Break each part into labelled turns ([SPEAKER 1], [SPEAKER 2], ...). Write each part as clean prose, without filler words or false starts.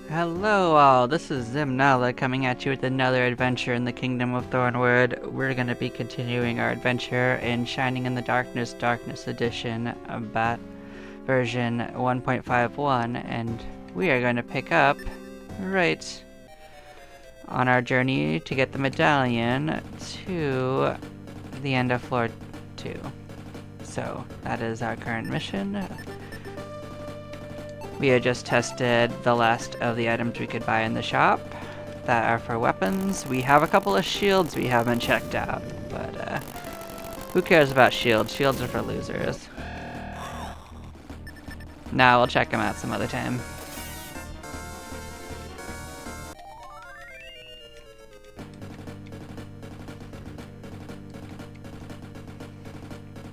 [SPEAKER 1] Hello all, this is Zimnala coming at you with another adventure in the Kingdom of Thornwood. We're going to be continuing our adventure in Shining in the Darkness, Darkness Edition, Bat version 1.51, and we are going to pick up right on our journey to get the medallion to the end of floor 2. So, that is our current mission. We had just tested the last of the items we could buy in the shop that are for weapons. We have a couple of shields we haven't checked out, but who cares about shields? Shields are for losers. Nah, we'll check them out some other time.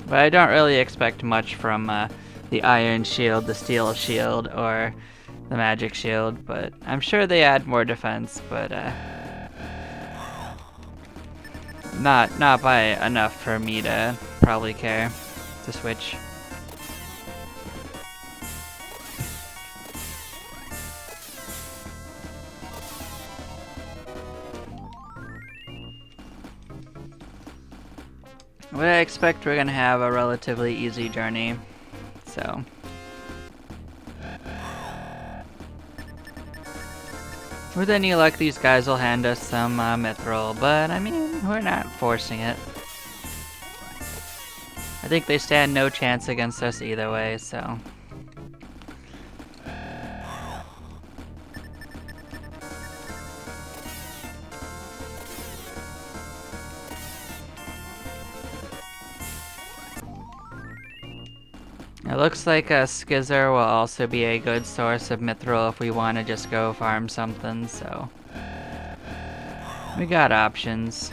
[SPEAKER 1] But I don't really expect much from the iron shield, the steel shield, or the magic shield, but I'm sure they add more defense, but not by enough for me to probably care to switch. What I expect, we're gonna have a relatively easy journey, so. With any luck, these guys will hand us some mithril, but I mean, we're not forcing it. I think they stand no chance against us either way, so. It looks like a Skizzer will also be a good source of mithril if we want to just go farm something, so. We got options.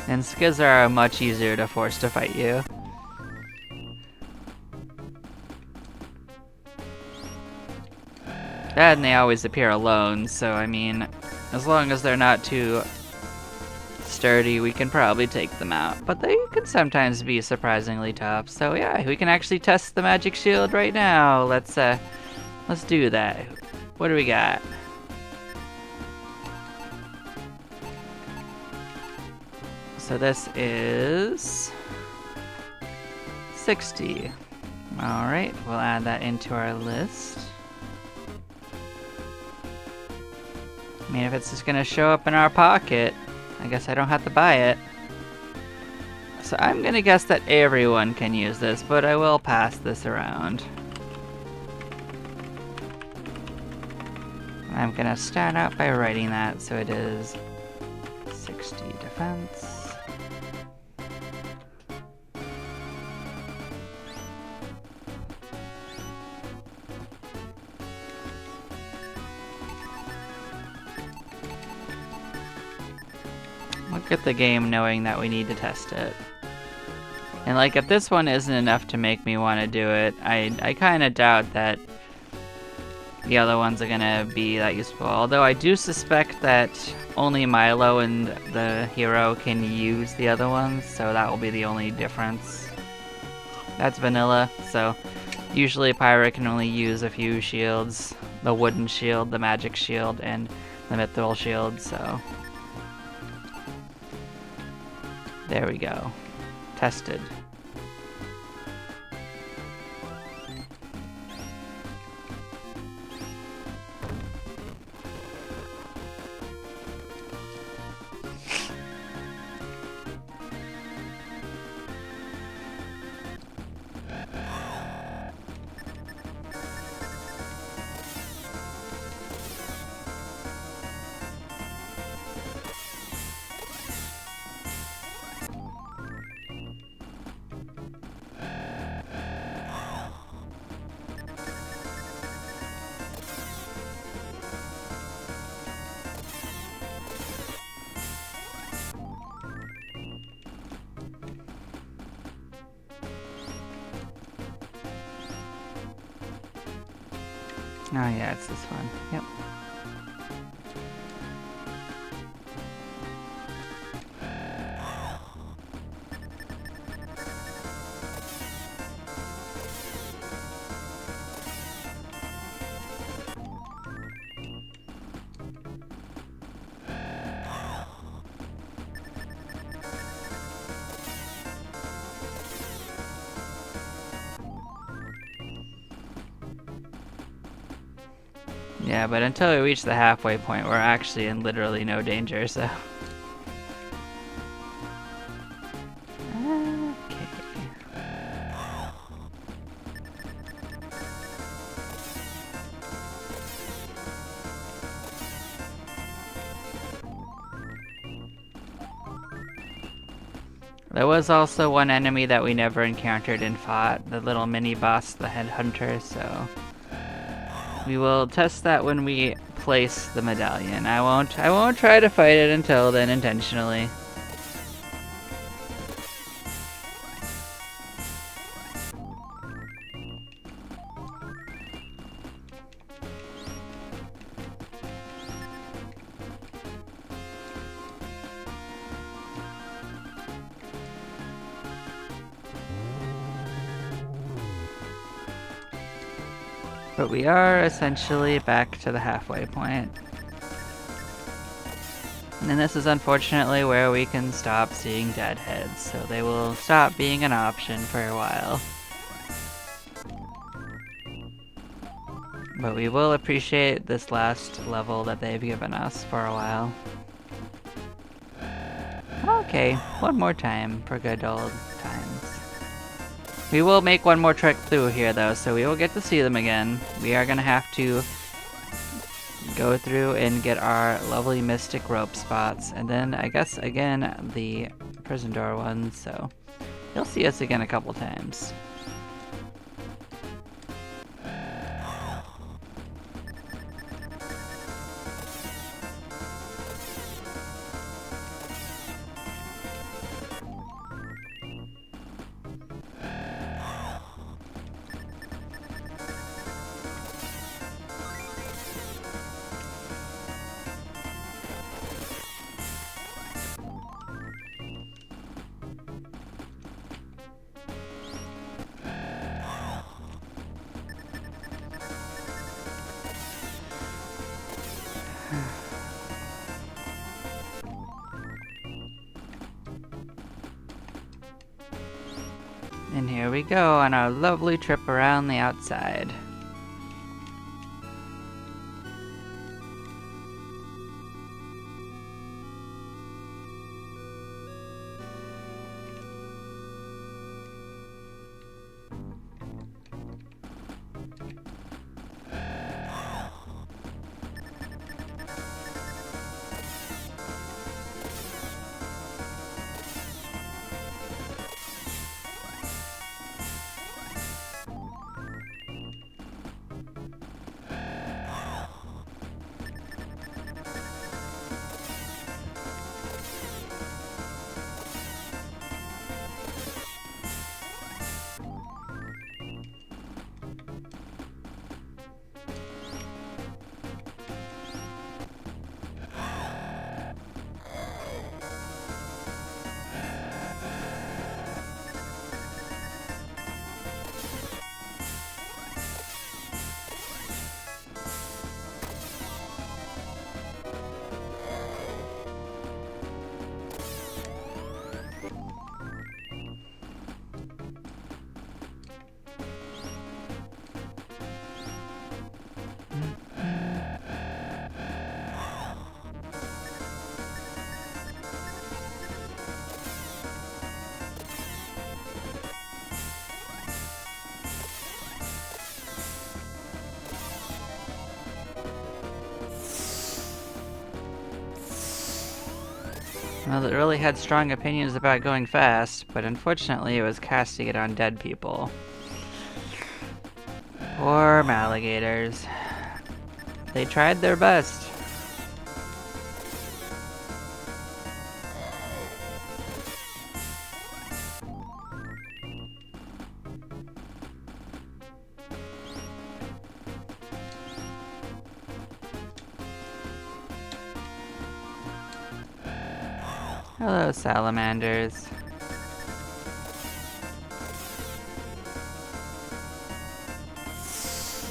[SPEAKER 1] And Skizzer are much easier to force to fight you. And they always appear alone, so I mean, as long as they're not too sturdy, we can probably take them out. But they can sometimes be surprisingly tough, so yeah, we can actually test the magic shield right now. Let's do that. What do we got? So this is 60. Alright, we'll add that into our list. I mean, if it's just gonna show up in our pocket, I guess I don't have to buy it. So I'm gonna guess that everyone can use this, but I will pass this around. I'm gonna start out by writing that, so it is 60 defense. Look at the game knowing that we need to test it. And like, if this one isn't enough to make me want to do it, I kind of doubt that the other ones are gonna be that useful. Although I do suspect that only Milo and the hero can use the other ones, so that will be the only difference. That's vanilla, so usually Pyra can only use a few shields. The wooden shield, the magic shield, and the mithril shield, so. There we go. Tested. Oh yeah, it's this one. Yep. Yeah, but until we reach the halfway point, we're actually in literally no danger, so... Okay. There was also one enemy that we never encountered and fought, the little mini boss, the headhunter, so... We will test that when we place the medallion. I won't try to fight it until then intentionally. But we are essentially back to the halfway point. And this is unfortunately where we can stop seeing deadheads, so they will stop being an option for a while. But we will appreciate this last level that they've given us for a while. Okay, one more time for good old times. We will make one more trek through here though, so we will get to see them again. We are gonna have to go through and get our lovely mystic rope spots, and then I guess again the prison door ones, so you'll see us again a couple times. And here we go on our lovely trip around the outside. Well, it really had strong opinions about going fast, but unfortunately it was casting it on dead people. Poor alligators. They tried their best. Hello, salamanders.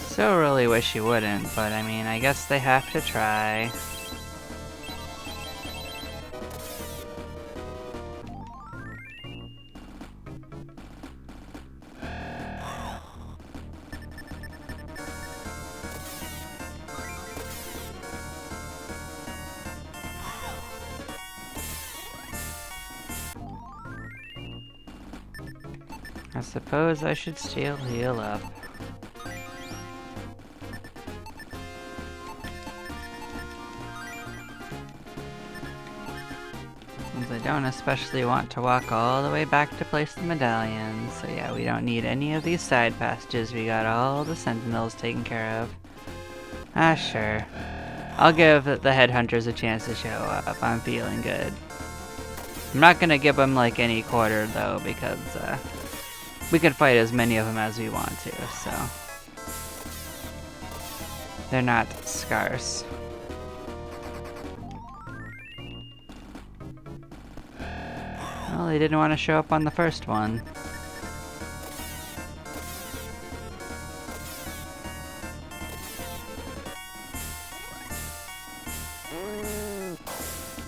[SPEAKER 1] So really wish you wouldn't, but I mean, I guess they have to try. I suppose I should still heal up. Since I don't especially want to walk all the way back to place the medallions. So yeah, we don't need any of these side passages. We got all the sentinels taken care of. Ah, sure. I'll give the headhunters a chance to show up. I'm feeling good. I'm not gonna give them like any quarter though, because we can fight as many of them as we want to, so they're not scarce. Well, they didn't want to show up on the first one.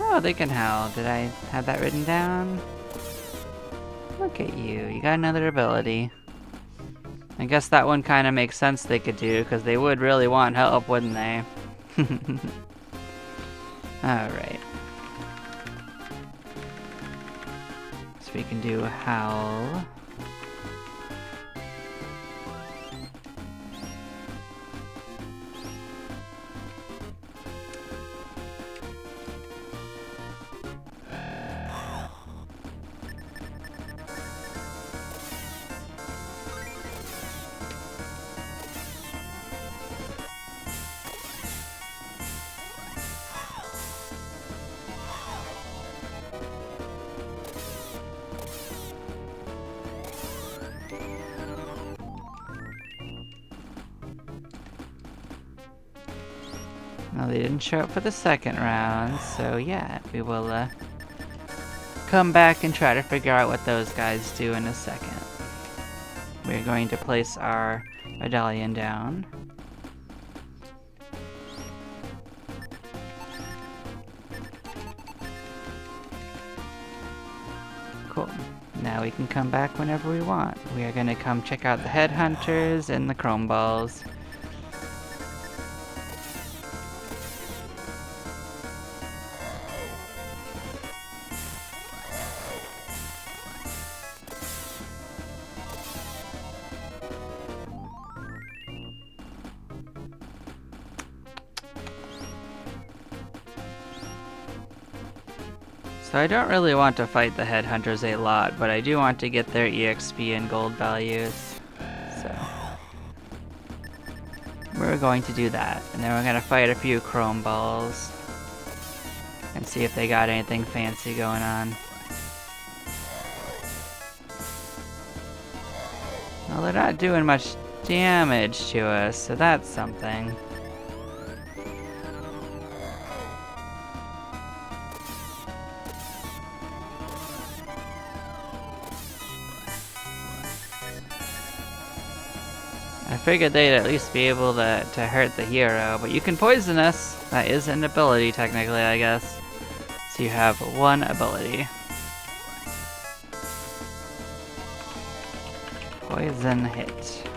[SPEAKER 1] Oh, they can howl. Did I have that written down? Look at you. You got another ability. I guess that one kind of makes sense they could do, because they would really want help, wouldn't they? Alright. So we can do howl. Well, they didn't show up for the second round, so yeah, we will come back and try to figure out what those guys do in a second. We're going to place our medallion down. Cool. Now we can come back whenever we want. We are going to come check out the headhunters and the chrome balls. So I don't really want to fight the headhunters a lot, but I do want to get their EXP and gold values. So we're going to do that, and then we're going to fight a few chrome balls and see if they got anything fancy going on. Well, they're not doing much damage to us, so that's something. I figured they'd at least be able to hurt the hero, but you can poison us. That is an ability, technically, I guess. So you have one ability. Poison hit.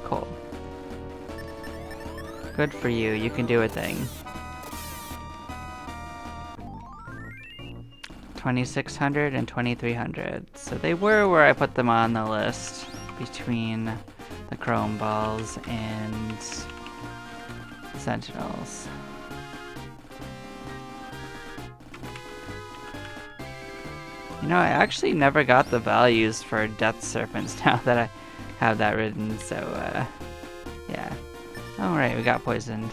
[SPEAKER 1] Cool. Good for you, you can do a thing. 2600 and 2300. So they were where I put them on the list, between the chrome balls and sentinels. You know, I actually never got the values for death serpents now that I have that written, so yeah. Alright, we got poisoned.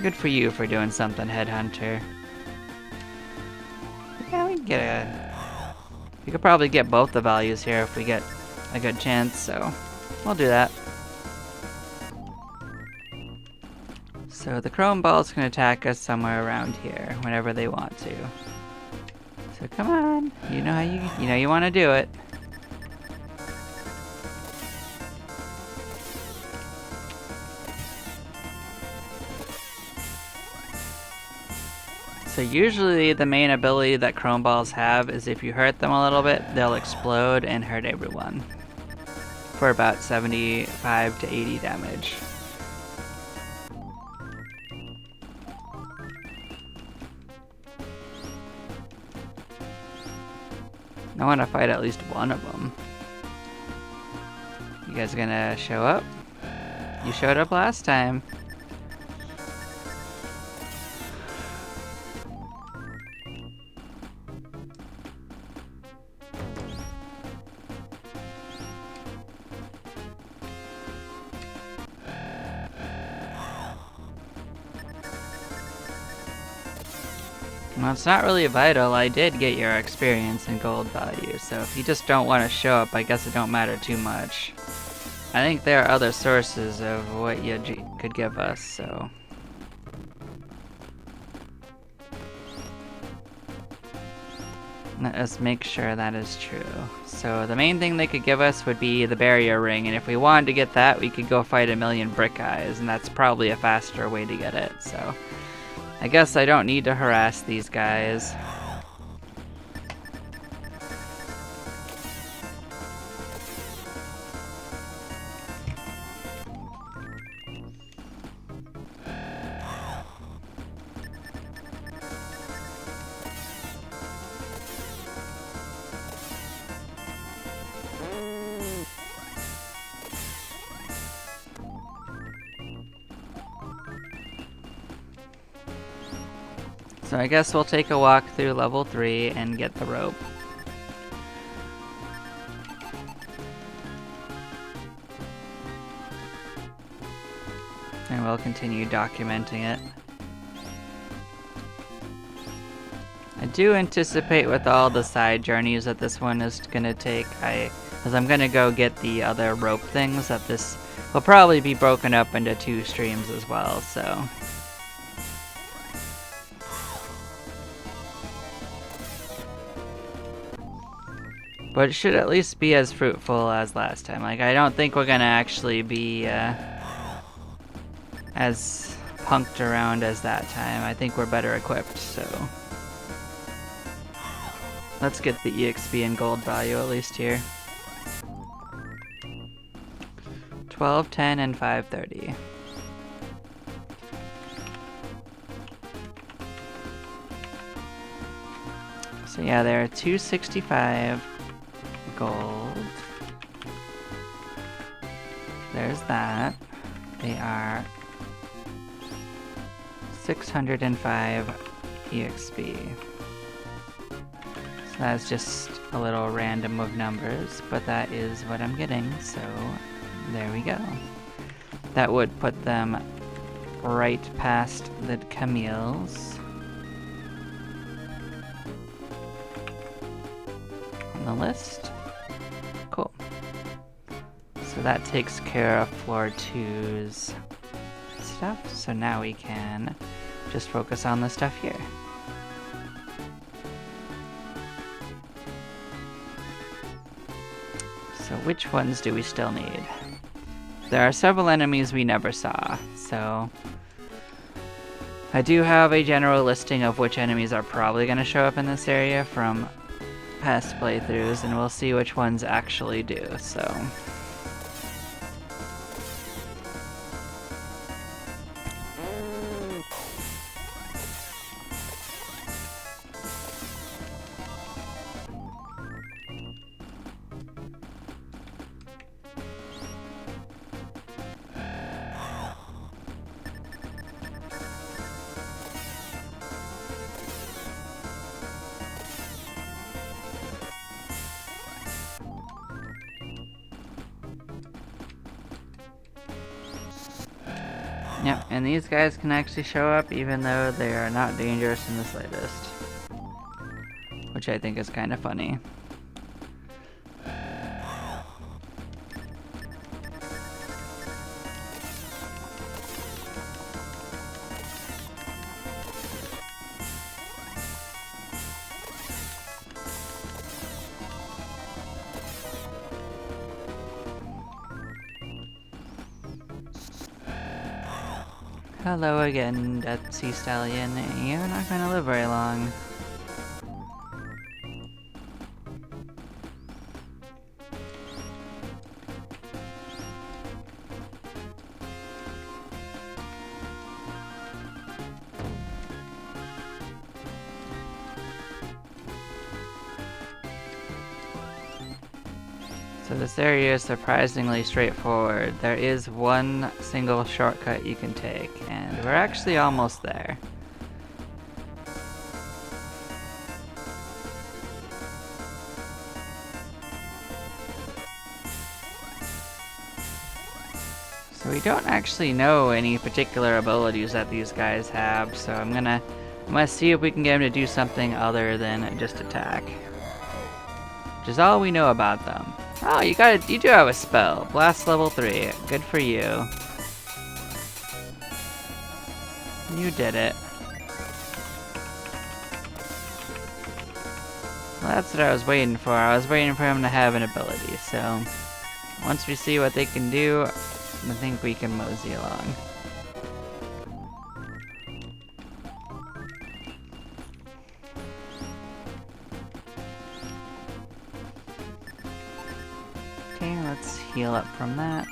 [SPEAKER 1] Good for you for doing something, headhunter. Yeah, we can get a... We could probably get both the values here if we get a good chance, so we'll do that. So the chrome ball's gonna attack us somewhere around here whenever they want to. So come on, you know how you want to do it. So usually the main ability that chrome balls have is if you hurt them a little bit, they'll explode and hurt everyone for about 75 to 80 damage. I want to fight at least one of them. You guys gonna show up? You showed up last time. Well, it's not really vital. I did get your experience and gold value, so if you just don't want to show up, I guess it don't matter too much. I think there are other sources of what you could give us, so... Let us make sure that is true. So the main thing they could give us would be the barrier ring, and if we wanted to get that, we could go fight a million brick eyes, and that's probably a faster way to get it, so... I guess I don't need to harass these guys. So I guess we'll take a walk through level 3 and get the rope. And we'll continue documenting it. I do anticipate with all the side journeys that this one is gonna take, because I'm gonna go get the other rope things, that this will probably be broken up into 2 streams as well, so... But it should at least be as fruitful as last time. Like, I don't think we're gonna actually be as punked around as that time. I think we're better equipped, so... Let's get the EXP and gold value at least here. 12, 10, and 530. So yeah, there are 265 gold. There's that. They are 605 EXP. So that's just a little random of numbers, but that is what I'm getting, so there we go. That would put them right past the Camille's on the list. Cool. So that takes care of floor 2's stuff, so now we can just focus on the stuff here. So which ones do we still need? There are several enemies we never saw, so I do have a general listing of which enemies are probably going to show up in this area from past playthroughs, and we'll see which ones actually do, so... Yep, and these guys can actually show up even though they are not dangerous in the slightest. Which I think is kind of funny. Hello again, Death Sea Stallion. You're not gonna live very long. So this area is surprisingly straightforward. There is one single shortcut you can take, and we're actually almost there. So we don't actually know any particular abilities that these guys have, so I'm gonna see if we can get them to do something other than just attack. Which is all we know about them. Oh, you do have a spell. Blast level 3. Good for you. You did it. Well, that's what I was waiting for. I was waiting for him to have an ability, so once we see what they can do, I think we can mosey along. Okay, let's heal up from that.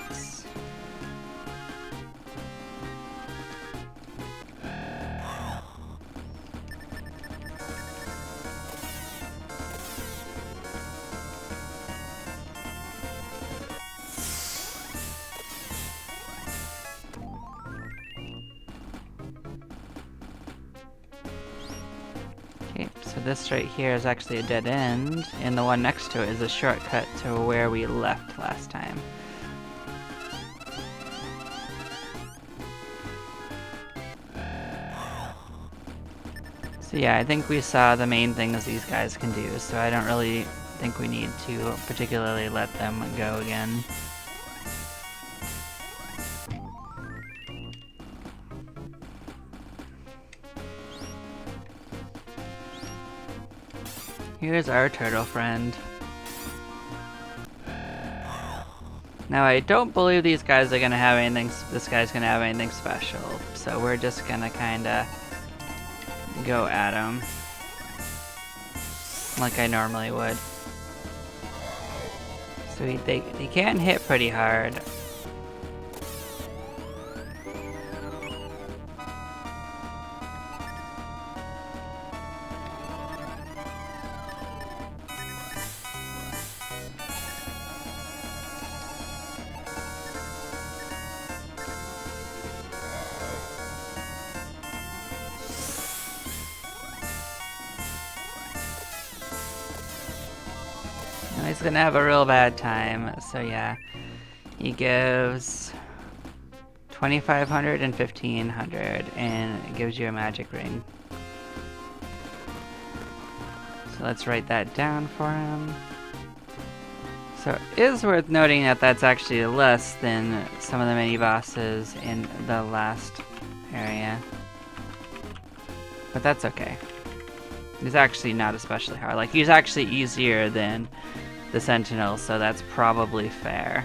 [SPEAKER 1] Okay, so this right here is actually a dead end, and the one next to it is a shortcut to where we left last time. So yeah, I think we saw the main things these guys can do, so I don't really think we need to particularly let them go again. Here's our turtle friend. Now I don't believe these guys are gonna have anything, this guy's gonna have anything special, so we're just gonna kinda go at him like I normally would. So they can hit pretty hard. He's gonna have a real bad time, so yeah. He gives 2,500 and 1,500, and it gives you a magic ring. So let's write that down for him. So it is worth noting that that's actually less than some of the mini bosses in the last area. But that's okay. He's actually not especially hard. Like, he's actually easier than the Sentinel, so that's probably fair.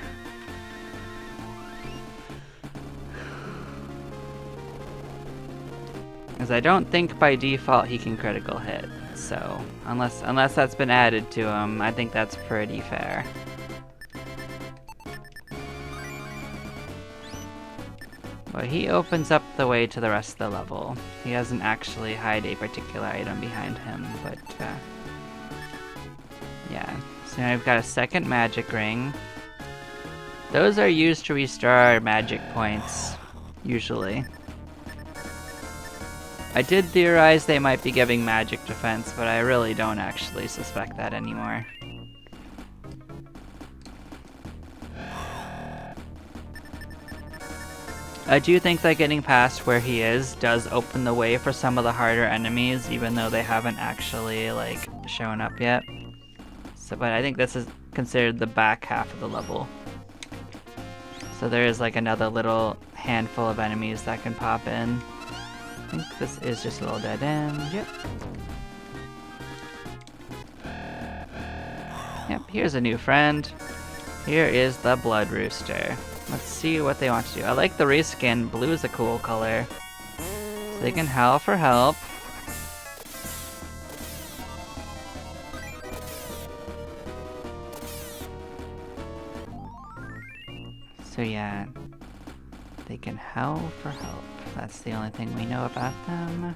[SPEAKER 1] Because I don't think by default he can critical hit, so unless that's been added to him, I think that's pretty fair. But he opens up the way to the rest of the level. He doesn't actually hide a particular item behind him, but yeah. So now we've got a second magic ring. Those are used to restore our magic points, usually. I did theorize they might be giving magic defense, but I really don't actually suspect that anymore. I do think that getting past where he is does open the way for some of the harder enemies, even though they haven't actually, like, shown up yet. So, but I think this is considered the back half of the level. So there is like another little handful of enemies that can pop in. I think this is just a little dead end. Yep. Yep, here's a new friend. Here is the Blood Rooster. Let's see what they want to do. I like the reskin. Blue is a cool color. So they can howl for help. So yeah, they can howl for help. That's the only thing we know about them.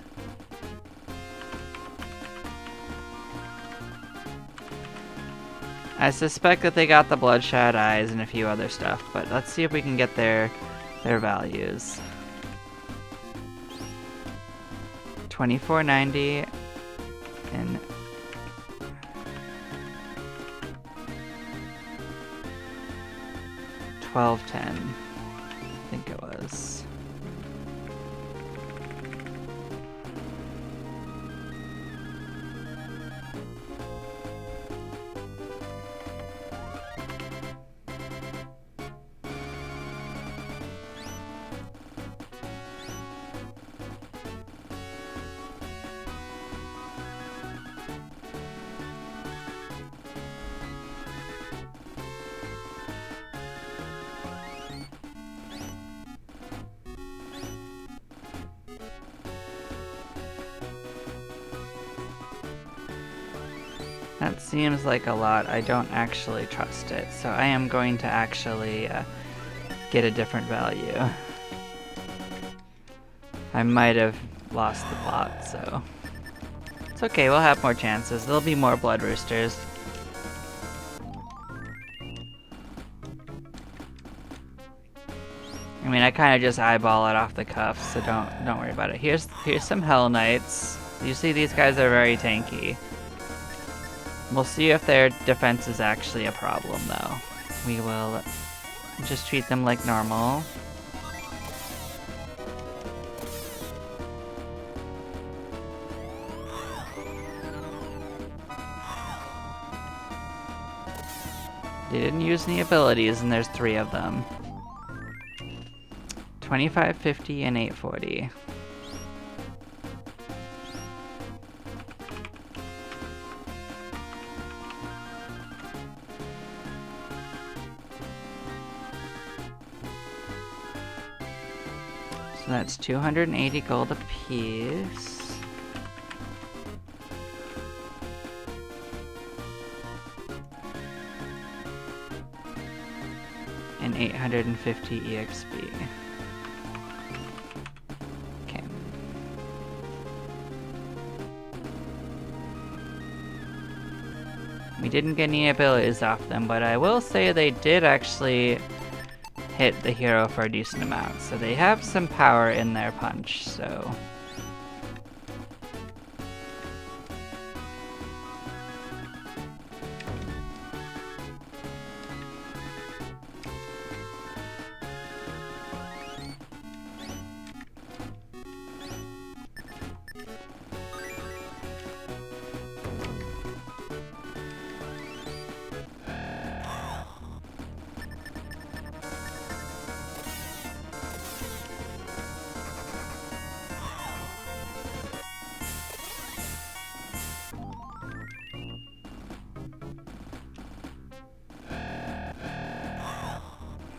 [SPEAKER 1] I suspect that they got the bloodshot eyes and a few other stuff, but let's see if we can get their values. 2490 and 1210, I think it was. That seems like a lot. I don't actually trust it, so I am going to actually get a different value. I might have lost the plot, so it's okay, we'll have more chances. There'll be more blood roosters. I mean, I kind of just eyeball it off the cuff, so don't worry about it. Here's some Hell Knights. You see, these guys are very tanky. We'll see if their defense is actually a problem, though. We will just treat them like normal. They didn't use any abilities, and there's 3 of them. 2550 and 840. So that's 280 gold apiece. And 850 EXP. Okay. We didn't get any abilities off them, but I will say they did actually hit the hero for a decent amount, so they have some power in their punch, so...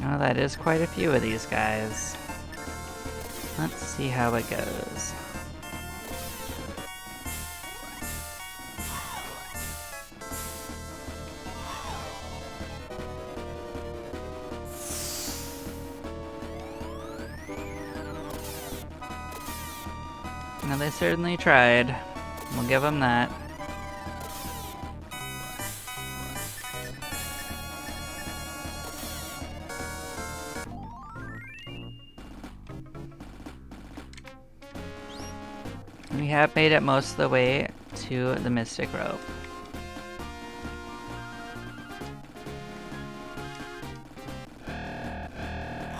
[SPEAKER 1] Well, that is quite a few of these guys. Let's see how it goes. Well, they certainly tried. We'll give them that. We have made it most of the way to the Mystic Rope.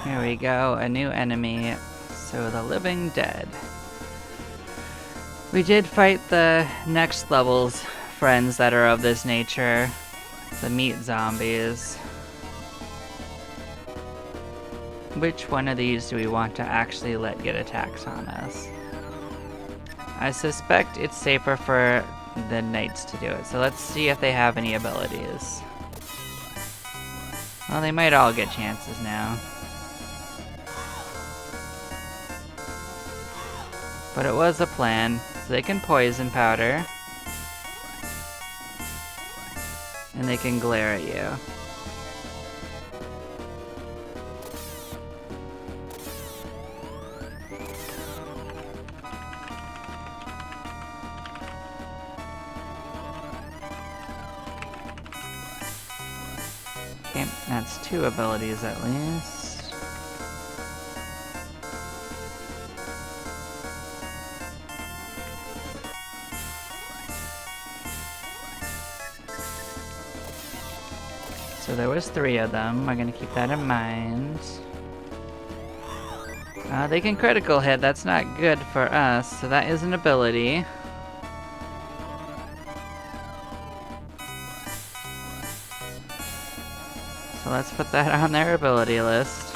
[SPEAKER 1] Here we go, a new enemy. So the Living Dead. We did fight the next level's friends that are of this nature, the meat zombies. Which one of these do we want to actually let get attacks on us? I suspect it's safer for the knights to do it, so let's see if they have any abilities. Well, they might all get chances now. But it was a plan, so they can poison powder. And they can glare at you. That's 2 abilities at least. So there was 3 of them. We're gonna keep that in mind. They can critical hit. That's not good for us. So that is an ability. So let's put that on their ability list.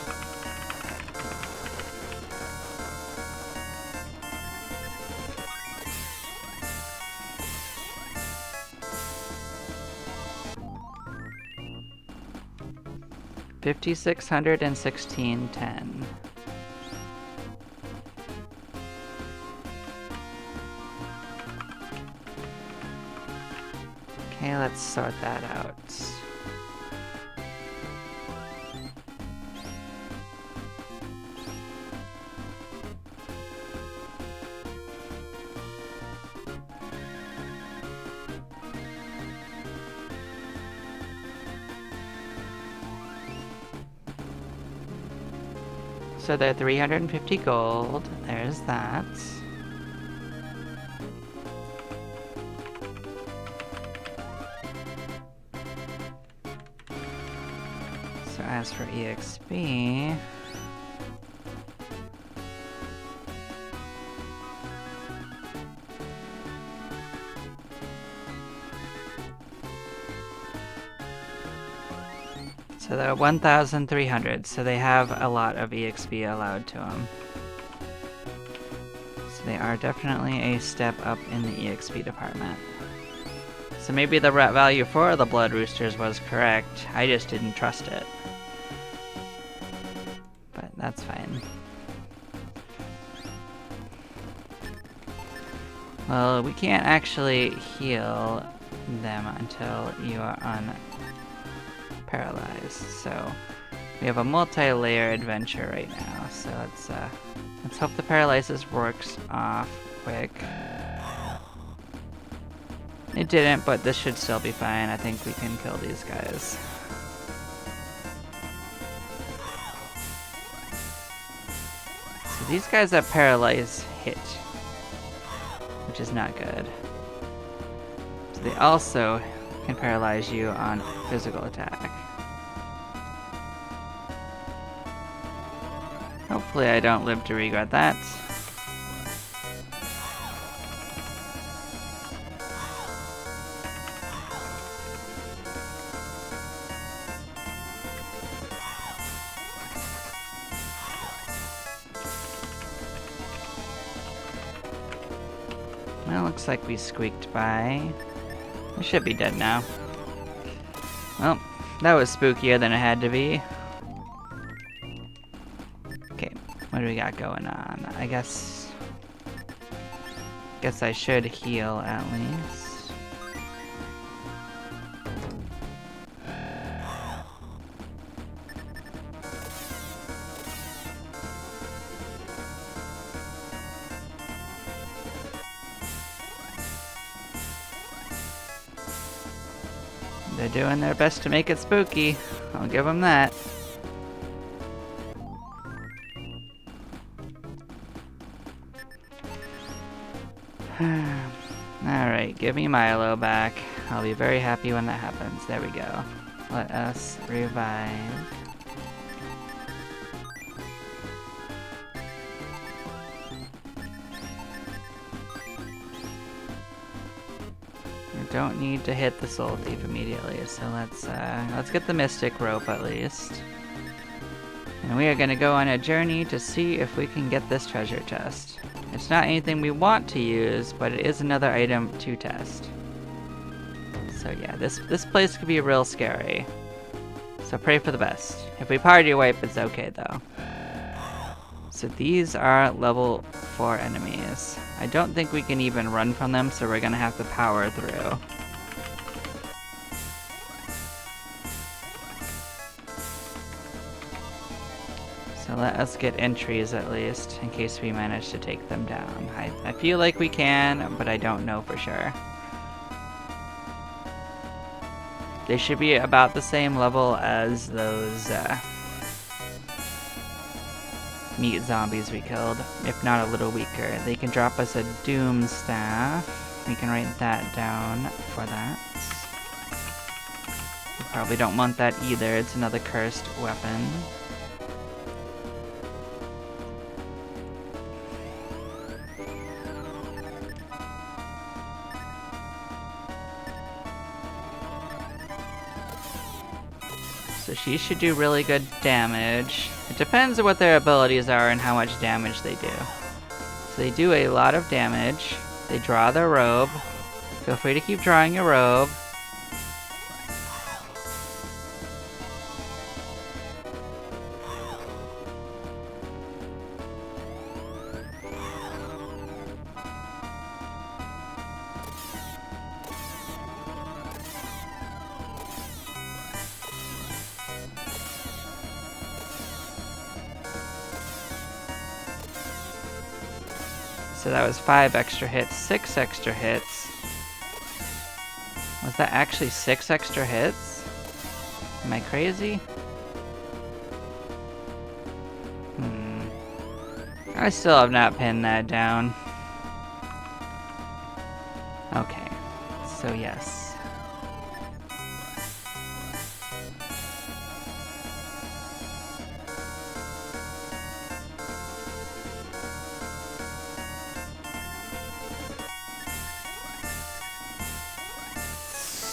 [SPEAKER 1] $5,600 and $1,610. Okay, let's sort that out. So they're 350 gold. There's that. So as for EXP, so they're 1,300, so they have a lot of EXP allowed to them. So they are definitely a step up in the EXP department. So maybe the value for the Blood Roosters was correct, I just didn't trust it. But that's fine. Well, we can't actually heal them until you are paralyzed, so we have a multi-layer adventure right now, so let's hope the paralysis works off quick. It didn't, but this should still be fine. I think we can kill these guys. So these guys that paralyze hit, which is not good. So they also can paralyze you on physical attack. Hopefully I don't live to regret that. Well, looks like we squeaked by. We should be dead now. Well, that was spookier than it had to be. Okay, what do we got going on? I guess I should heal at least. They're doing their best to make it spooky. I'll give them that. Alright, give me Milo back. I'll be very happy when that happens. There we go. Let us revive. Don't need to hit the Soul Thief immediately, so let's get the Mystic Rope at least. And we are gonna go on a journey to see if we can get this treasure chest. It's not anything we want to use, but it is another item to test. So yeah, this place could be real scary. So pray for the best. If we party wipe, it's okay though. So these are level 4 enemies. I don't think we can even run from them, so we're gonna have to power through. So let us get entries at least, in case we manage to take them down. I feel like we can, but I don't know for sure. They should be about the same level as those meat zombies we killed, if not a little weaker. They can drop us a Doom Staff. We can write that down for that. We probably don't want that either. It's another cursed weapon. So she should do really good damage. It depends on what their abilities are and how much damage they do. So they do a lot of damage. They draw their robe. Feel free to keep drawing your robe. So that was 5 extra hits, 6 extra hits. Was that actually 6 extra hits? Am I crazy? I still have not pinned that down. Okay, so yes.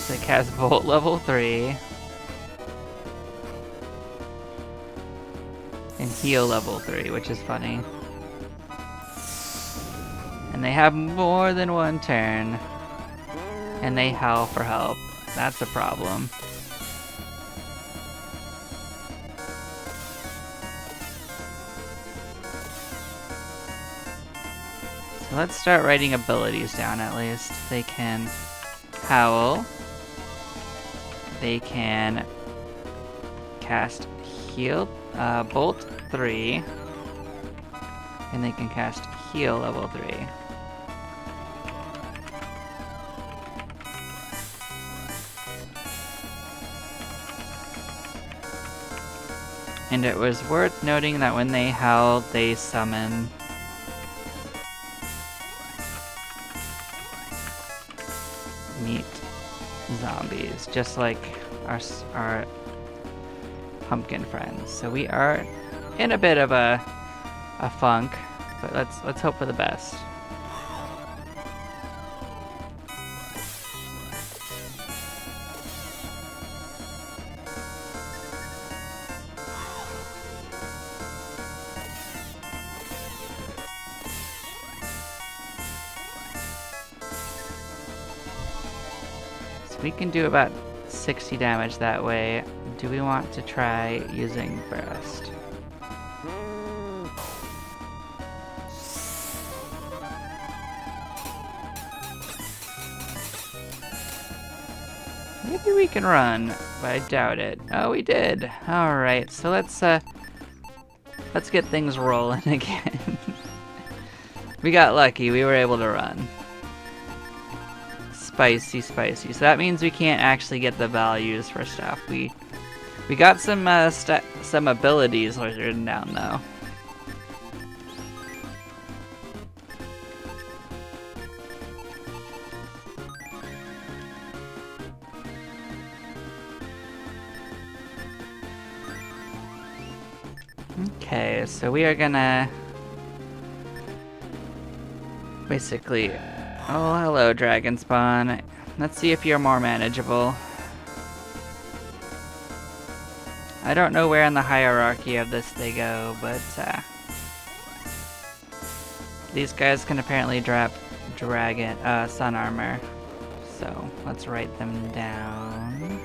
[SPEAKER 1] They cast Bolt level 3. And heal level 3, which is funny. And they have more than one turn. And they howl for help. That's a problem. So let's start writing abilities down at least. They can howl. They can cast heal, Bolt 3, and they can cast heal level 3. And it was worth noting that when they howl, they summon meat zombies, just like our pumpkin friends. So we are in a bit of a funk, but let's hope for the best. We can do about 60 damage that way. Do we want to try using Burst? Maybe we can run, but I doubt it. Oh, we did. All right, so let's get things rolling again. We got lucky. We were able to run. Spicy. So that means we can't actually get the values for stuff. We got some abilities written down though. Okay, so we are gonna basically. Oh, hello, Dragon Spawn. Let's see if you're more manageable. I don't know where in the hierarchy of this they go, but these guys can apparently drop sun armor. So let's write them down.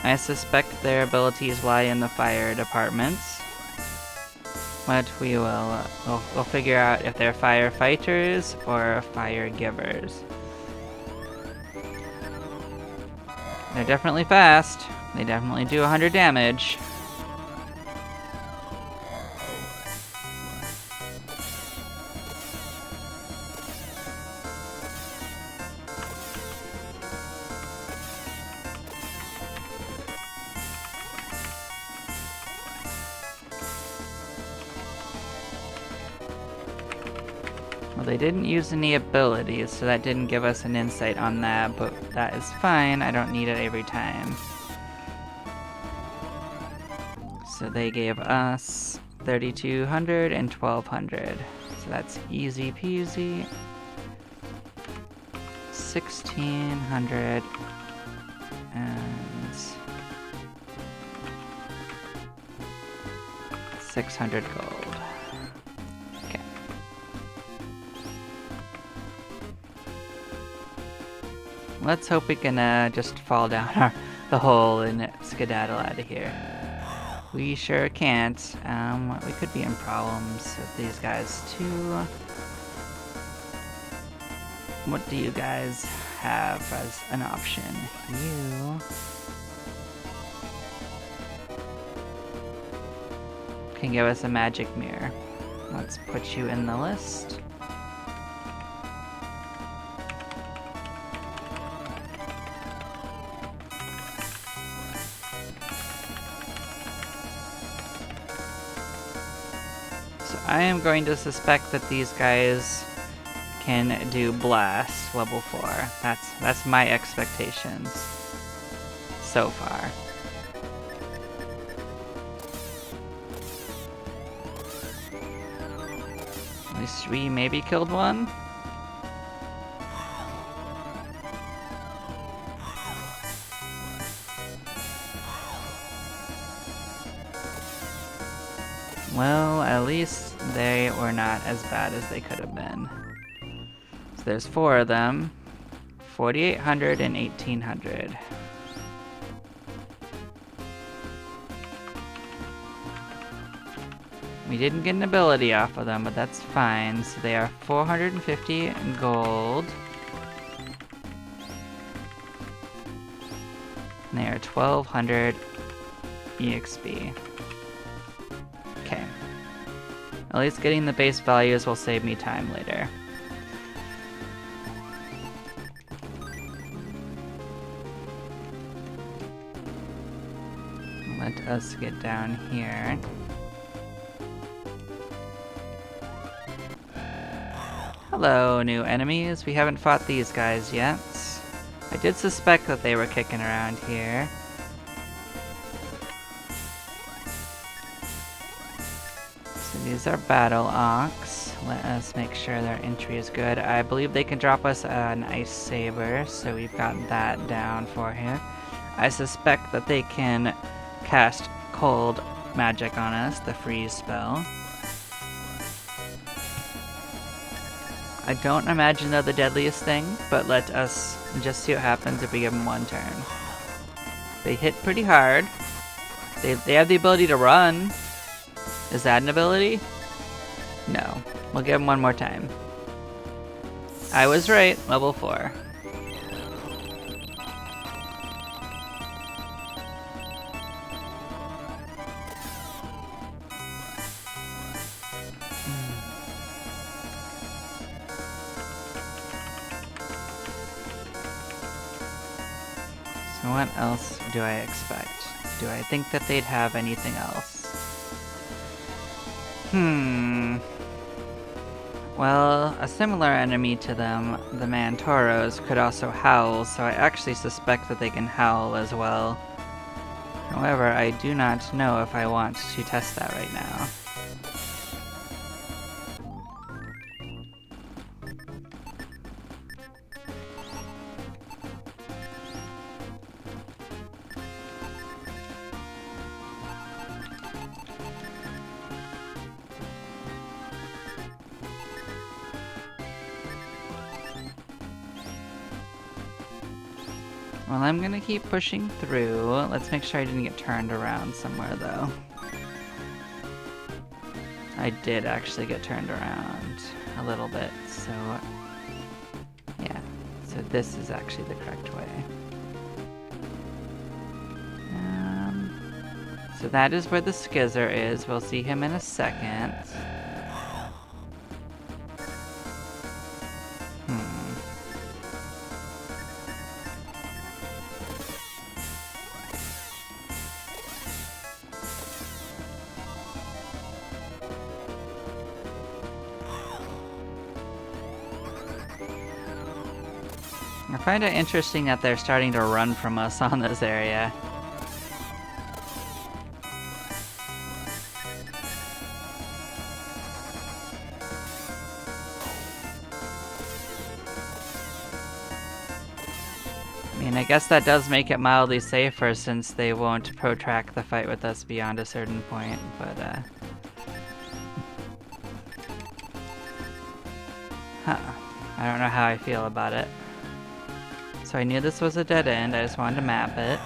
[SPEAKER 1] I suspect their abilities lie in the fire departments. But we'll figure out if they're firefighters or fire givers. They're definitely fast. They definitely do 100 damage. Well, they didn't use any abilities, so that didn't give us an insight on that, but that is fine. I don't need it every time. So they gave us 3,200 and 1,200. So that's easy peasy. 1,600 and 600 gold. Okay. Let's hope we can just fall down the hole and skedaddle out of here. We sure can't. We could be in problems with these guys too. What do you guys have as an option? You can give us a magic mirror. Let's put you in the list. So I am going to suspect that these guys can do blast level 4. That's my expectations so far. At least we maybe killed one. Well, at least they were not as bad as they could have been. So there's 4 of them. 4,800 and 1,800. We didn't get an ability off of them, but that's fine. So they are 450 gold. And they are 1,200 EXP. Okay. At least getting the base values will save me time later. Let us get down here. Hello, new enemies. We haven't fought these guys yet. I did suspect that they were kicking around here. So these are battle ox. Let us make sure their entry is good. I believe they can drop us an ice saber, so we've got that down for here. I suspect that they can cast cold magic on us, the freeze spell. I don't imagine they're the deadliest thing, but let us just see what happens if we give them one turn. They hit pretty hard. They have the ability to run. Is that an ability? No. We'll give them one more time. I was right, level 4. So what else do I expect? Do I think that they'd have anything else? Well, a similar enemy to them, the Mantoros, could also howl, so I actually suspect that they can howl as well. However, I do not know if I want to test that right now. Well, I'm gonna keep pushing through. Let's make sure I didn't get turned around somewhere, though. I did actually get turned around a little bit, so... yeah. So this is actually the correct way. So that is where the Skizzer is. We'll see him in a second. I find it interesting that they're starting to run from us on this area. I mean, I guess that does make it mildly safer since they won't protract the fight with us beyond a certain point, but I don't know how I feel about it. So I knew this was a dead end, I just wanted to map it.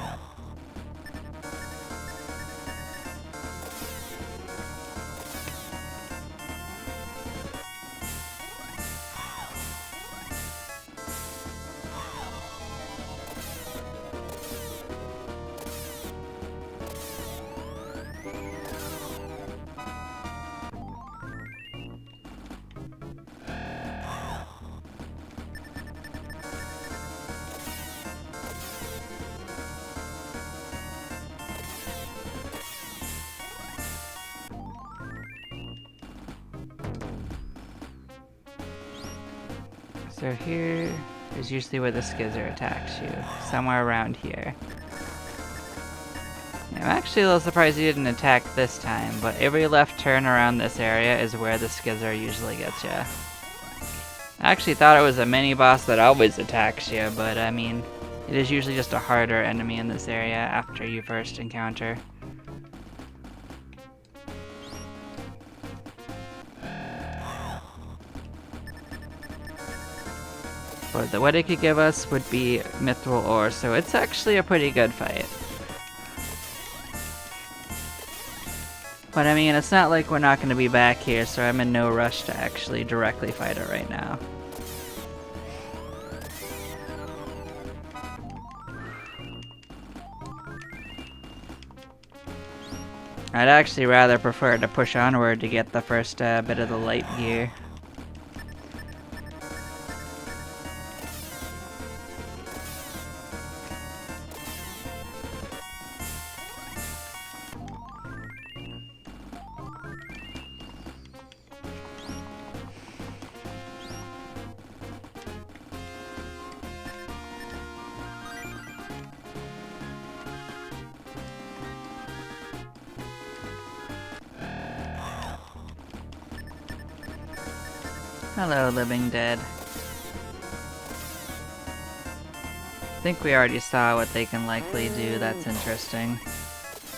[SPEAKER 1] So here is usually where the Skizzer attacks you, somewhere around here. I'm actually a little surprised he didn't attack this time, but every left turn around this area is where the Skizzer usually gets you. I actually thought it was a mini-boss that always attacks you, but I mean, it is usually just a harder enemy in this area after you first encounter. But what it could give us would be Mithril Ore, so it's actually a pretty good fight. But I mean, it's not like we're not going to be back here, so I'm in no rush to actually directly fight it right now. I'd actually rather prefer to push onward to get the first bit of the light gear. Hello, Living Dead. I think we already saw what they can likely do, that's interesting.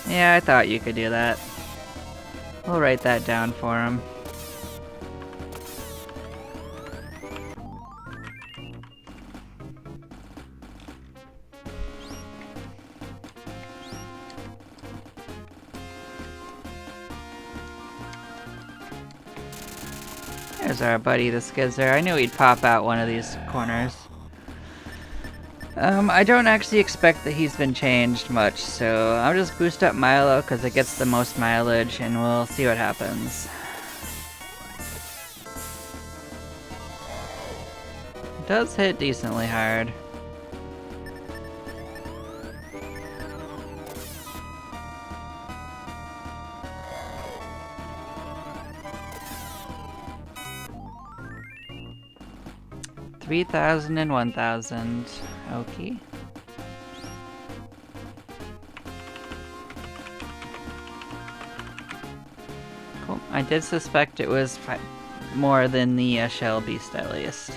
[SPEAKER 1] Yeah, I thought you could do that. We'll write that down for him. There's our buddy, the Skizzer. I knew he'd pop out one of these corners. I don't actually expect that he's been changed much, so I'll just boost up Milo because it gets the most mileage, and we'll see what happens. It does hit decently hard. $3,000 and $1,000. Okay. Cool. I did suspect it was more than the Shell Beast, at least.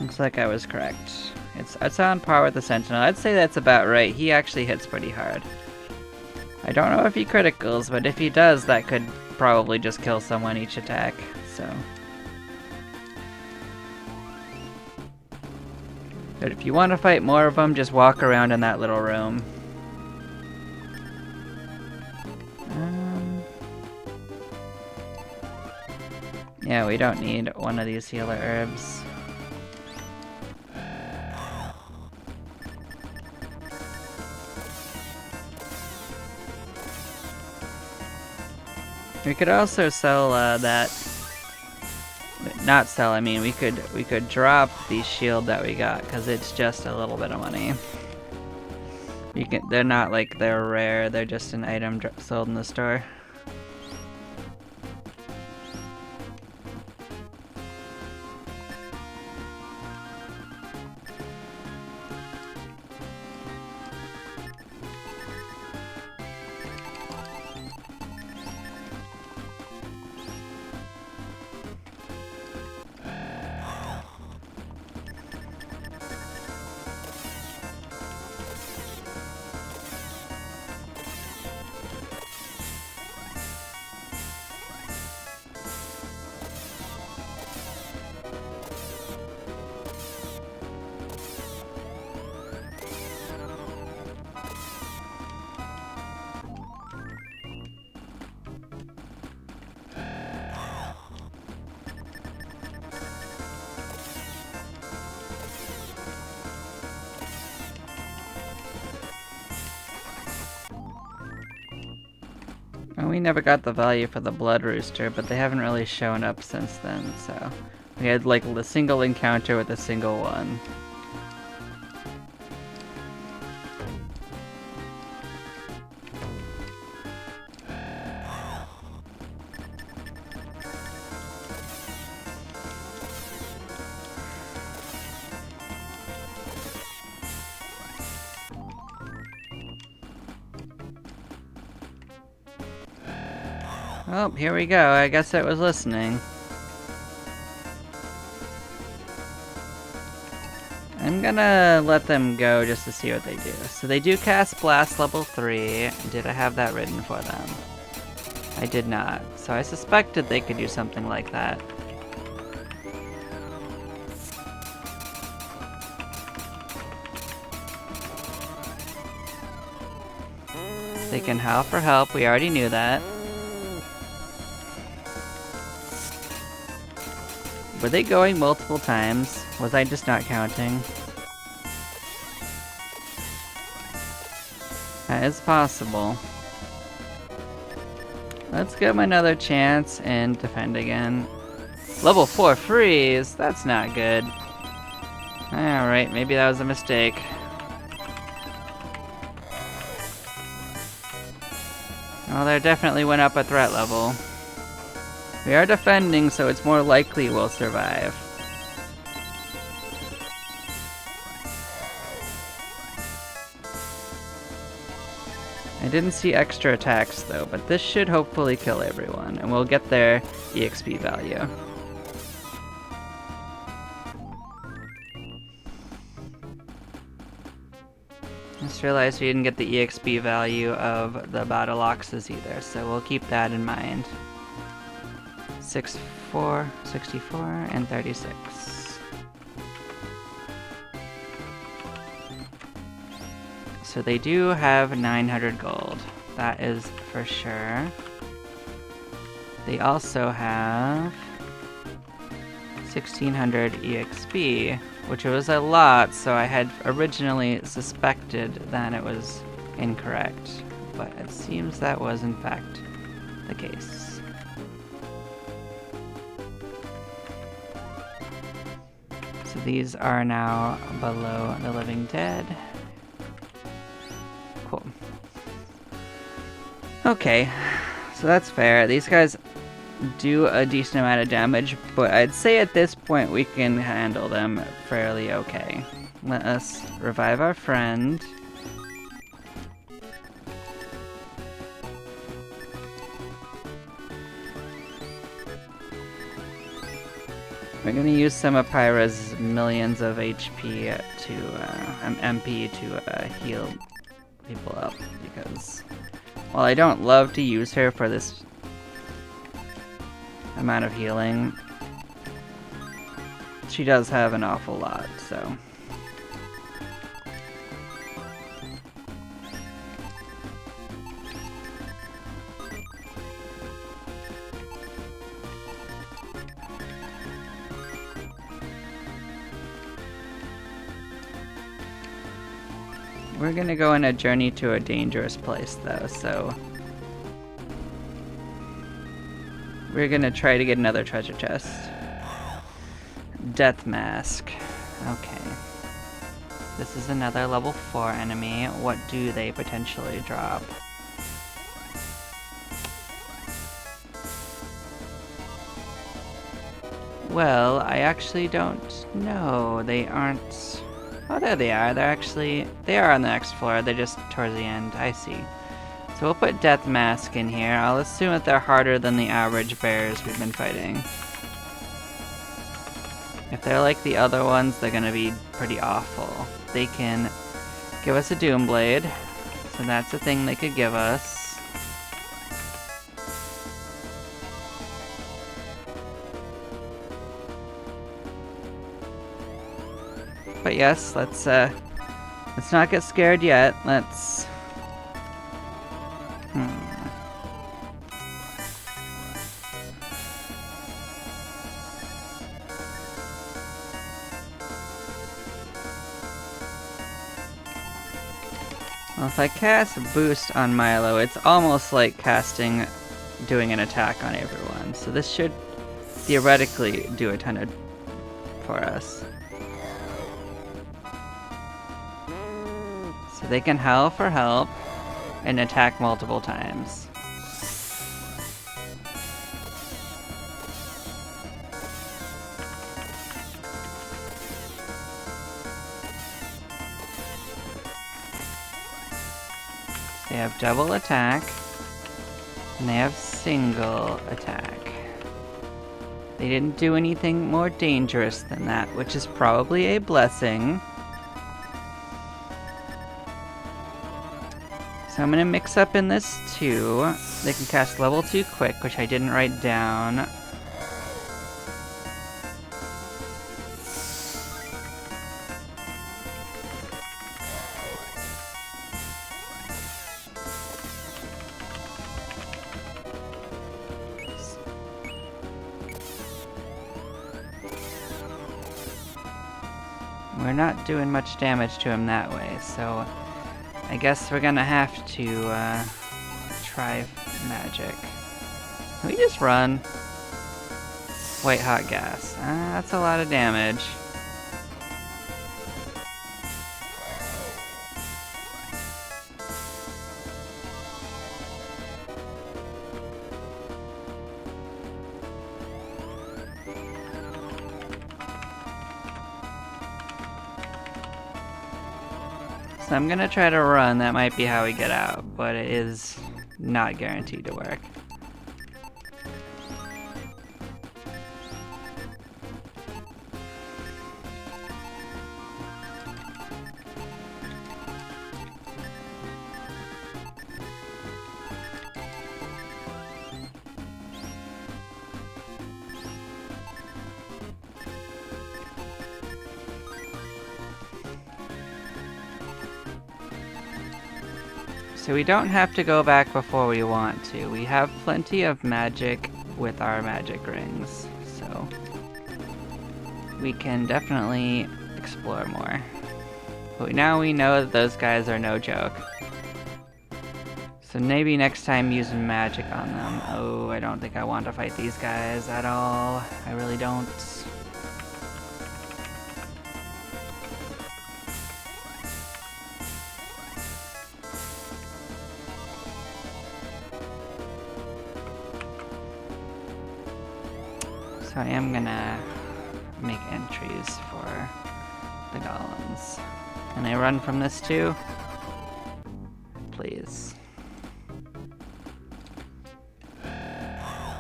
[SPEAKER 1] Looks like I was correct. It's on par with the Sentinel. I'd say that's about right. He actually hits pretty hard. I don't know if he criticals, but if he does, that could probably just kill someone each attack, so... But if you want to fight more of them, just walk around in that little room. Yeah, we don't need one of these healer herbs. We could also sell that. Not sell. I mean, we could drop the shield that we got because it's just a little bit of money. You can. They're not like they're rare. They're just an item sold in the store. We never got the value for the Blood Rooster, but they haven't really shown up since then, so... We had like a single encounter with a single one. Oh, here we go. I guess it was listening. I'm gonna let them go just to see what they do. So they do cast Blast level 3. Did I have that written for them? I did not. So I suspected they could do something like that. They can howl for help. We already knew that. Were they going multiple times? Was I just not counting? That is possible. Let's give him another chance and defend again. Level 4 freeze? That's not good. Alright, maybe that was a mistake. Well, they definitely went up a threat level. We are defending, so it's more likely we'll survive. I didn't see extra attacks though, but this should hopefully kill everyone, and we'll get their EXP value. Just realized we didn't get the EXP value of the Battleoxes either, so we'll keep that in mind. 64, 64, and 36. So they do have 900 gold. That is for sure. They also have 1600 EXP, which was a lot, so I had originally suspected that it was incorrect, but it seems that was in fact the case. So these are now below the living dead. Cool. Okay, so that's fair. These guys do a decent amount of damage, but I'd say at this point we can handle them fairly okay. Let us revive our friend. We're gonna use some of Pyra's millions of HP to, MP to heal people up, because while I don't love to use her for this amount of healing, she does have an awful lot, so... We're gonna go on a journey to a dangerous place though, so... we're gonna try to get another treasure chest. Death Mask. Okay. This is another level 4 enemy. What do they potentially drop? Well, I actually don't know. They aren't... Oh, there they are. They are on the next floor. They're just towards the end. I see. So we'll put Death Mask in here. I'll assume that they're harder than the average bears we've been fighting. If they're like the other ones, they're gonna be pretty awful. They can give us a Doom Blade, so that's a thing they could give us. But yes, let's not get scared yet. Let's... Well, if I cast Boost on Milo, it's almost like doing an attack on everyone. So this should theoretically do a ton for us. So they can howl for help and attack multiple times. They have double attack, and they have single attack. They didn't do anything more dangerous than that, which is probably a blessing. So I'm gonna mix up in this too. They can cast level 2 quick, which I didn't write down. We're not doing much damage to him that way, so I guess we're gonna have to try magic. Can we just run? White hot gas. That's a lot of damage. So I'm gonna try to run. That might be how we get out, but it is not guaranteed to work. So we don't have to go back before we want to. We have plenty of magic with our magic rings, so we can definitely explore more. But now we know that those guys are no joke. So maybe next time using magic on them. Oh, I don't think I want to fight these guys at all. I really don't. So I am gonna make entries for the golems. Can I run from this too? Please.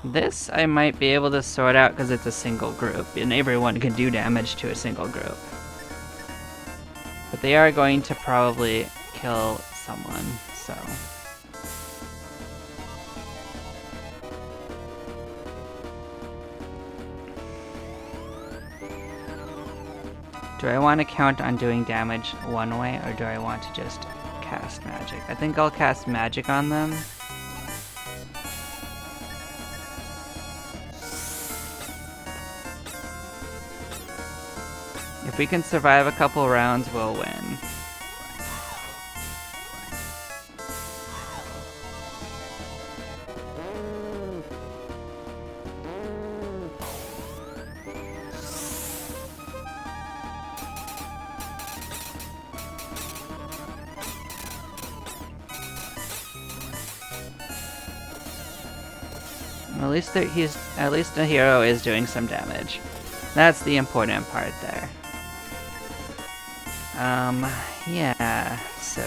[SPEAKER 1] This I might be able to sort out because it's a single group, and everyone can do damage to a single group. But they are going to probably kill someone, so... Do I want to count on doing damage one way, or do I want to just cast magic? I think I'll cast magic on them. If we can survive a couple rounds, we'll win. At least the hero is doing some damage. That's the important part there. Yeah, so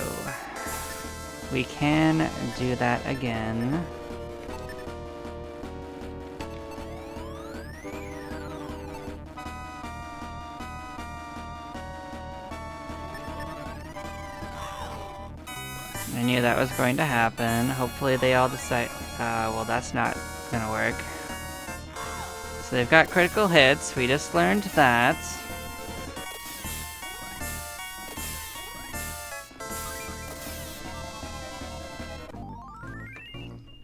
[SPEAKER 1] we can do that again. I knew that was going to happen. Hopefully they all decide... well, that's not gonna work. So they've got critical hits. We just learned that.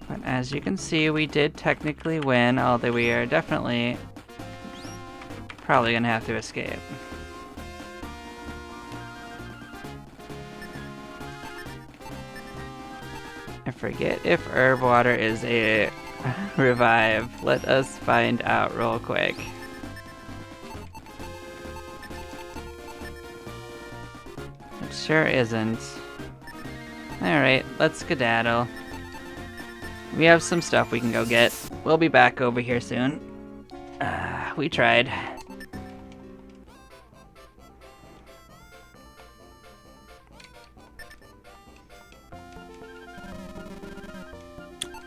[SPEAKER 1] But as you can see, we did technically win, although we are definitely probably gonna have to escape. I forget if herb water is a revive. Let us find out real quick. It sure isn't. Alright, let's skedaddle. We have some stuff we can go get. We'll be back over here soon. We tried.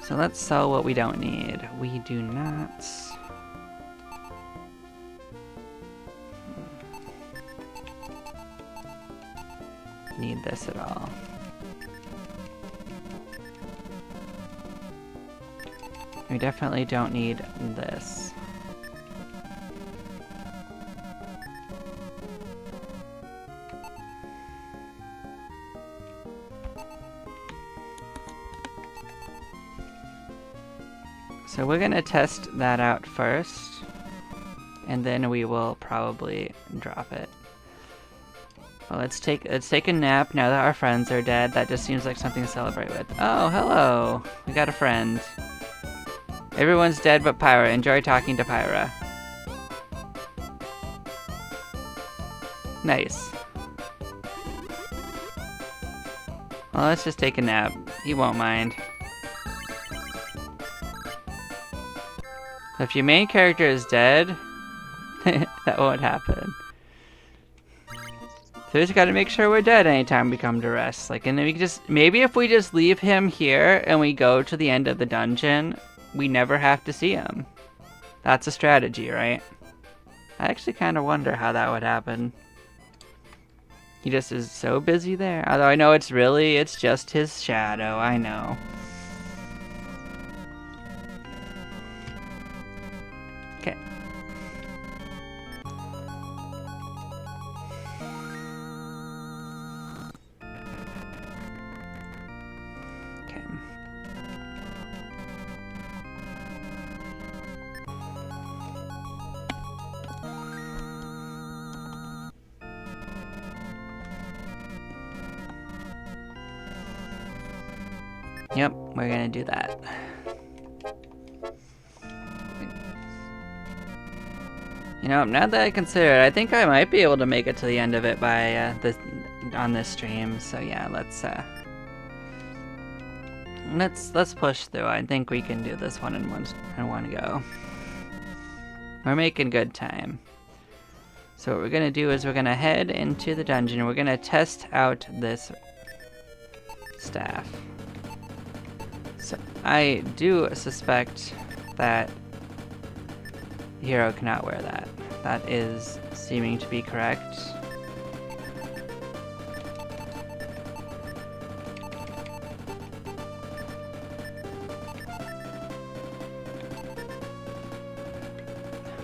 [SPEAKER 1] So let's sell what we don't need. We do not need this at all. We definitely don't need this. So we're gonna test that out first, and then we will probably drop it. Well, let's take a nap now that our friends are dead. That just seems like something to celebrate with. Oh, hello! We got a friend. Everyone's dead but Pyra. Enjoy talking to Pyra. Nice. Well, let's just take a nap. He won't mind. If your main character is dead, that won't happen. So we just gotta make sure we're dead anytime we come to rest. Like, and then we can just, maybe if we just leave him here and we go to the end of the dungeon, we never have to see him. That's a strategy, right? I actually kind of wonder how that would happen. He just is so busy there. Although I know it's just his shadow, I know. Okay. Okay. Yep, we're gonna do that. You know, now that I consider it, I think I might be able to make it to the end of it by on this stream. So yeah, let's push through. I think we can do this one in one go. We're making good time. So what we're gonna do is we're gonna head into the dungeon. We're gonna test out this staff. So I do suspect that the hero cannot wear that. That is seeming to be correct.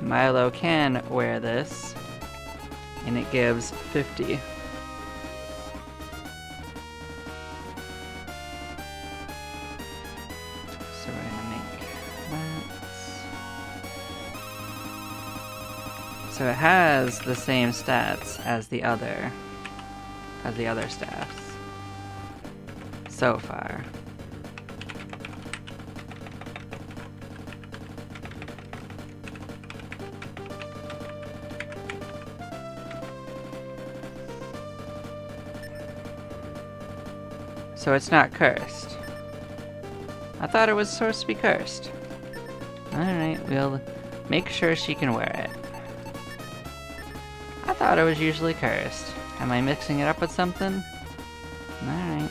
[SPEAKER 1] Milo can wear this, and it gives 50. So we're gonna make that. So it has the same stats as the other staffs so far. So it's not cursed. I thought it was supposed to be cursed. Alright, we'll make sure she can wear it. I thought it was usually cursed. Am I mixing it up with something? Alright.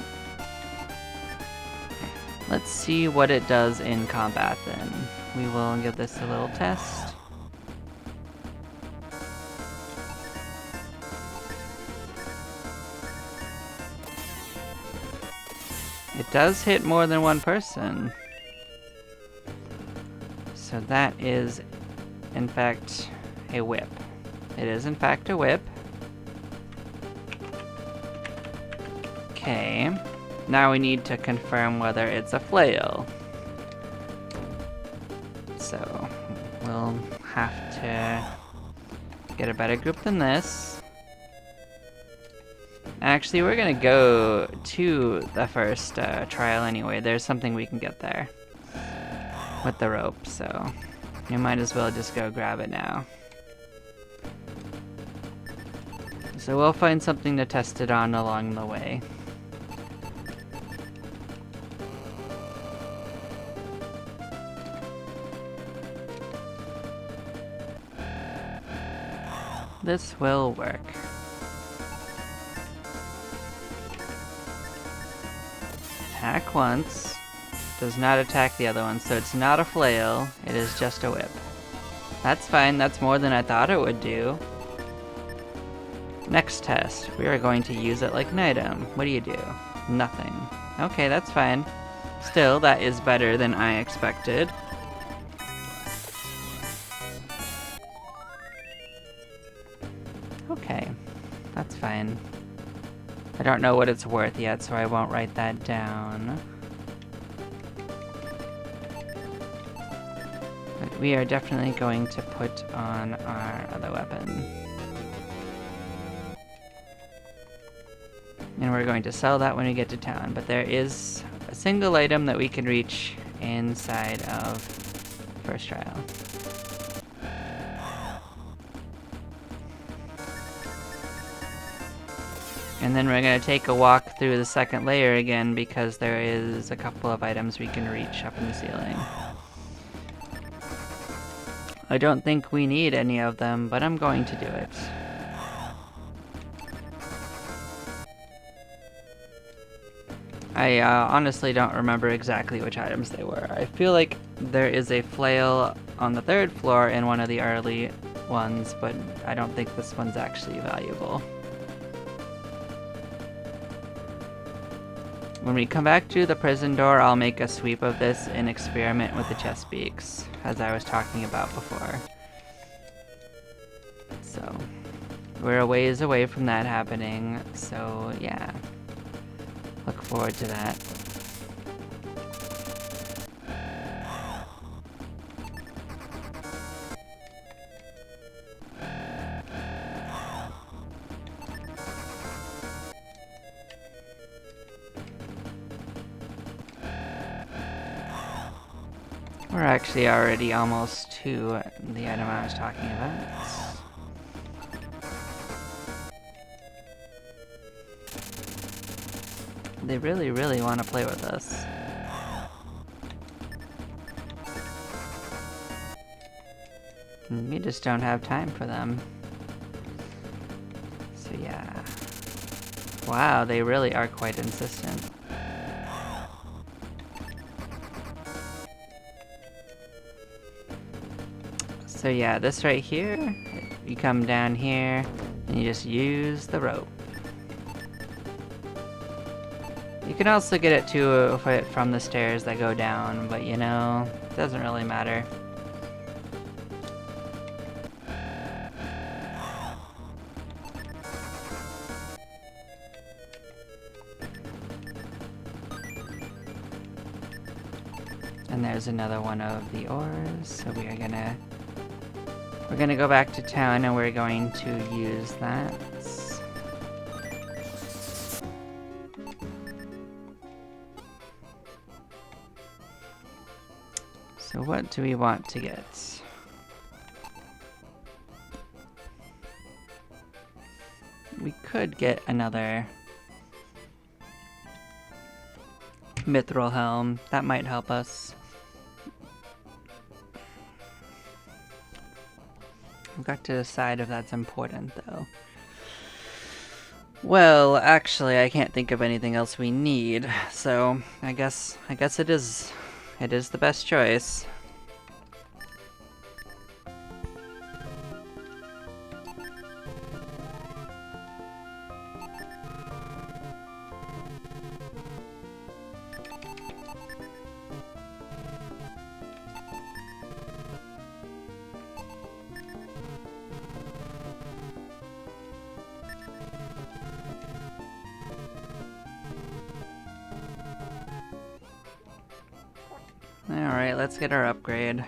[SPEAKER 1] Let's see what it does in combat then. We will give this a little test. It does hit more than one person. So that is, in fact, a whip. It is, in fact, a whip. Okay. Now we need to confirm whether it's a flail. So, we'll have to get a better group than this. Actually, we're gonna go to the first trial anyway. There's something we can get there with the rope, so you might as well just go grab it now. So we'll find something to test it on along the way. This will work. Attack once. Does not attack the other one, so it's not a flail, it is just a whip. That's fine, that's more than I thought it would do. Next test, we are going to use it like an item. What do you do? Nothing. Okay, that's fine. Still, that is better than I expected. Okay, that's fine. I don't know what it's worth yet, so I won't write that down. But we are definitely going to put on our other weapon. And we're going to sell that when we get to town, but there is a single item that we can reach inside of first trial. And then we're going to take a walk through the second layer again because there is a couple of items we can reach up in the ceiling. I don't think we need any of them, but I'm going to do it. I honestly don't remember exactly which items they were. I feel like there is a flail on the third floor in one of the early ones, but I don't think this one's actually valuable. When we come back to the prison door, I'll make a sweep of this and experiment with the chest beaks, as I was talking about before. So, we're a ways away from that happening, so yeah. Look forward to that. We're actually already almost to the item I was talking about. They really, really want to play with us. We just don't have time for them. So yeah. Wow, they really are quite insistent. So yeah, this right here, you come down here, and you just use the rope. You can also get it to it from the stairs that go down, but you know, it doesn't really matter. And there's another one of the ores, so we're gonna go back to town and we're going to use that. So what do we want to get? We could get another mithril helm. That might help us. We've got to decide if that's important, though. Well, actually, I can't think of anything else we need, so I guess it is the best choice. Alright, let's get our upgrade.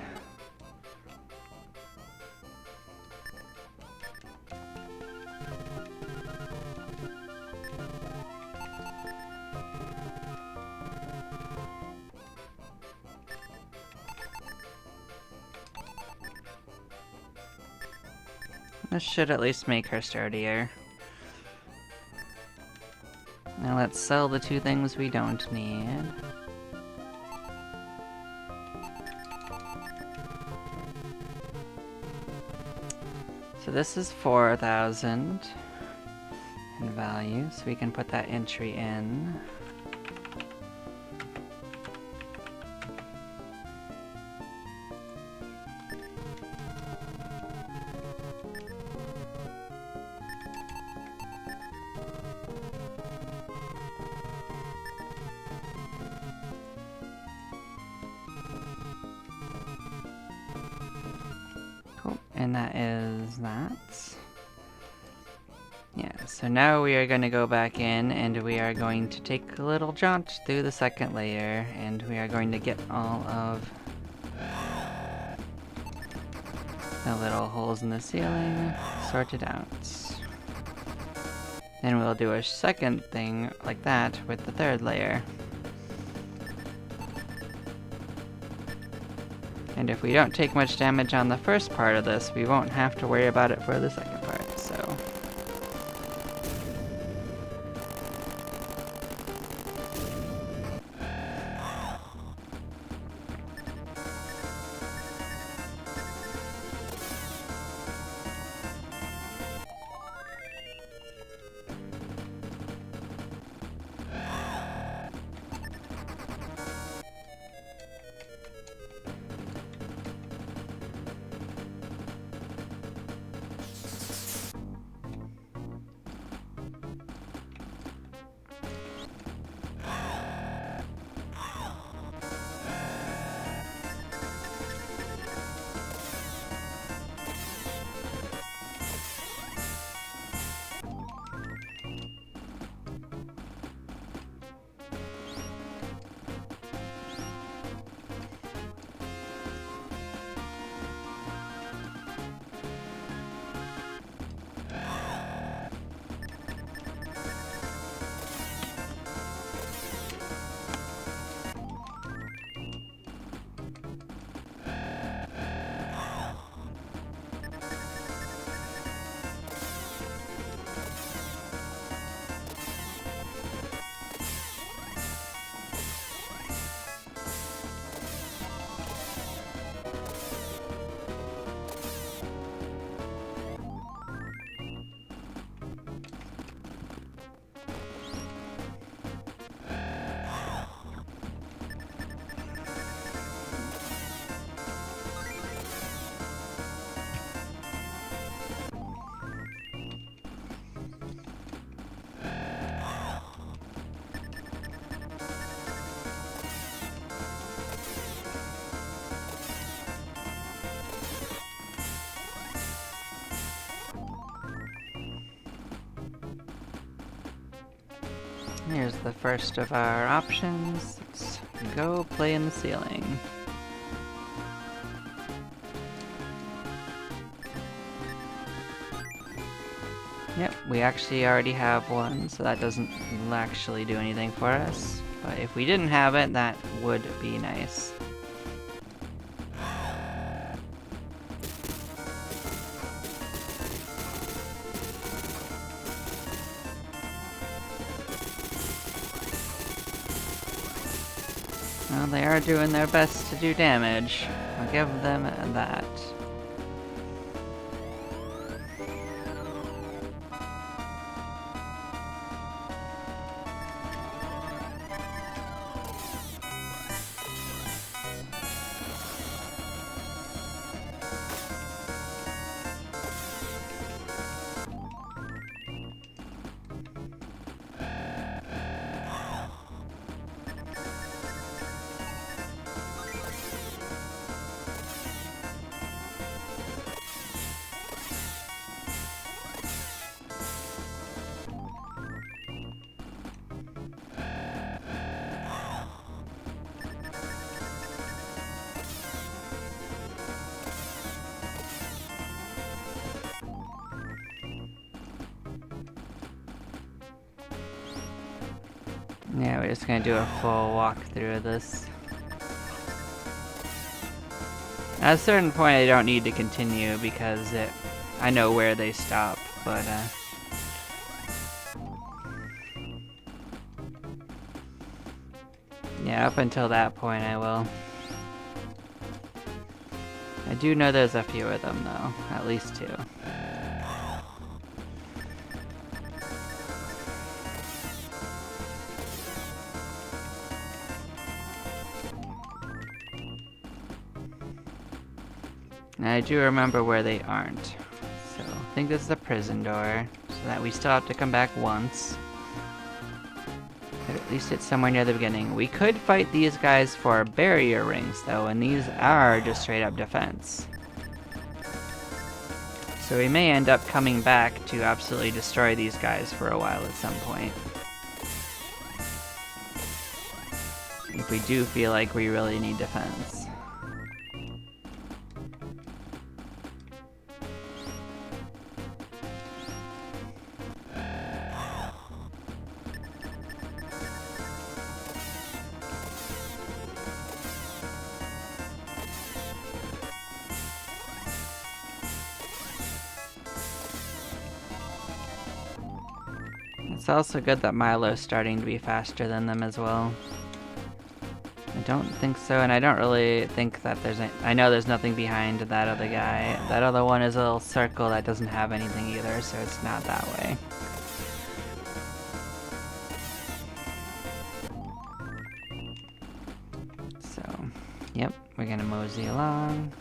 [SPEAKER 1] This should at least make her sturdier. Now let's sell the 2 things we don't need. So this is 4,000 in value, so we can put that entry in. And that is that. Yeah, so now we are going to go back in and we are going to take a little jaunt through the second layer and we are going to get all of the little holes in the ceiling sorted out. Then we'll do a second thing like that with the third layer. And if we don't take much damage on the first part of this, we won't have to worry about it for the second part, so... Here's the first of our options. Let's go play in the ceiling. Yep, we actually already have one, so that doesn't actually do anything for us. But if we didn't have it, that would be nice. Well, they are doing their best to do damage. I'll give them that. Yeah, we're just gonna do a full walkthrough of this. At a certain point, I don't need to continue because I know where they stop, but yeah, up until that point I will. I do know there's a few of them though, at least 2. And I do remember where they aren't. So I think this is the prison door, so that we still have to come back once. But at least it's somewhere near the beginning. We could fight these guys for barrier rings though, and these are just straight up defense. So we may end up coming back to absolutely destroy these guys for a while at some point. If we do feel like we really need defense. It's also good that Milo's starting to be faster than them as well. I don't think so, and I don't really think that I know there's nothing behind that other guy. That other one is a little circle that doesn't have anything either, so it's not that way. So, yep, we're gonna mosey along.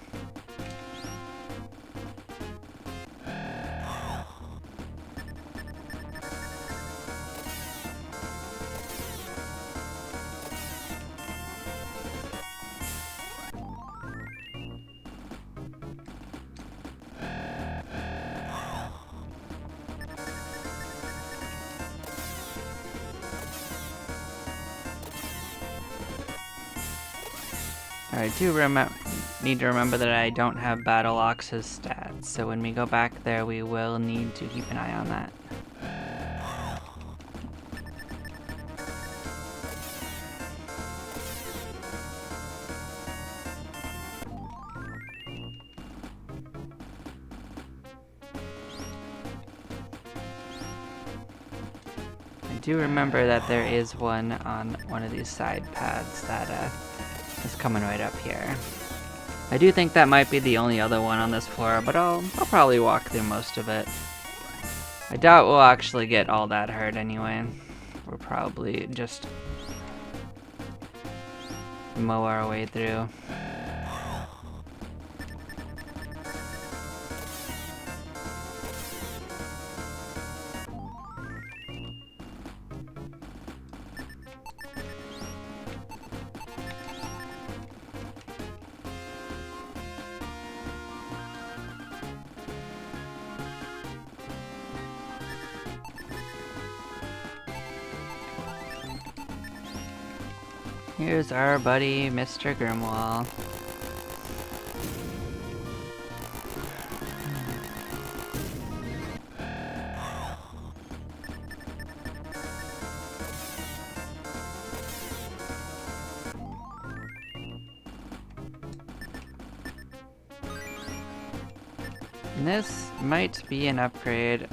[SPEAKER 1] I do need to remember that I don't have Battle Ox's stats, so when we go back there we will need to keep an eye on that. I do remember that there is one on one of these side paths that is coming right up here. I do think that might be the only other one on this floor, but I'll probably walk through most of it. I doubt we'll actually get all that hurt anyway. We'll probably just mow our way through. Here's our buddy, Mr. Grimwall. And this might be an upgrade.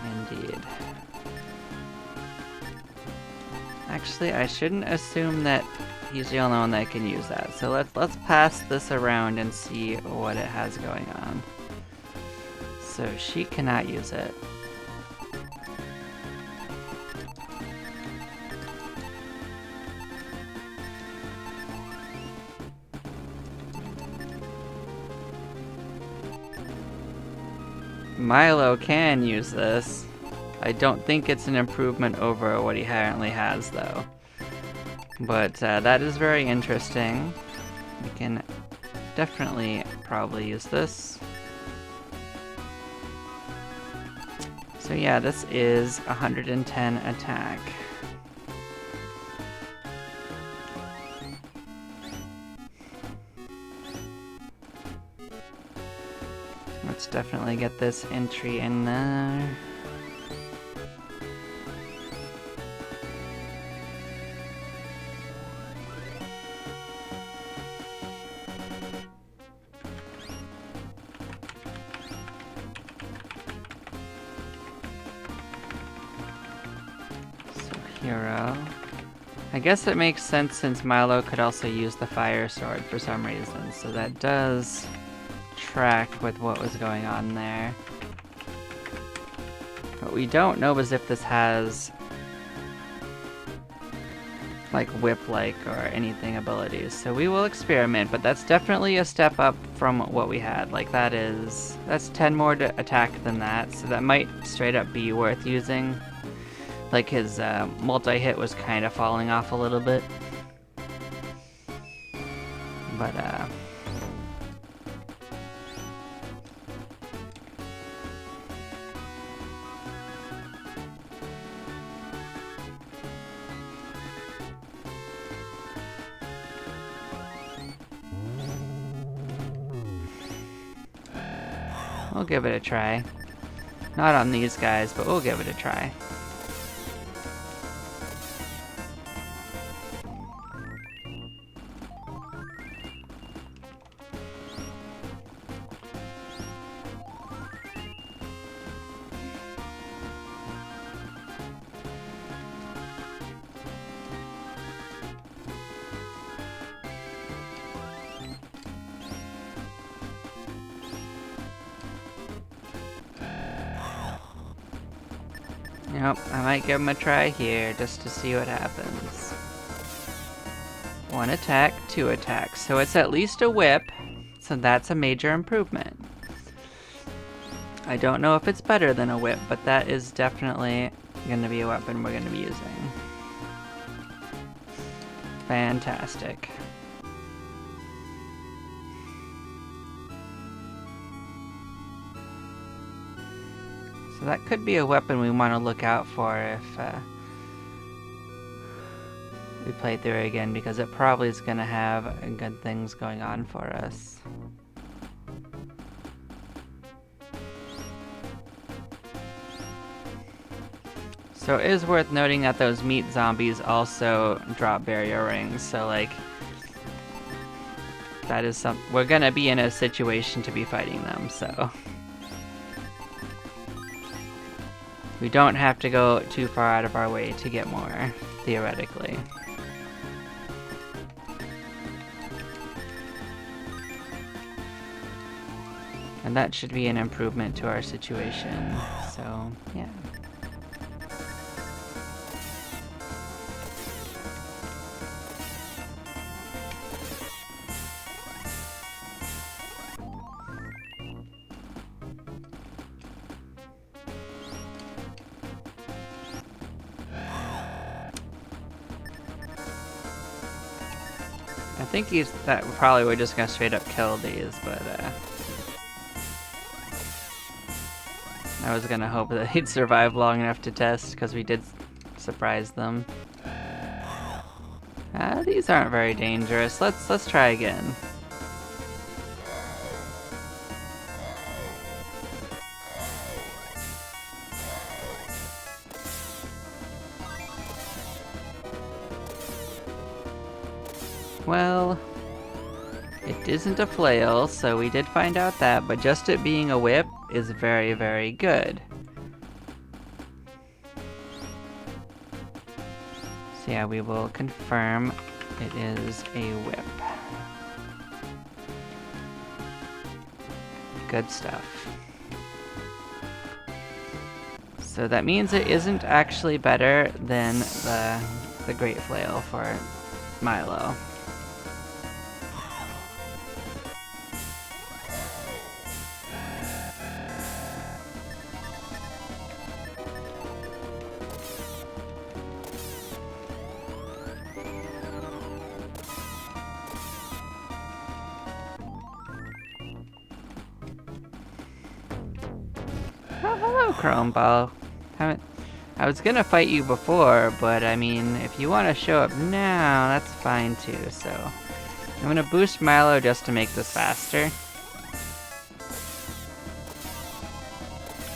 [SPEAKER 1] Indeed. Actually, I shouldn't assume that he's the only one that can use that. So let's pass this around and see what it has going on. So she cannot use it. Milo can use this. I don't think it's an improvement over what he currently has, though. But that is very interesting. We can definitely probably use this. So yeah, this is 110 attack. Let's definitely get this entry in there. 0. I guess it makes sense since Milo could also use the fire sword for some reason, so that does track with what was going on there. What we don't know is if this has like whip-like or anything abilities, so we will experiment, but that's definitely a step up from what we had. Like that's 10 more to attack than that, so that might straight up be worth using. Like his multi-hit was kind of falling off a little bit. But we'll give it a try. Not on these guys, but we'll give it a try. Yep, I might give him a try here just to see what happens. 1 attack, 2 attacks. So it's at least a whip, so that's a major improvement. I don't know if it's better than a whip, but that is definitely going to be a weapon we're going to be using. Fantastic. So that could be a weapon we want to look out for if we play through it again, because it probably is going to have good things going on for us. So it is worth noting that those meat zombies also drop barrier rings, so like that is we're going to be in a situation to be fighting them, so we don't have to go too far out of our way to get more, theoretically. And that should be an improvement to our situation, so yeah. I think that probably we're just gonna straight up kill these, but I was gonna hope that he'd survive long enough to test, because we did surprise them. These aren't very dangerous. Let's try again. Well, it isn't a flail, so we did find out that, but just it being a whip is very, very good. So yeah, we will confirm it is a whip. Good stuff. So that means it isn't actually better than the Great Flail for Milo. Oh, hello, Chrome Ball. I was gonna fight you before, but I mean, if you want to show up now, that's fine too, so I'm gonna boost Milo just to make this faster.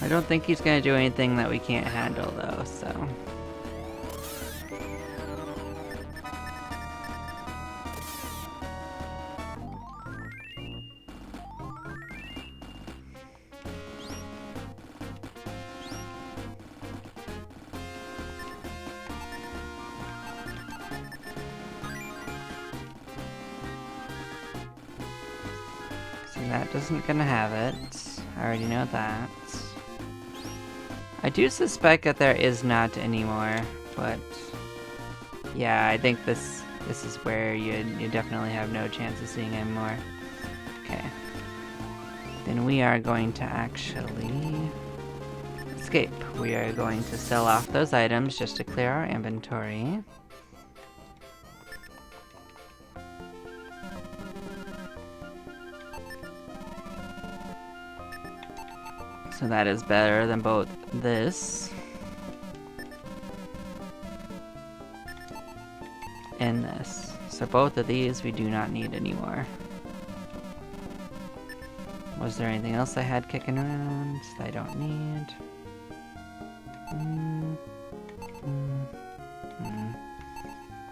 [SPEAKER 1] I don't think he's gonna do anything that we can't handle though, so. That isn't gonna have it. I already know that. I do suspect that there is not anymore, but yeah, I think this is where you definitely have no chance of seeing him more. Okay. Then we are going to actually escape. We are going to sell off those items just to clear our inventory. So that is better than both this and this. So both of these we do not need anymore. Was there anything else I had kicking around that I don't need?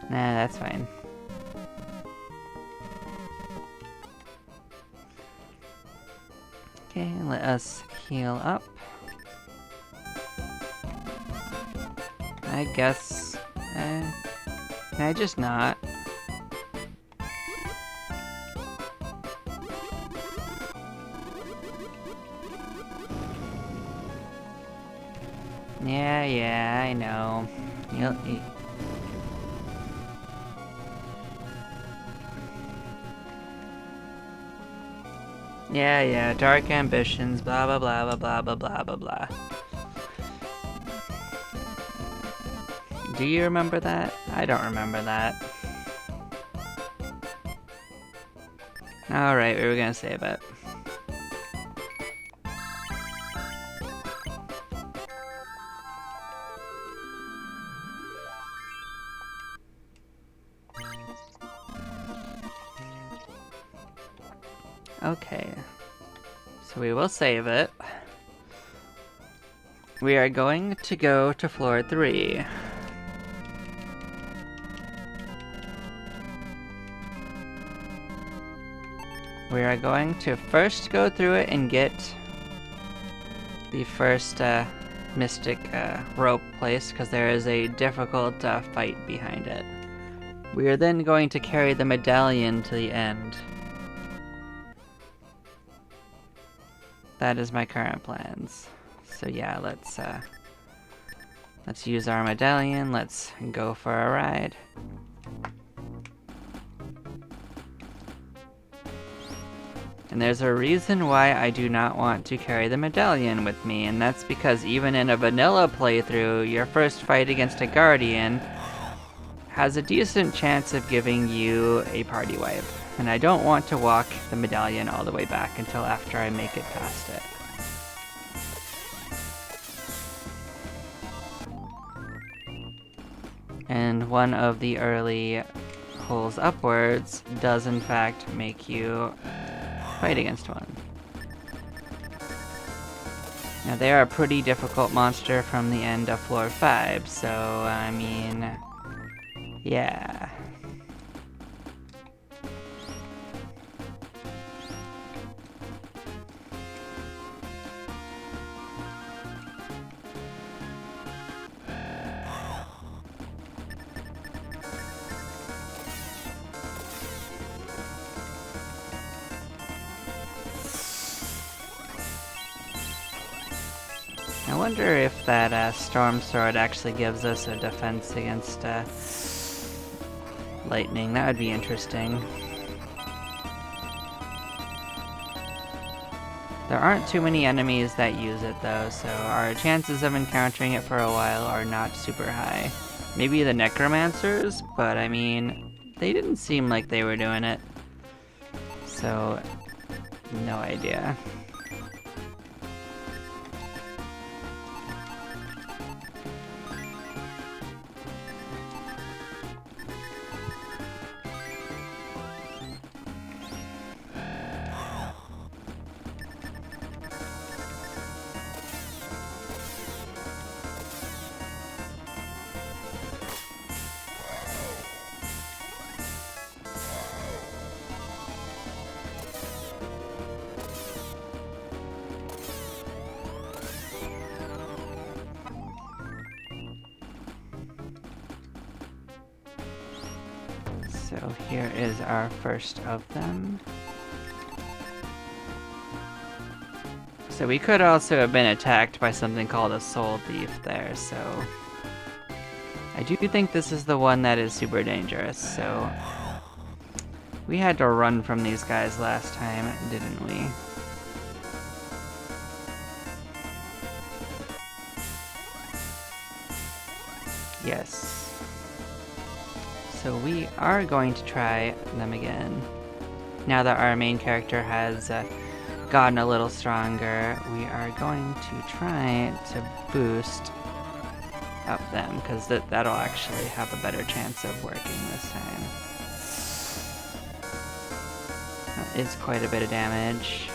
[SPEAKER 1] Nah, that's fine. Okay, let us heal up. I guess... can I just not? Yeah, I know. Yeah, dark ambitions, blah blah blah blah blah blah blah blah blah. Do you remember that? I don't remember that. Alright, we were gonna save it. Okay, so we will save it. We are going to go to floor 3. We are going to first go through it and get the first mystic rope place, because there is a difficult fight behind it. We are then going to carry the medallion to the end. That is my current plans. So yeah, let's use our medallion. Let's go for a ride. And there's a reason why I do not want to carry the medallion with me, and that's because even in a vanilla playthrough, your first fight against a guardian has a decent chance of giving you a party wipe. And I don't want to walk the medallion all the way back until after I make it past it. And one of the early holes upwards does in fact make you fight against one. Now they are a pretty difficult monster from the end of floor 5, so I mean, yeah. I wonder if that Storm Sword actually gives us a defense against lightning. That would be interesting. There aren't too many enemies that use it though, so our chances of encountering it for a while are not super high. Maybe the Necromancers, but I mean, they didn't seem like they were doing it. So, no idea. So here is our first of them. So we could also have been attacked by something called a Soul Thief there, so... I do think this is the one that is super dangerous, so... We had to run from these guys last time, didn't we? Yes. So we are going to try them again. Now that our main character has gotten a little stronger, we are going to try to boost up them, because that'll actually have a better chance of working this time. That is quite a bit of damage.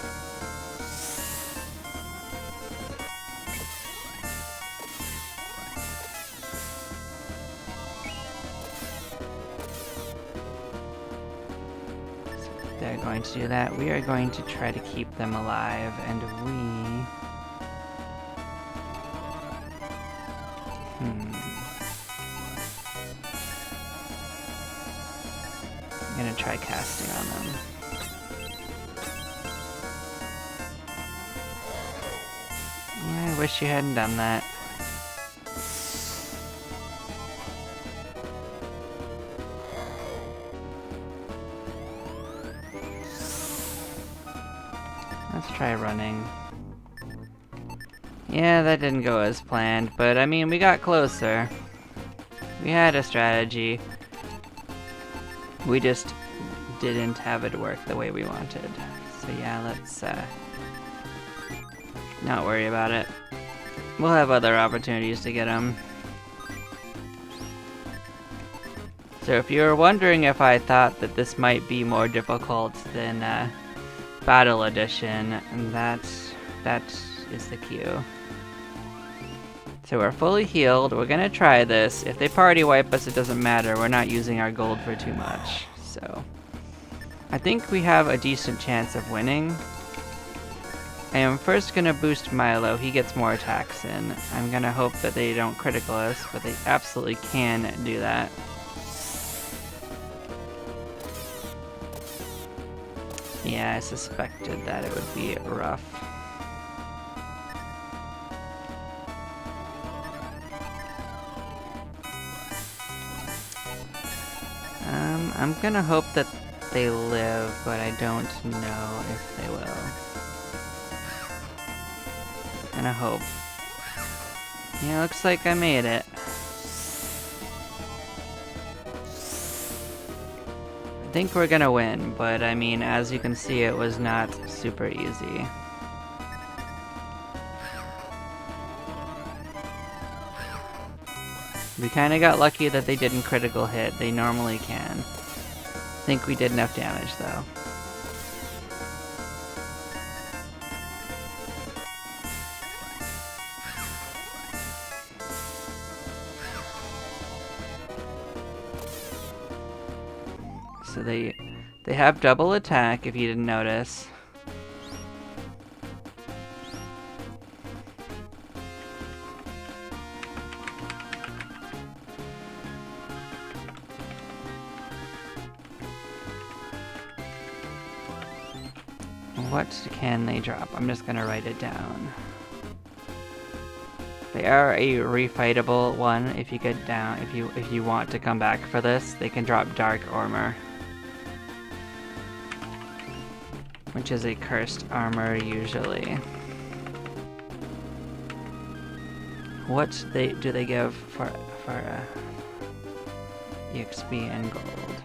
[SPEAKER 1] They're going to do that. We are going to try to keep them alive, and we... I'm gonna try casting on them. Yeah, I wish you hadn't done that. Let's try running. Yeah, that didn't go as planned, but I mean, we got closer. We had a strategy. We just didn't have it work the way we wanted. So yeah, let's not worry about it. We'll have other opportunities to get them. So if you were wondering if I thought that this might be more difficult than Battle Edition, that is the cue. So we're fully healed. We're gonna try this. If they party wipe us, it doesn't matter. We're not using our gold for too much. So I think we have a decent chance of winning. I am first gonna boost Milo. He gets more attacks in. I'm gonna hope that they don't critical us, but they absolutely can do that. Yeah, I suspected that it would be rough. I'm gonna hope that they live, but I don't know if they will. Gonna hope. Yeah, looks like I made it. I think we're gonna win, but I mean, as you can see, it was not super easy. We kinda got lucky that they didn't critical hit. They normally can. I think we did enough damage, though. So they have double attack, if you didn't notice. What can they drop? I'm just gonna write it down. They are a refightable one. If you get down, if you want to come back for this, they can drop Dark Armor, which is a cursed armor usually. What do they give for EXP and gold?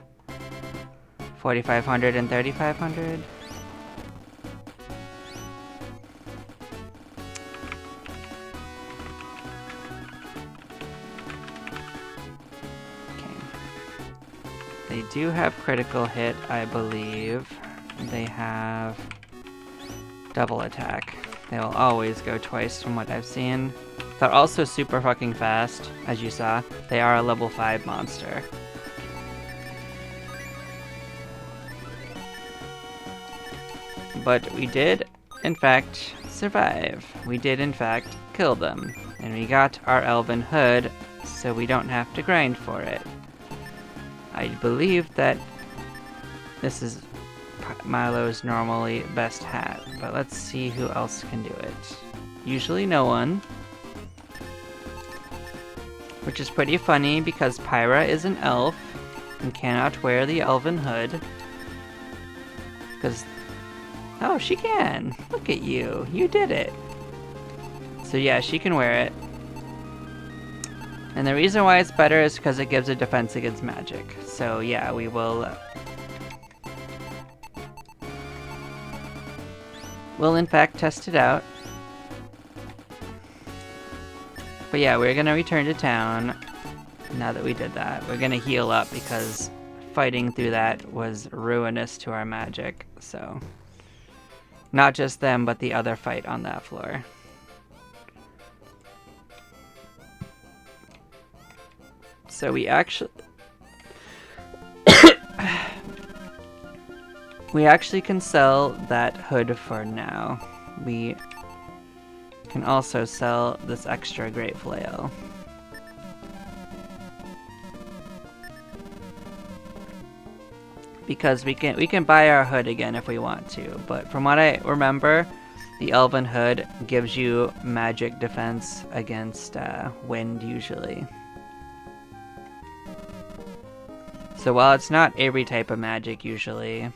[SPEAKER 1] 4,500 and 3,500. They do have critical hit, I believe. They have double attack. They will always go twice from what I've seen. They're also super fucking fast, as you saw. They are a level 5 monster. But we did, in fact, survive. We did, in fact, kill them. And we got our Elven Hood, so we don't have to grind for it. I believe that this is Milo's normally best hat, but let's see who else can do it. Usually no one. Which is pretty funny because Pyra is an elf and cannot wear the elven hood. Because, oh, she can. Look at you. You did it. So yeah, she can wear it. And the reason why it's better is because it gives a defense against magic. So yeah, we will... we'll in fact test it out. But yeah, we're gonna return to town now that we did that. We're gonna heal up because fighting through that was ruinous to our magic, so... not just them, but the other fight on that floor. So we actually... we actually can sell that hood for now. We can also sell this extra great flail. Because we can buy our hood again if we want to, but from what I remember, the elven hood gives you magic defense against wind usually. So while it's not every type of magic usually,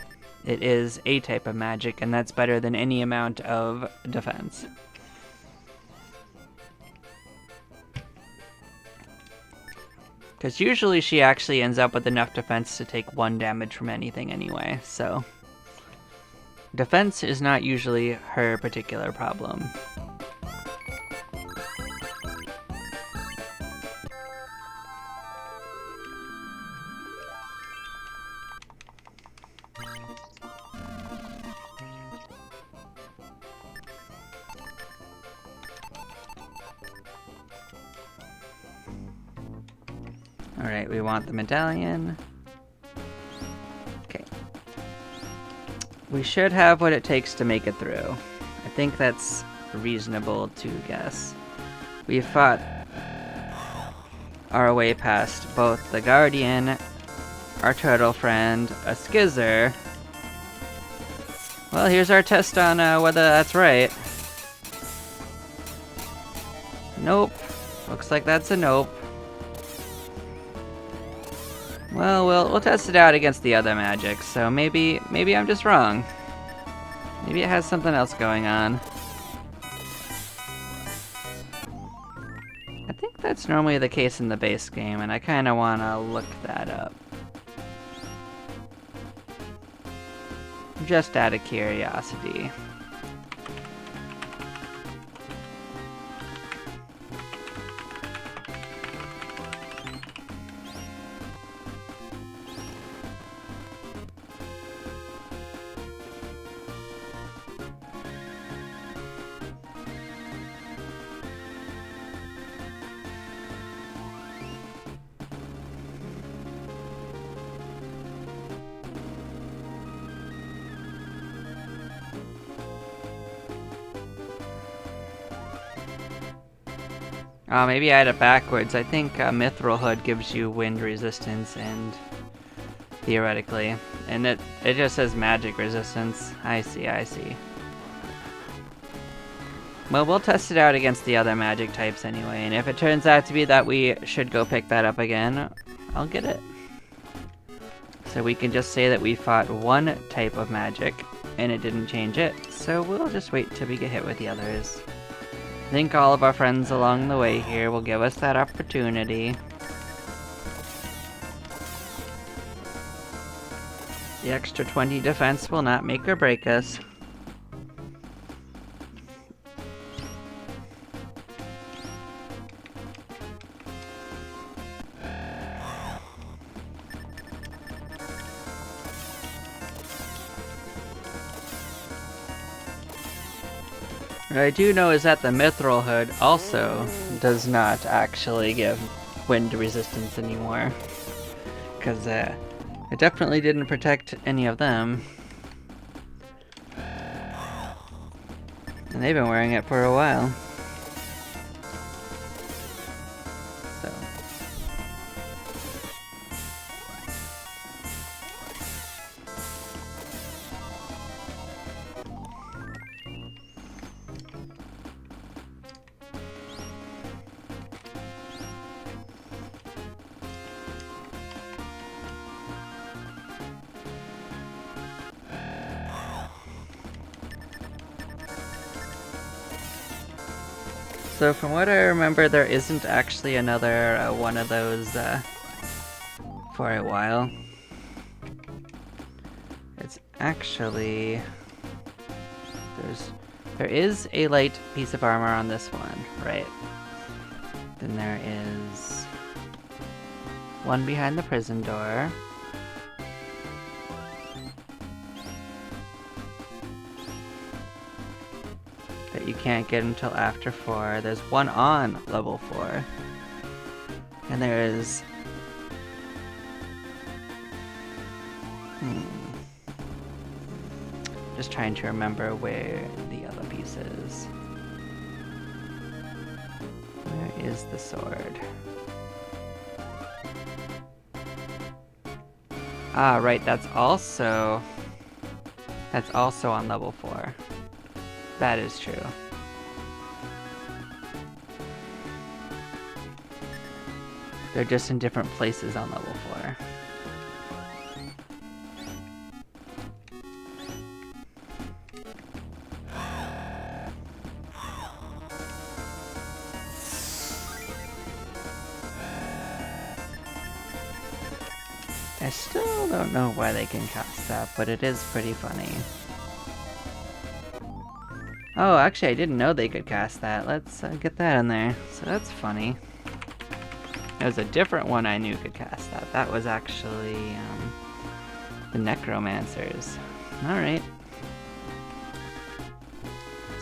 [SPEAKER 1] it is a type of magic, and that's better than any amount of defense. Because usually she actually ends up with enough defense to take 1 damage from anything anyway, so... defense is not usually her particular problem. Alright, we want the medallion. Okay. We should have what it takes to make it through. I think that's reasonable to guess. We fought our way past both the Guardian, our turtle friend, a Skizzer. Well, here's our test on whether that's right. Nope. Looks like that's a nope. Well, we'll test it out against the other magic, so maybe I'm just wrong. Maybe it has something else going on. I think that's normally the case in the base game, and I kind of want to look that up. Just out of curiosity. Oh, maybe I had it backwards. I think Mithril Hood gives you wind resistance and theoretically, and it just says magic resistance. I see. Well, we'll test it out against the other magic types anyway, and if it turns out to be that we should go pick that up again, I'll get it. So we can just say that we fought one type of magic, and it didn't change it, so we'll just wait till we get hit with the others. I think all of our friends along the way here will give us that opportunity. The extra 20 defense will not make or break us. What I do know is that the Mithril Hood also does not actually give wind resistance anymore. Because it definitely didn't protect any of them. And they've been wearing it for a while. So. So from what I remember, there isn't actually another one of those for a while. It's actually... There is a light piece of armor on this one, right? Then there is one behind the prison door. That you can't get until after 4. There's one on level 4. And there is... Just trying to remember where the other piece is. Where is the sword? Ah, right, that's also on level 4. That is true. They're just in different places on level 4. I still don't know why they can cast that, but it is pretty funny. Oh, actually I didn't know they could cast that. Let's get that in there. So that's funny. There was a different one I knew could cast that. That was actually the Necromancers. Alright.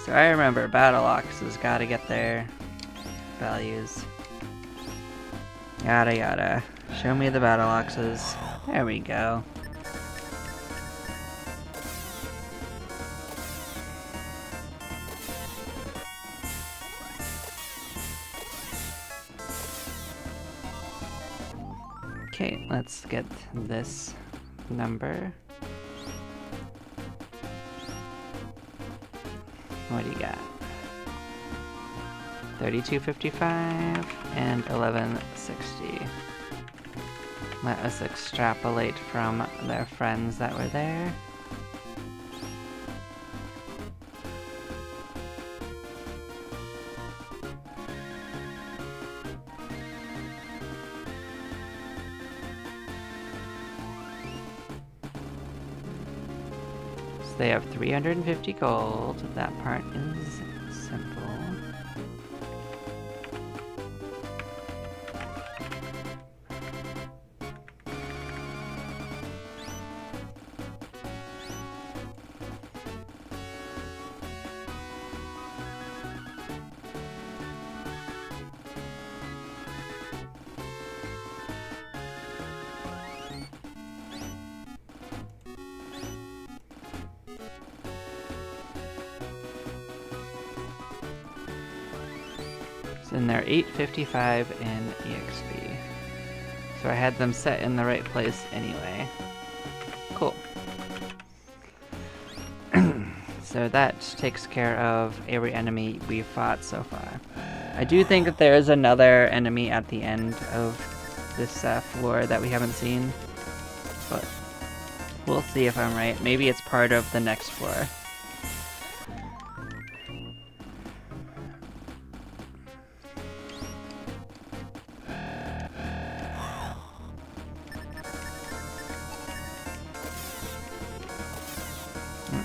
[SPEAKER 1] So I remember Battle Oxes gotta get their values. Yada yada. Show me the Battle Oxes. There we go. Okay, let's get this number. What do you got? 3255 and 1160. Let us extrapolate from their friends that were there. So they have 350 gold. That part is simple. And they're 855 in EXP. So I had them set in the right place anyway. Cool. So that takes care of every enemy we've fought so far. I do think that there is another enemy at the end of this floor that we haven't seen. But we'll see if I'm right. Maybe it's part of the next floor.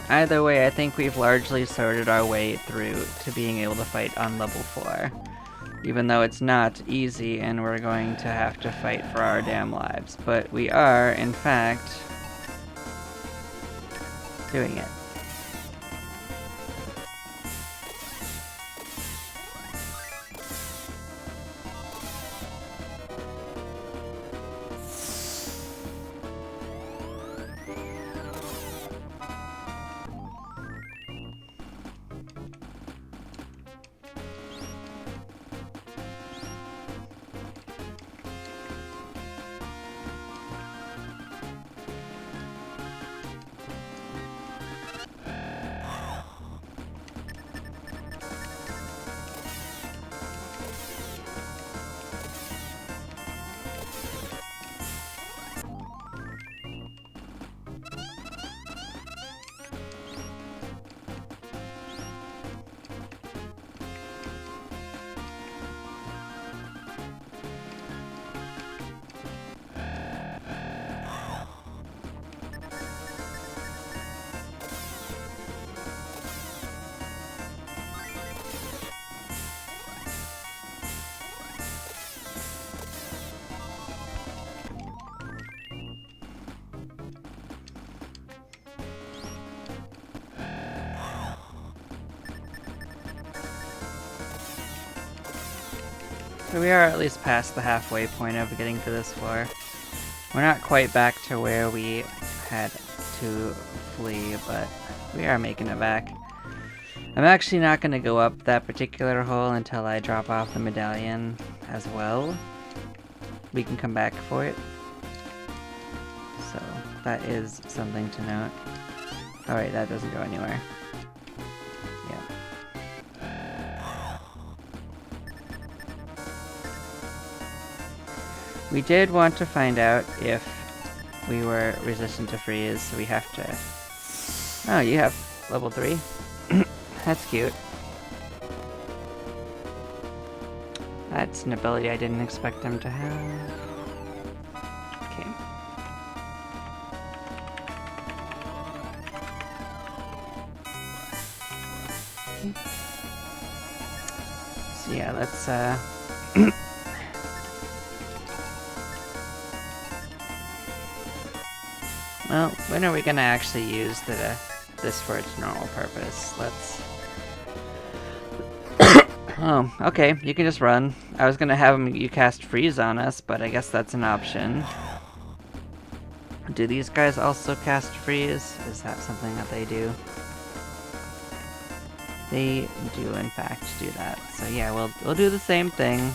[SPEAKER 1] Either way, I think we've largely sorted our way through to being able to fight on level 4. Even though it's not easy and we're going to have to fight for our damn lives. But we are, in fact, doing it. So we are at least past the halfway point of getting to this floor. We're not quite back to where we had to flee, but we are making it back. I'm actually not going to go up that particular hole until I drop off the medallion as well. We can come back for it. So that is something to note. Alright, that doesn't go anywhere. Yeah. We did want to find out if we were resistant to freeze, so we have to... Oh, you have level 3? That's cute. That's an ability I didn't expect them to have. Okay. So yeah, let's well, when are we gonna actually use this for its normal purpose? Let's... Oh, okay, you can just run. I was gonna have you cast freeze on us, but I guess that's an option. Do these guys also cast freeze? Is that something that they do? They do, in fact, do that. So yeah, we'll do the same thing.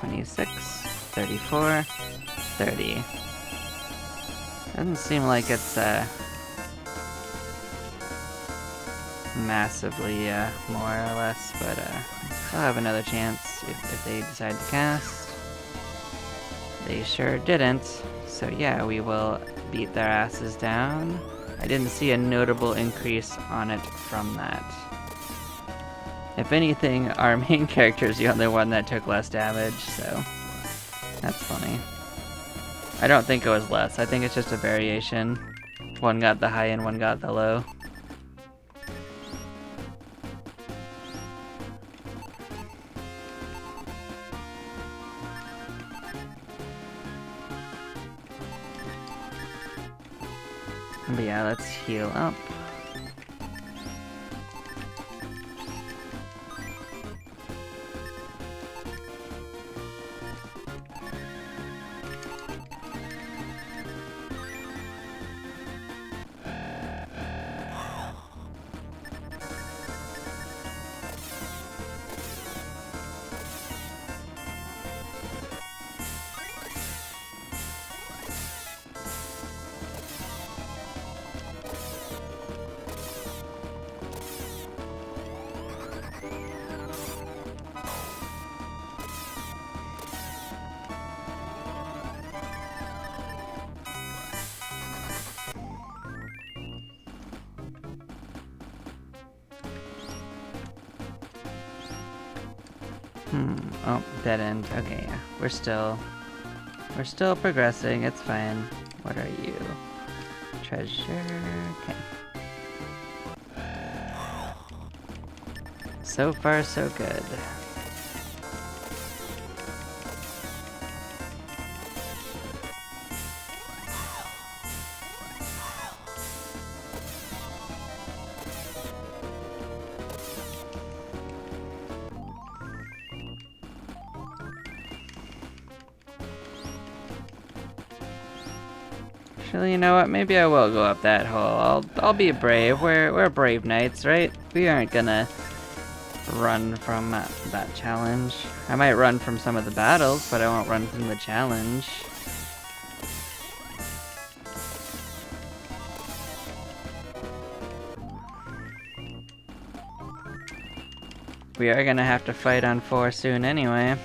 [SPEAKER 1] $26, $34, $30. Doesn't seem like it's massively more or less, but I'll have another chance if they decide to cast. They sure didn't, so yeah, we will beat their asses down. I didn't see a notable increase on it from that. If anything, our main character is the only one that took less damage, so that's funny. I don't think it was less, I think it's just a variation. One got the high and one got the low. But yeah, let's heal up. Oh, dead end. Okay, yeah. We're still progressing. It's fine. What are you? Treasure. Okay. So far, so good. Actually, you know what? Maybe I will go up that hole. I'll be brave. We're brave knights, right? We aren't gonna run from that challenge. I might run from some of the battles, but I won't run from the challenge. We are gonna have to fight on 4 soon anyway.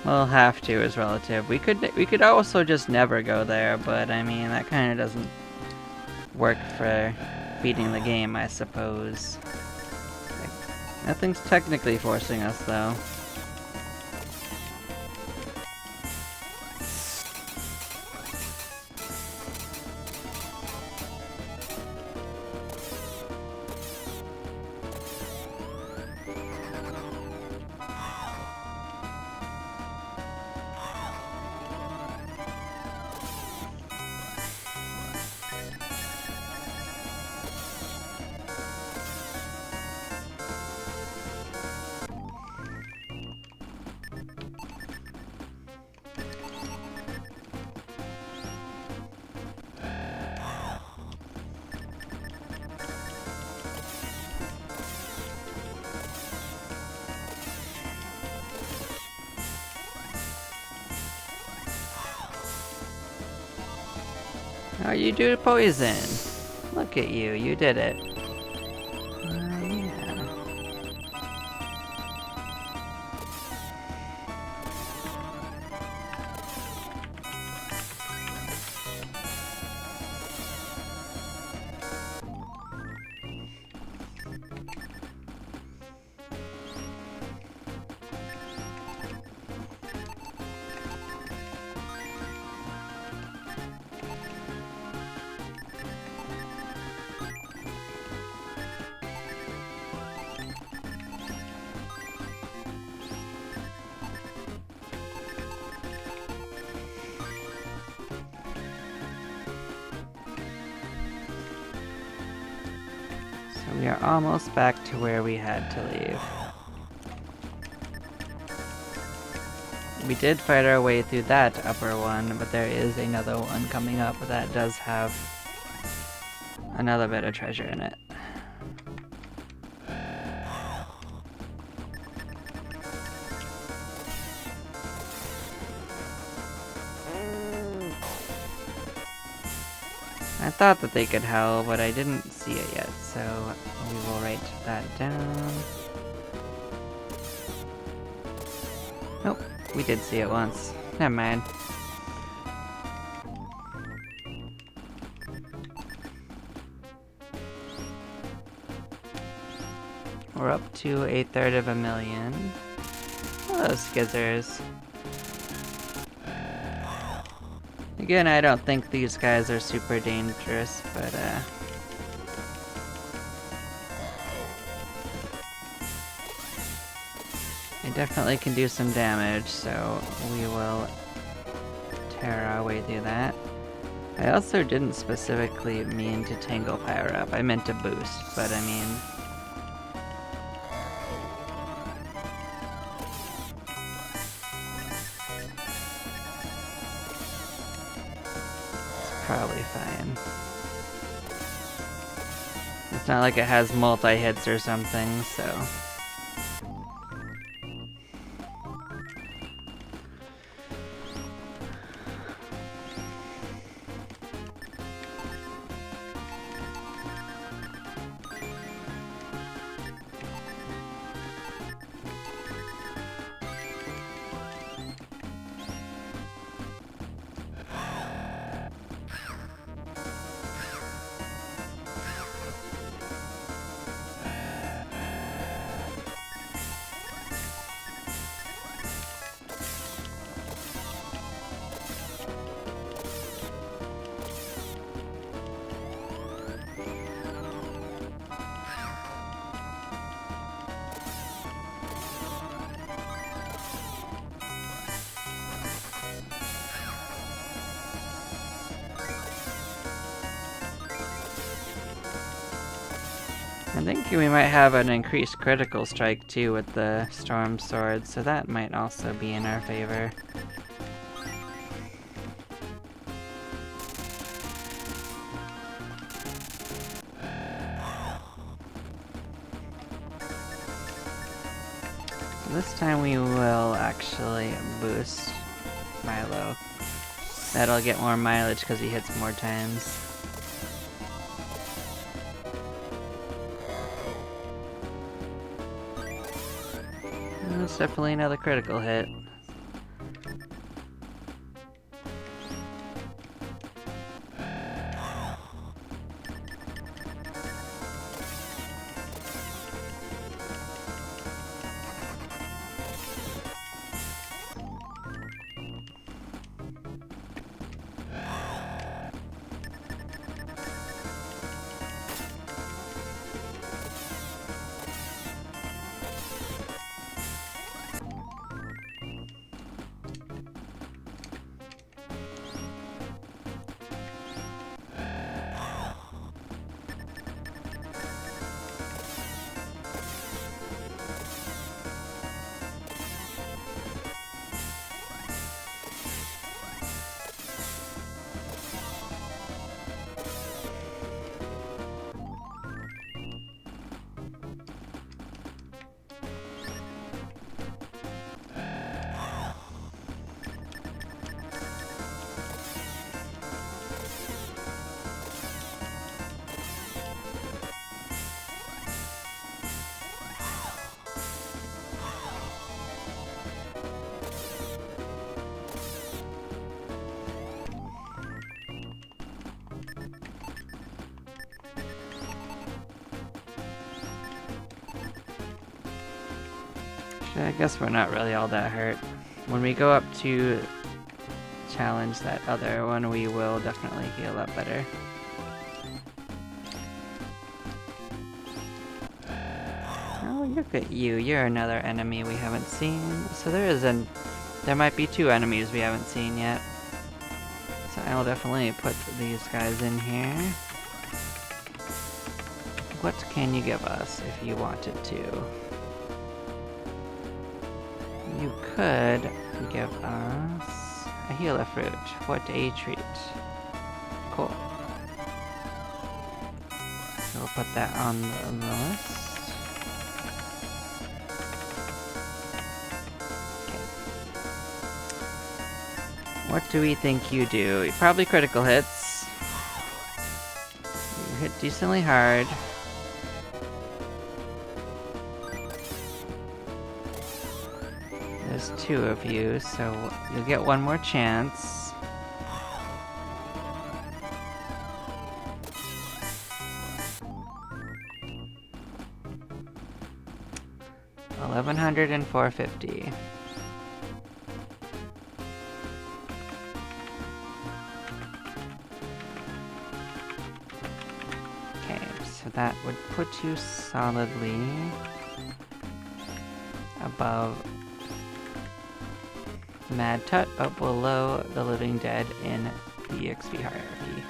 [SPEAKER 1] Well, have to is relative. We could also just never go there, but I mean that kind of doesn't work for beating the game, I suppose. Like, nothing's technically forcing us though. Oh, you do poison. Look at you, you did it. Yeah. We are almost back to where we had to leave. We did fight our way through that upper one, but there is another one coming up that does have another bit of treasure in it. I thought that they could help, but I didn't see it yet, so we will write that down. Nope, we did see it once. Never mind. We're up to 1/3 of a million. Hello, Skizzers. Again, I don't think these guys are super dangerous, but they definitely can do some damage, so we will tear our way through that. I also didn't specifically mean to Tangle Power Up. I meant to boost, but I mean... probably fine. It's not like it has multi-hits or something, so... I think we might have an increased critical strike too with the Storm Sword, so that might also be in our favor. So this time we will actually boost Milo. That'll get more mileage because he hits more times. That's definitely another critical hit. Actually, I guess we're not really all that hurt. When we go up to challenge that other one, we will definitely heal up better. Oh, look at you. You're another enemy we haven't seen. So there might be 2 enemies we haven't seen yet. So I'll definitely put these guys in here. What can you give us if you wanted to? You could give us a healer fruit. What a treat. Cool. So we'll put that on the list. Okay. What do we think you do? Probably critical hits. You hit decently hard. There's 2 of you, so you'll get 1 more chance. $1,100 and $450. Okay, so that would put you solidly above Mad Tut, but below the Living Dead in the EXP hierarchy.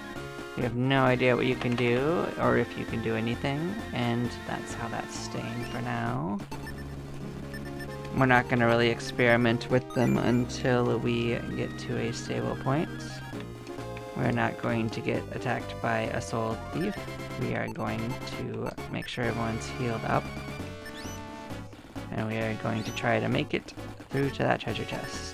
[SPEAKER 1] We have no idea what you can do, or if you can do anything, and that's how that's staying for now. We're not going to really experiment with them until we get to a stable point. We're not going to get attacked by a soul thief. We are going to make sure everyone's healed up. And we are going to try to make it through to that treasure chest.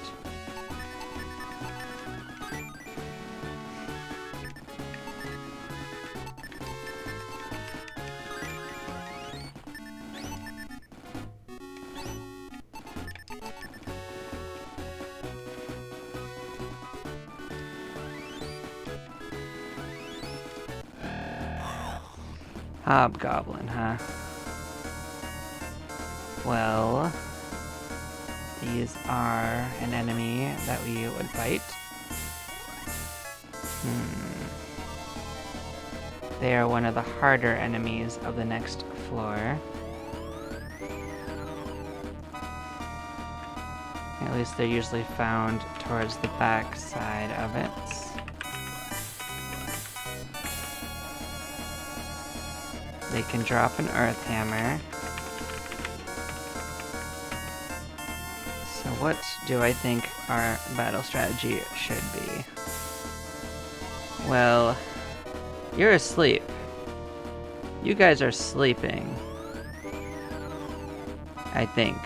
[SPEAKER 1] Hobgoblin, huh? Well, these are an enemy that we would fight. They are one of the harder enemies of the next floor. At least they're usually found towards the back side of it. They can drop an earth hammer. So what do I think our battle strategy should be? Well, you're asleep. You guys are sleeping. I think.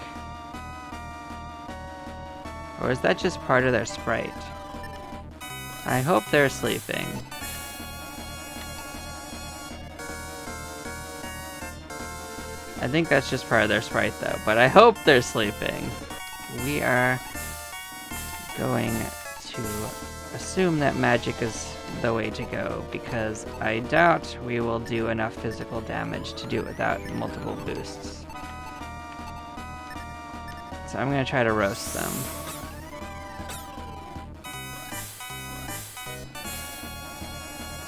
[SPEAKER 1] Or is that just part of their sprite? I hope they're sleeping. I think that's just part of their sprite though, but I hope they're sleeping. We are going to assume that magic is the way to go, because I doubt we will do enough physical damage to do it without multiple boosts. So I'm going to try to roast them.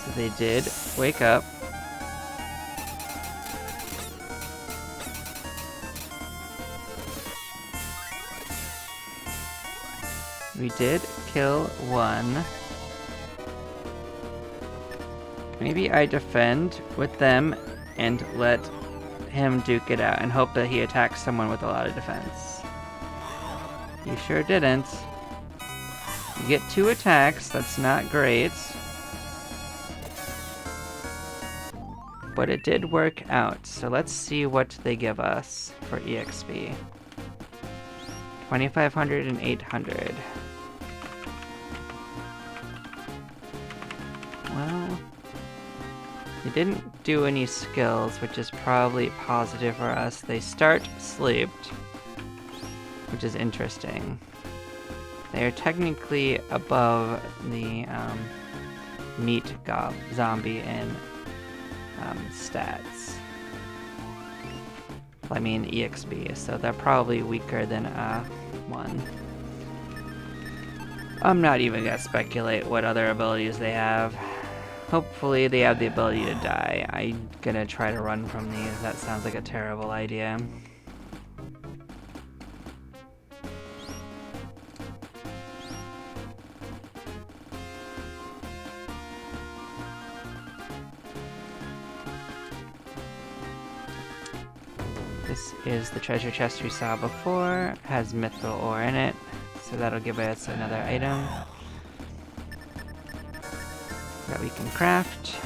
[SPEAKER 1] So they did wake up. We did kill one. Maybe I defend with them and let him duke it out and hope that he attacks someone with a lot of defense. You sure didn't. You get 2 attacks, that's not great. But it did work out, so let's see what they give us for EXP. 2,500 and 800. Well, they didn't do any skills, which is probably positive for us. They start sleeped, which is interesting. They are technically above the meat zombie in stats. I mean EXP, so they're probably weaker than one. I'm not even gonna speculate what other abilities they have. Hopefully they have the ability to die. I'm gonna try to run from these. That sounds like a terrible idea. This is the treasure chest we saw before. It has mithril ore in it, so that'll give us another item that we can craft.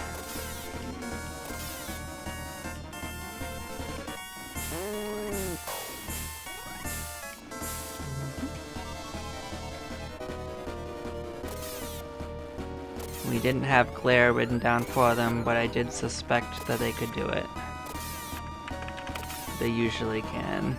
[SPEAKER 1] We didn't have Claire written down for them, but I did suspect that they could do it. They usually can.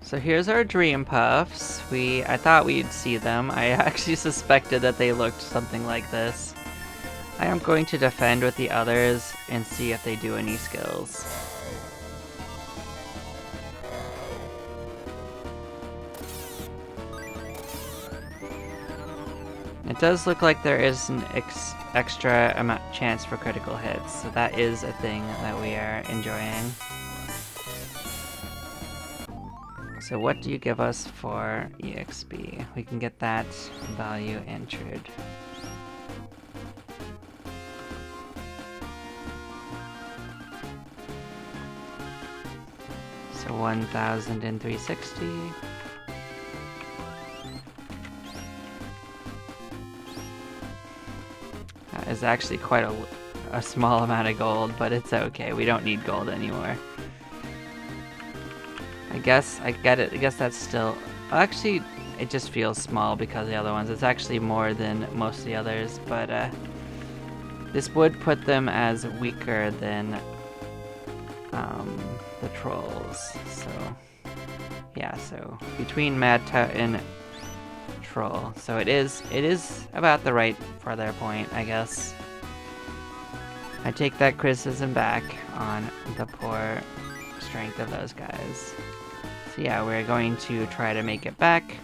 [SPEAKER 1] So here's our Dream Puffs. I thought we'd see them. I actually suspected that they looked something like this. I am going to defend with the others and see if they do any skills. It does look like there is an extra amount chance for critical hits, so that is a thing that we are enjoying. So what do you give us for EXP? We can get that value entered. So 1,360. That is actually quite a small amount of gold, but it's okay. We don't need gold anymore. I guess I get it. I guess that's still... Actually, it just feels small because of the other ones. It's actually more than most of the others, but this would put them as weaker than the trolls. So yeah, so between Mad Tut and Troll. So it is about the right for their point, I guess. I take that criticism back on the poor strength of those guys. So yeah, we're going to try to make it back,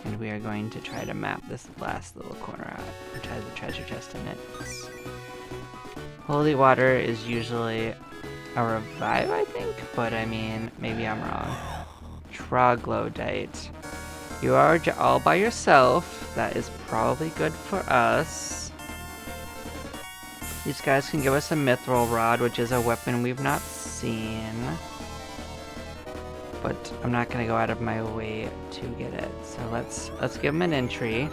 [SPEAKER 1] and we are going to try to map this last little corner out, which has the treasure chest in it. Holy water is usually a revive, I think, but I mean, maybe I'm wrong. Troglodyte. You are all by yourself. That is probably good for us. These guys can give us a mithril rod, which is a weapon we've not seen. But I'm not gonna go out of my way to get it. So let's give them an entry.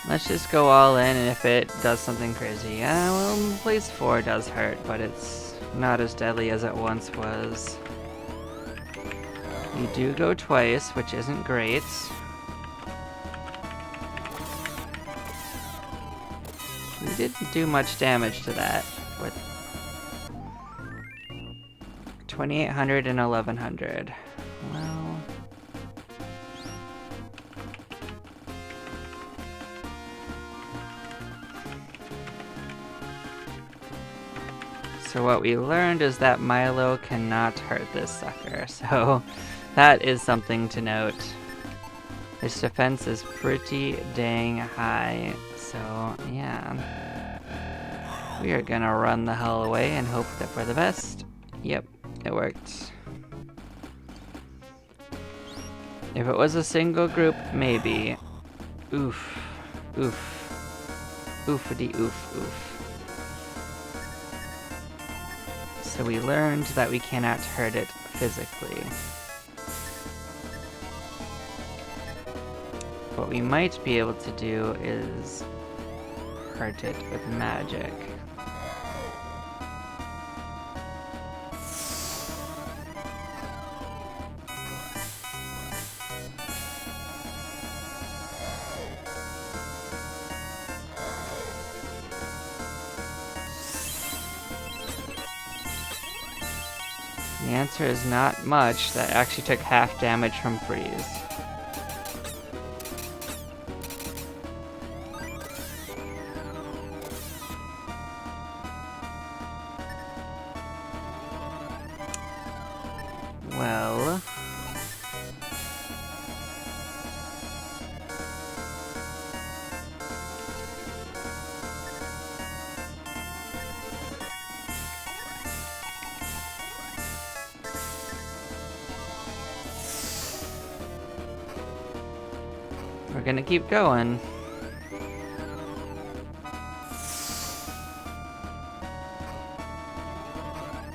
[SPEAKER 1] Let's just go all in, and if it does something crazy, yeah, well, place 4 does hurt, but it's not as deadly as it once was. You do go twice, which isn't great. We didn't do much damage to that, with 2,800 and 1,100. Well... So what we learned is that Milo cannot hurt this sucker, so that is something to note. His defense is pretty dang high, so yeah. We are gonna run the hell away and hope that for the best. Yep, it worked. If it was a single group, maybe. Oof. Oof. Oofity oof oof. So we learned that we cannot hurt it physically. What we might be able to do is hurt it with magic. The answer is not much. That actually took half damage from freeze. Well... we're gonna keep going.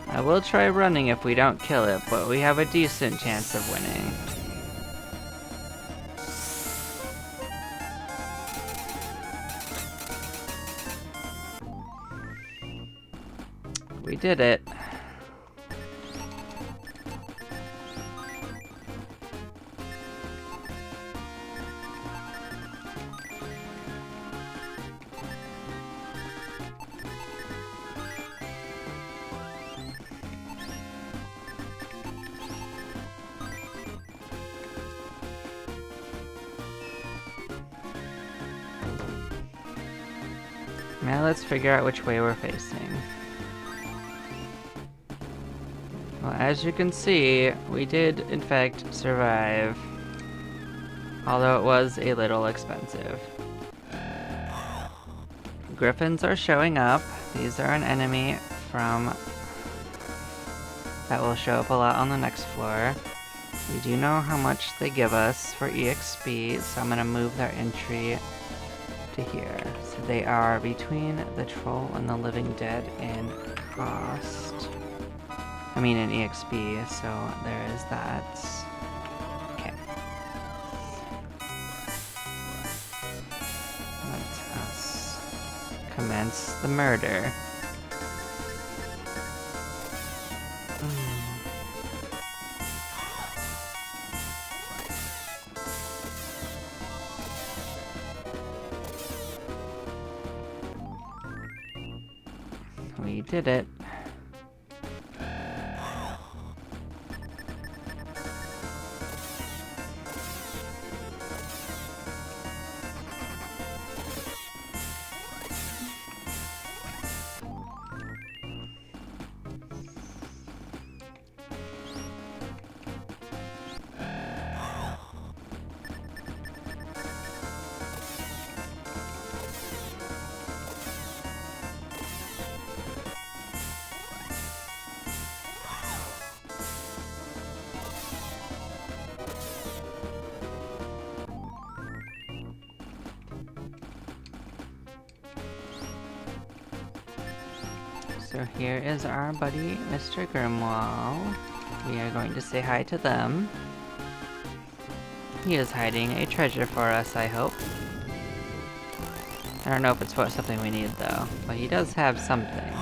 [SPEAKER 1] I will try running if we don't kill it, but we have a decent chance of winning. We did it. Now let's figure out which way we're facing. Well, as you can see, we did in fact survive, although it was a little expensive. Griffins are showing up. These are an enemy from that will show up a lot on the next floor. We do know how much they give us for EXP, so I'm gonna move their entry to here. So they are between the Troll and the Living Dead in cost. I mean in EXP, so there is that. Okay. Let us commence the murder. We did it. So here is our buddy, Mr. Grimwall. We are going to say hi to them. He is hiding a treasure for us, I hope. I don't know if it's for something we need though, but he does have something.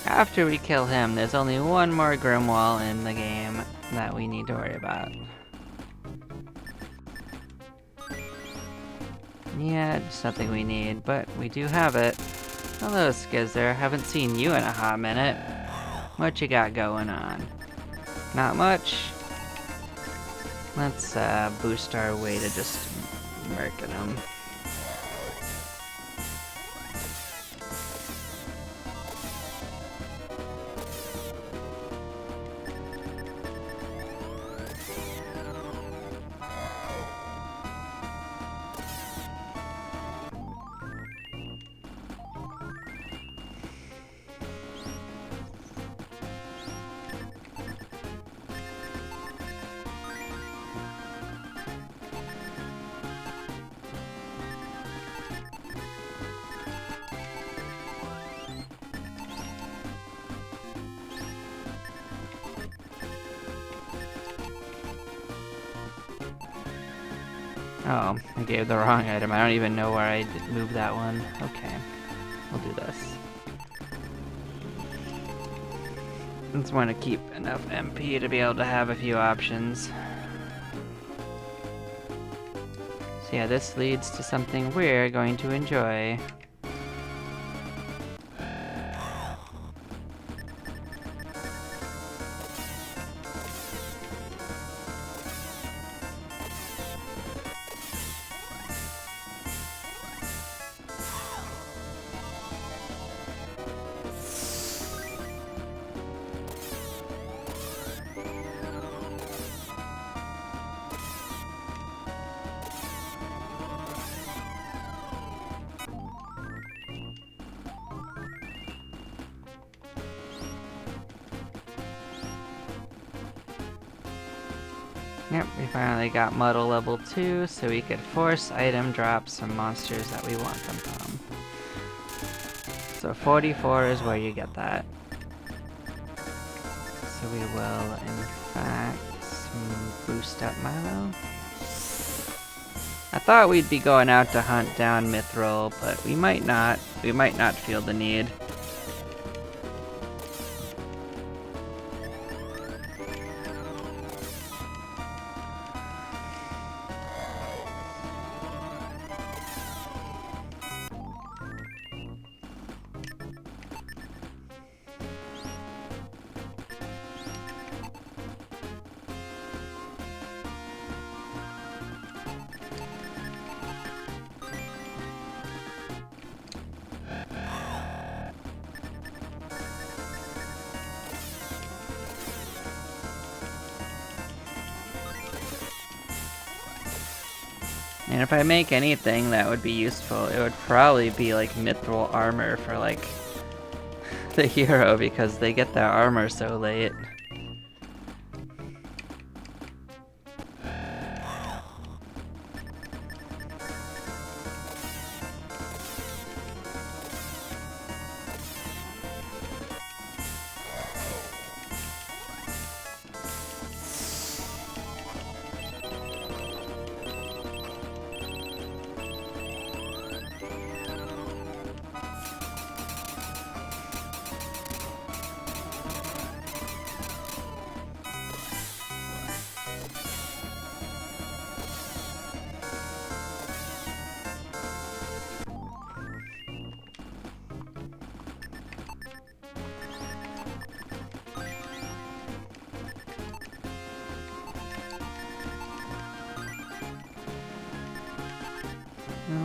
[SPEAKER 1] After we kill him, there's only one more Grimwall in the game that we need to worry about. Yeah, it's nothing we need, but we do have it. Hello, Skizzer. Haven't seen you in a hot minute. What you got going on? Not much. Let's boost our way to just murking them. Oh, I gave the wrong item. I don't even know where I did move that one. Okay, we'll do this. Just want to keep enough MP to be able to have a few options. So yeah, this leads to something we're going to enjoy. Yep, we finally got Muddle level 2, so we could force item drop some monsters that we want them from. So 44 is where you get that. So we will, in fact, boost up Milo. I thought we'd be going out to hunt down Mithril, but we might not. We might not feel the need. And if I make anything that would be useful, it would probably be like Mithril armor for like the hero, because they get their armor so late.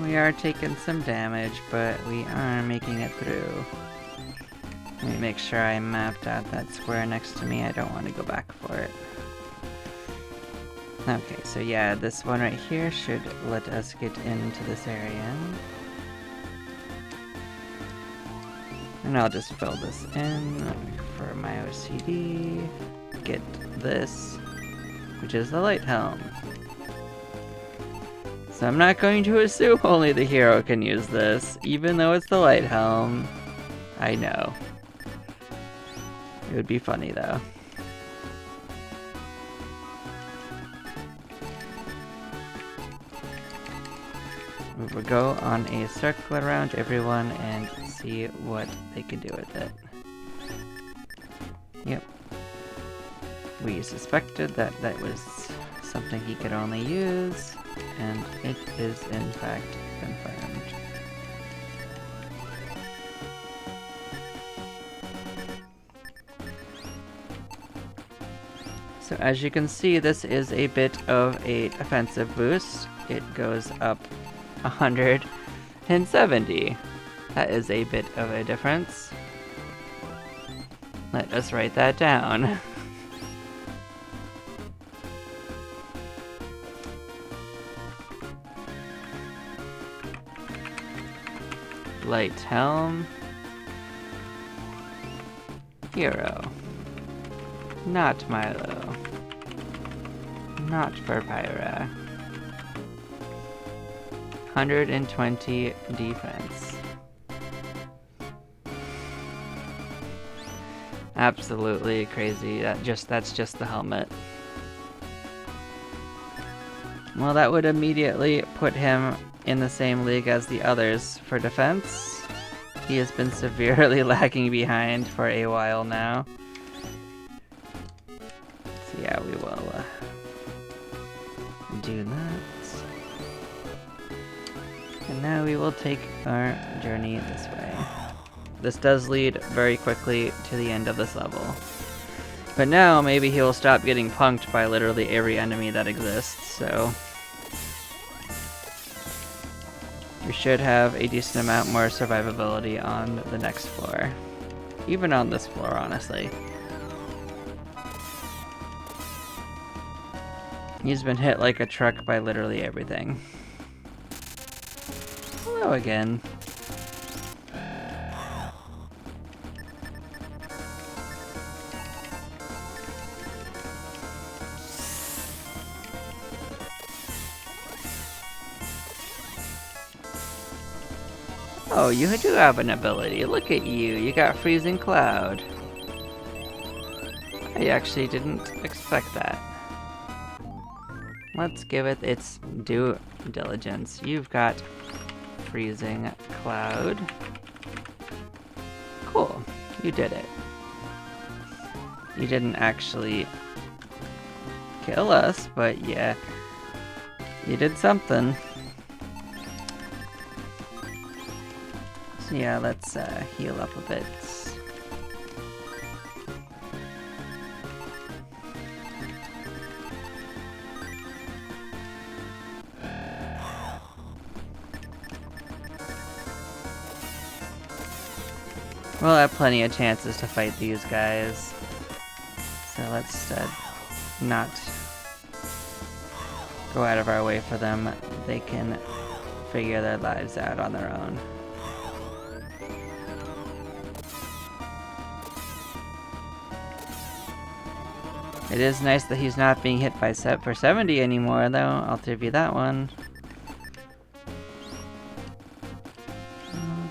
[SPEAKER 1] We are taking some damage, but we are making it through. Let me make sure I mapped out that square next to me. I don't want to go back for it. Okay, so yeah, this one right here should let us get into this area. And I'll just fill this in for my OCD. Get this, which is the light helm. So I'm not going to assume only the hero can use this, even though it's the light helm. I know. It would be funny though. We will go on a circle around everyone and see what they can do with it. Yep. We suspected that that was something he could only use, and it is in fact confirmed. So as you can see, this is a bit of a offensive boost. It goes up 170. That is a bit of a difference. Let us write that down. Light helm. Hero. Not Milo. Not Purphyra. 120 defense. Absolutely crazy. That's just the helmet. Well, that would immediately put him in the same league as the others for defense. He has been severely lagging behind for a while now. So yeah, we will do that. And now we will take our journey this way. This does lead very quickly to the end of this level. But now maybe he'll stop getting punked by literally every enemy that exists, so we should have a decent amount more survivability on the next floor. Even on this floor, honestly. He's been hit like a truck by literally everything. Hello again. Oh, you do have an ability. Look at you. You got Freezing Cloud. I actually didn't expect that. Let's give it its due diligence. You've got Freezing Cloud. Cool. You did it. You didn't actually kill us, but yeah, you did something. So yeah, let's heal up a bit. We'll have plenty of chances to fight these guys. So let's not go out of our way for them. They can figure their lives out on their own. It is nice that he's not being hit by for 70 anymore, though. I'll give you that one.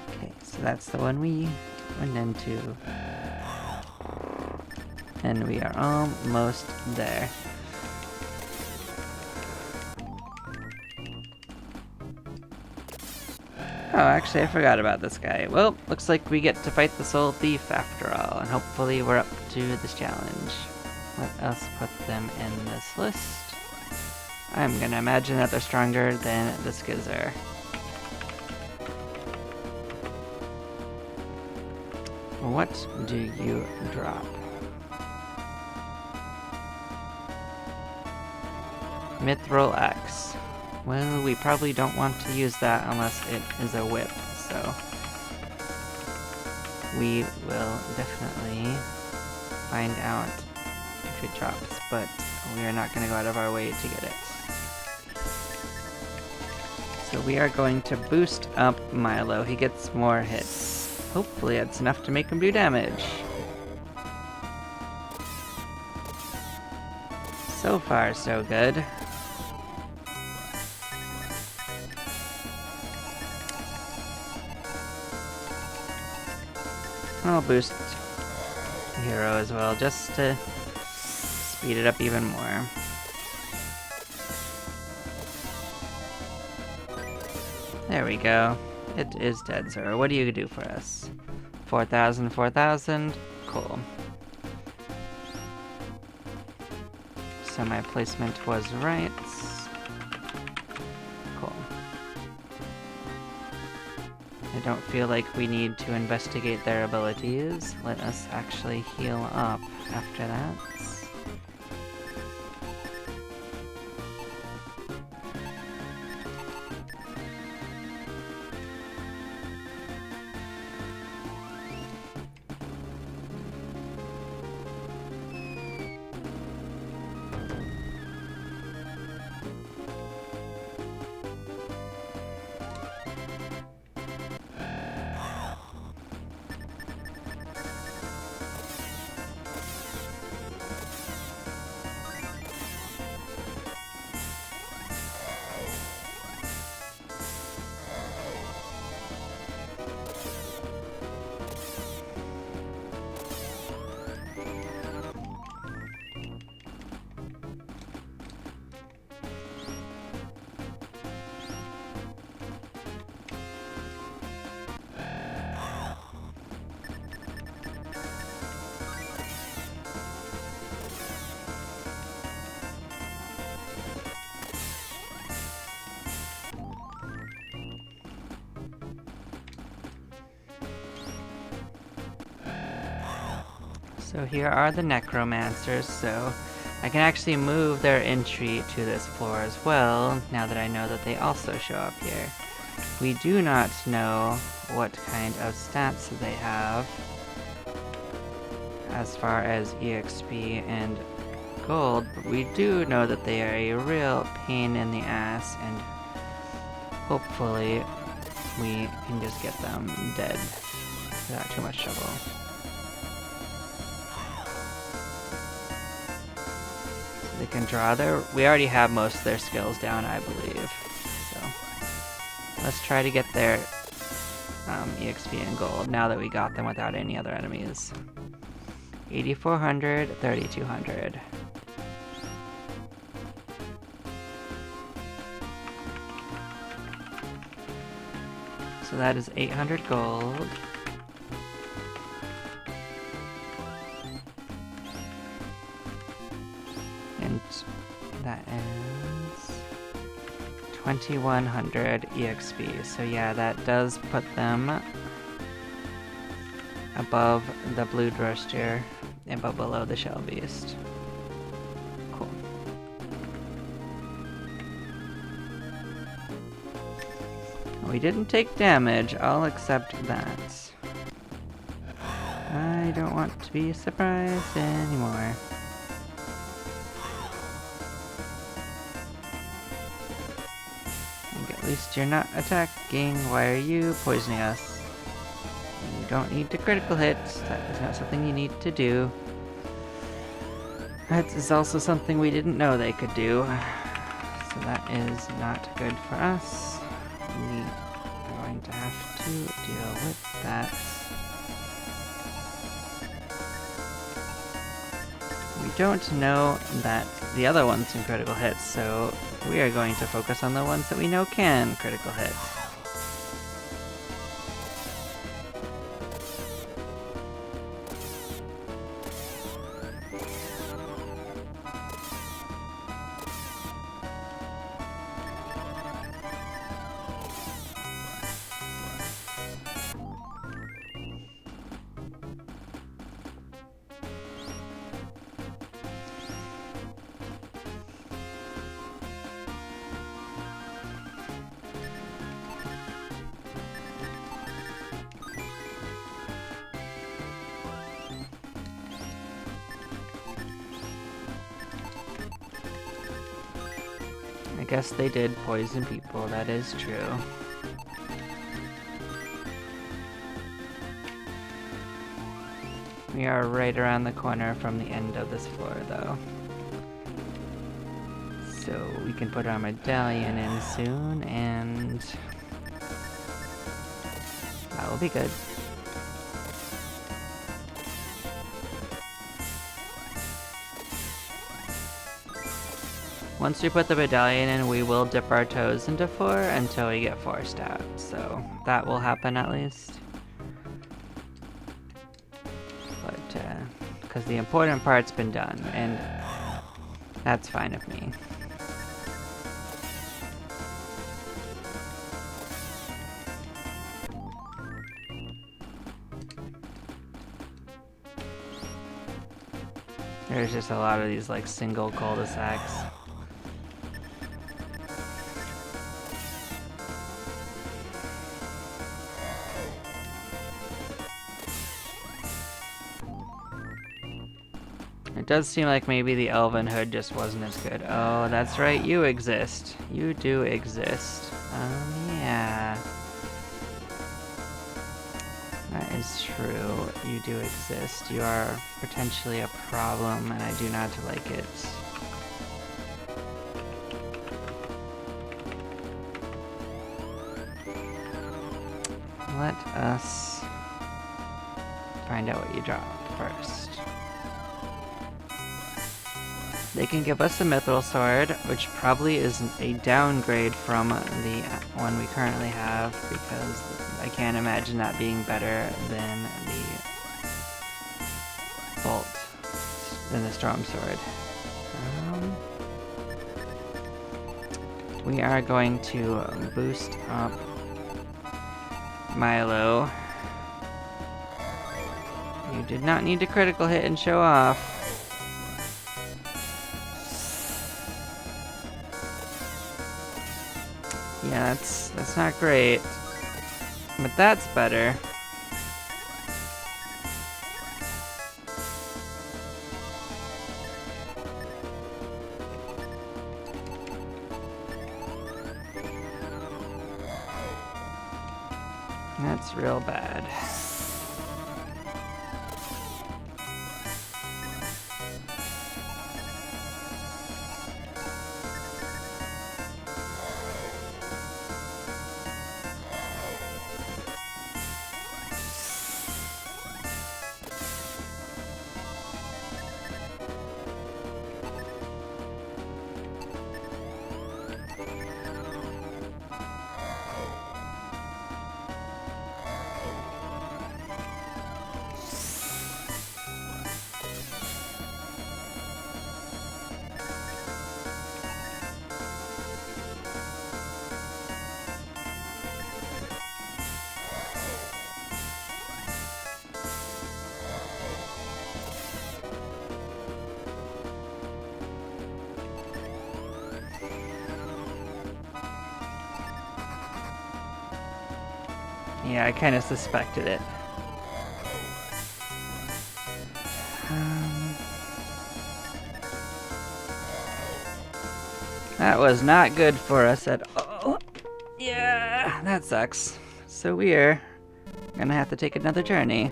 [SPEAKER 1] Okay, so that's the one we went into. And we are almost there. Oh, actually, I forgot about this guy. Well, looks like we get to fight the Soul Thief after all, and hopefully we're up to this challenge. Let us put them in this list. I'm gonna imagine that they're stronger than the Skizzer. What do you drop? Mithril Axe. Well, we probably don't want to use that unless it is a whip, so we will definitely find out if it drops, but we are not going to go out of our way to get it. So we are going to boost up Milo. He gets more hits. Hopefully it's enough to make him do damage. So far, so good. I'll boost Hero as well, just to speed it up even more. There we go. It is dead, sir. What do you do for us? 4,000, 4,000? Cool. So my placement was right. Cool. I don't feel like we need to investigate their abilities. Let us actually heal up after that. So here are the Necromancers, so I can actually move their entry to this floor as well, now that I know that they also show up here. We do not know what kind of stats they have as far as EXP and gold, but we do know that they are a real pain in the ass, and hopefully we can just get them dead without too much trouble. They can draw we already have most of their skills down, I believe. So let's try to get their EXP and gold now that we got them without any other enemies. 8,400, 3,200. So that is 800 gold. And that is 2,100 EXP. So yeah, that does put them above the blue Drostier and below the Shell Beast. Cool. We didn't take damage, I'll accept that. I don't want to be surprised anymore. At least you're not attacking. Why are you poisoning us? You don't need to critical hit. That is not something you need to do. That is also something we didn't know they could do. So that is not good for us. We are going to have to deal with that. We don't know that the other ones can critical hit, so we are going to focus on the ones that we know can critical hit. I guess they did poison people, that is true. We are right around the corner from the end of this floor, though. So we can put our medallion in soon, and that will be good. Once we put the medallion in, we will dip our toes into 4 until we get forced out. So that will happen at least. But, because the important part's been done, and that's fine with me. There's just a lot of these like single cul-de-sacs. It does seem like maybe the Elven Hood just wasn't as good. Oh, that's right, you exist. You do exist. Yeah. That is true. You do exist. You are potentially a problem, and I do not like it. Let us find out what you dropped first. They can give us a Mithril Sword, which probably is a downgrade from the one we currently have, because I can't imagine that being better than the bolt, than the Storm Sword. We are going to boost up Milo. You did not need to critical hit and show off. Yeah, that's not great, but that's better. That's real bad. Yeah, I kind of suspected it. That was not good for us at all. Yeah, that sucks. So we're gonna have to take another journey.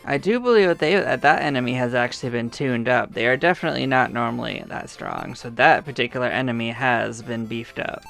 [SPEAKER 1] I do believe that that enemy has actually been tuned up. They are definitely not normally that strong, so that particular enemy has been beefed up.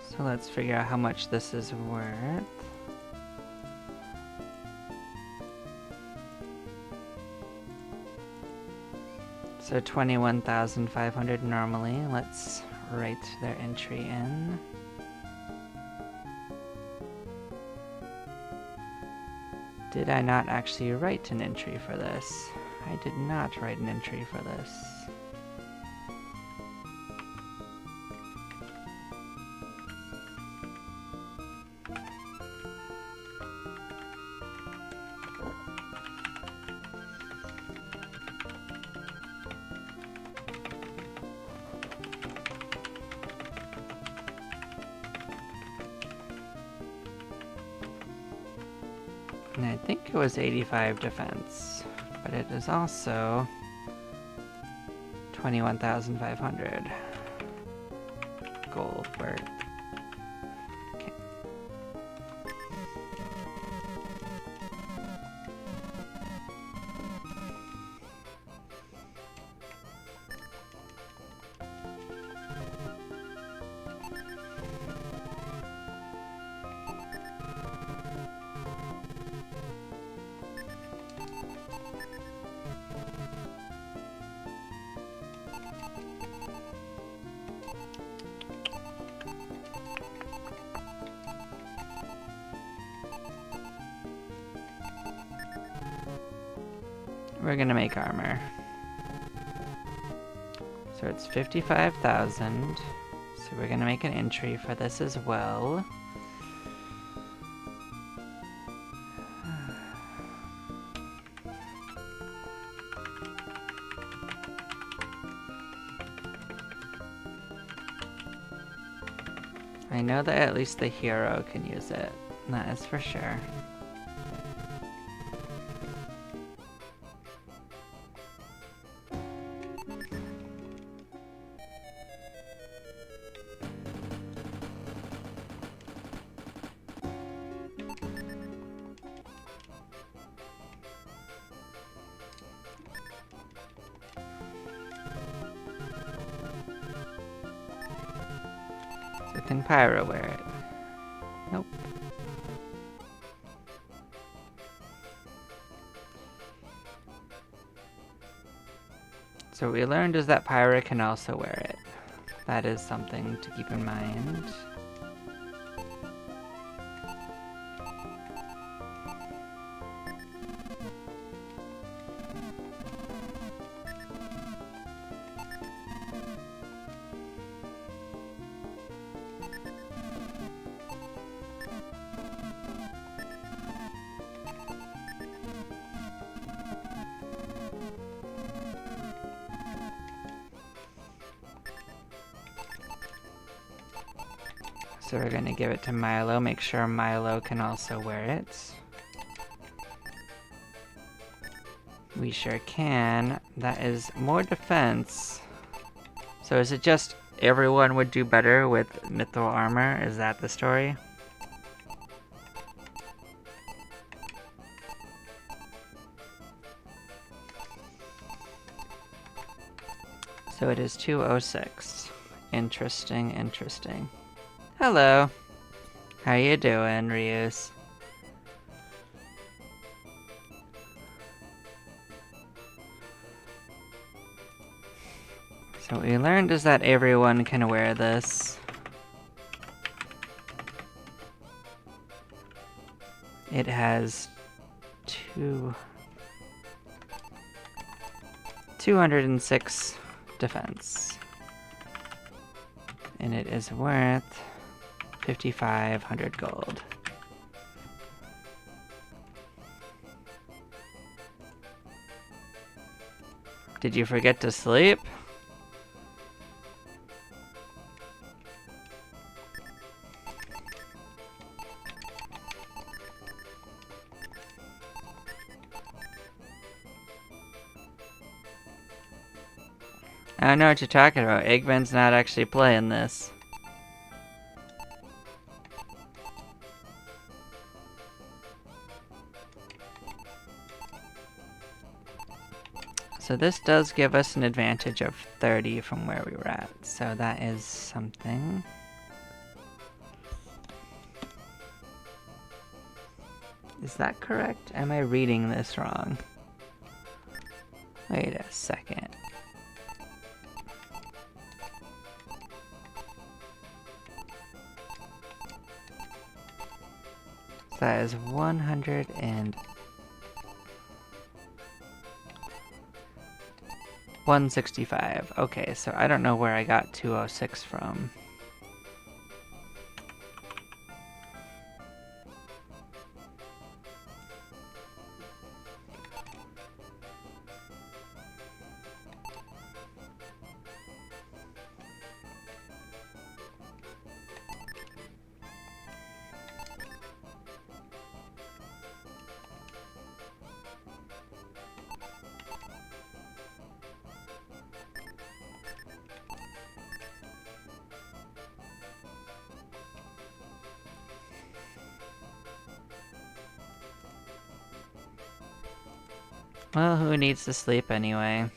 [SPEAKER 1] So let's figure out how much this is worth. So 21,500 normally. Let's write their entry in. Did I not actually write an entry for this? I did not write an entry for this. And I think it was 85 defense, but it is also 21,500 gold worth. Okay. We're gonna make armor. So it's 55,000. So we're gonna make an entry for this as well. I know that at least the hero can use it. That is for sure. So can Pyro wear it? Nope. So what we learned is that Pyra can also wear it. That is something to keep in mind. So we're gonna give it to Milo, make sure Milo can also wear it. We sure can. That is more defense. So is it just everyone would do better with mithril armor? Is that the story? So it is 206. Interesting, interesting. Hello. How you doing, Ryus? So what we learned is that everyone can wear this. It has 206 defense. And it is worth 5,500 gold. Did you forget to sleep? I don't know what you're talking about. Eggman's not actually playing this. So this does give us an advantage of 30 from where we were at. So that is something. Is that correct? Am I reading this wrong? Wait a second. So that is 100 and 165. Okay, so I don't know where I got 206 from. Well, who needs to sleep anyway?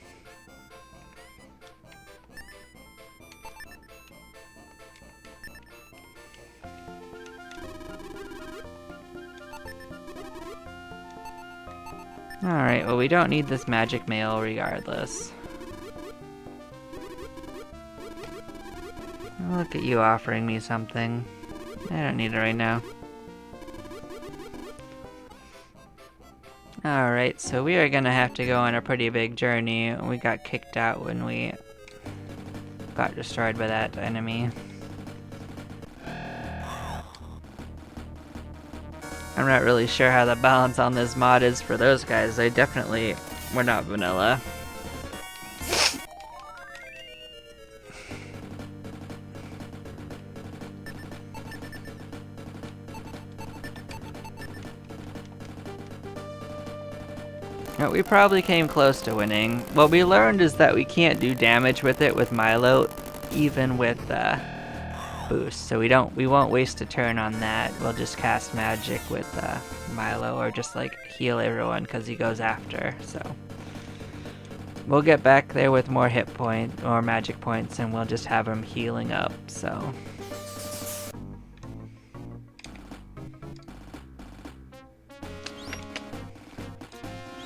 [SPEAKER 1] Alright, well we don't need this magic mail regardless. Look at you offering me something. I don't need it right now. Alright, so we are gonna have to go on a pretty big journey. We got kicked out when we got destroyed by that enemy. I'm not really sure how the balance on this mod is for those guys. They definitely were not vanilla. No, we probably came close to winning. What we learned is that we can't do damage with it with Milo, even with boost. So we won't waste a turn on that. We'll just cast magic with Milo, or just like heal everyone because he goes after. So we'll get back there with more hit point or magic points, and we'll just have him healing up. So.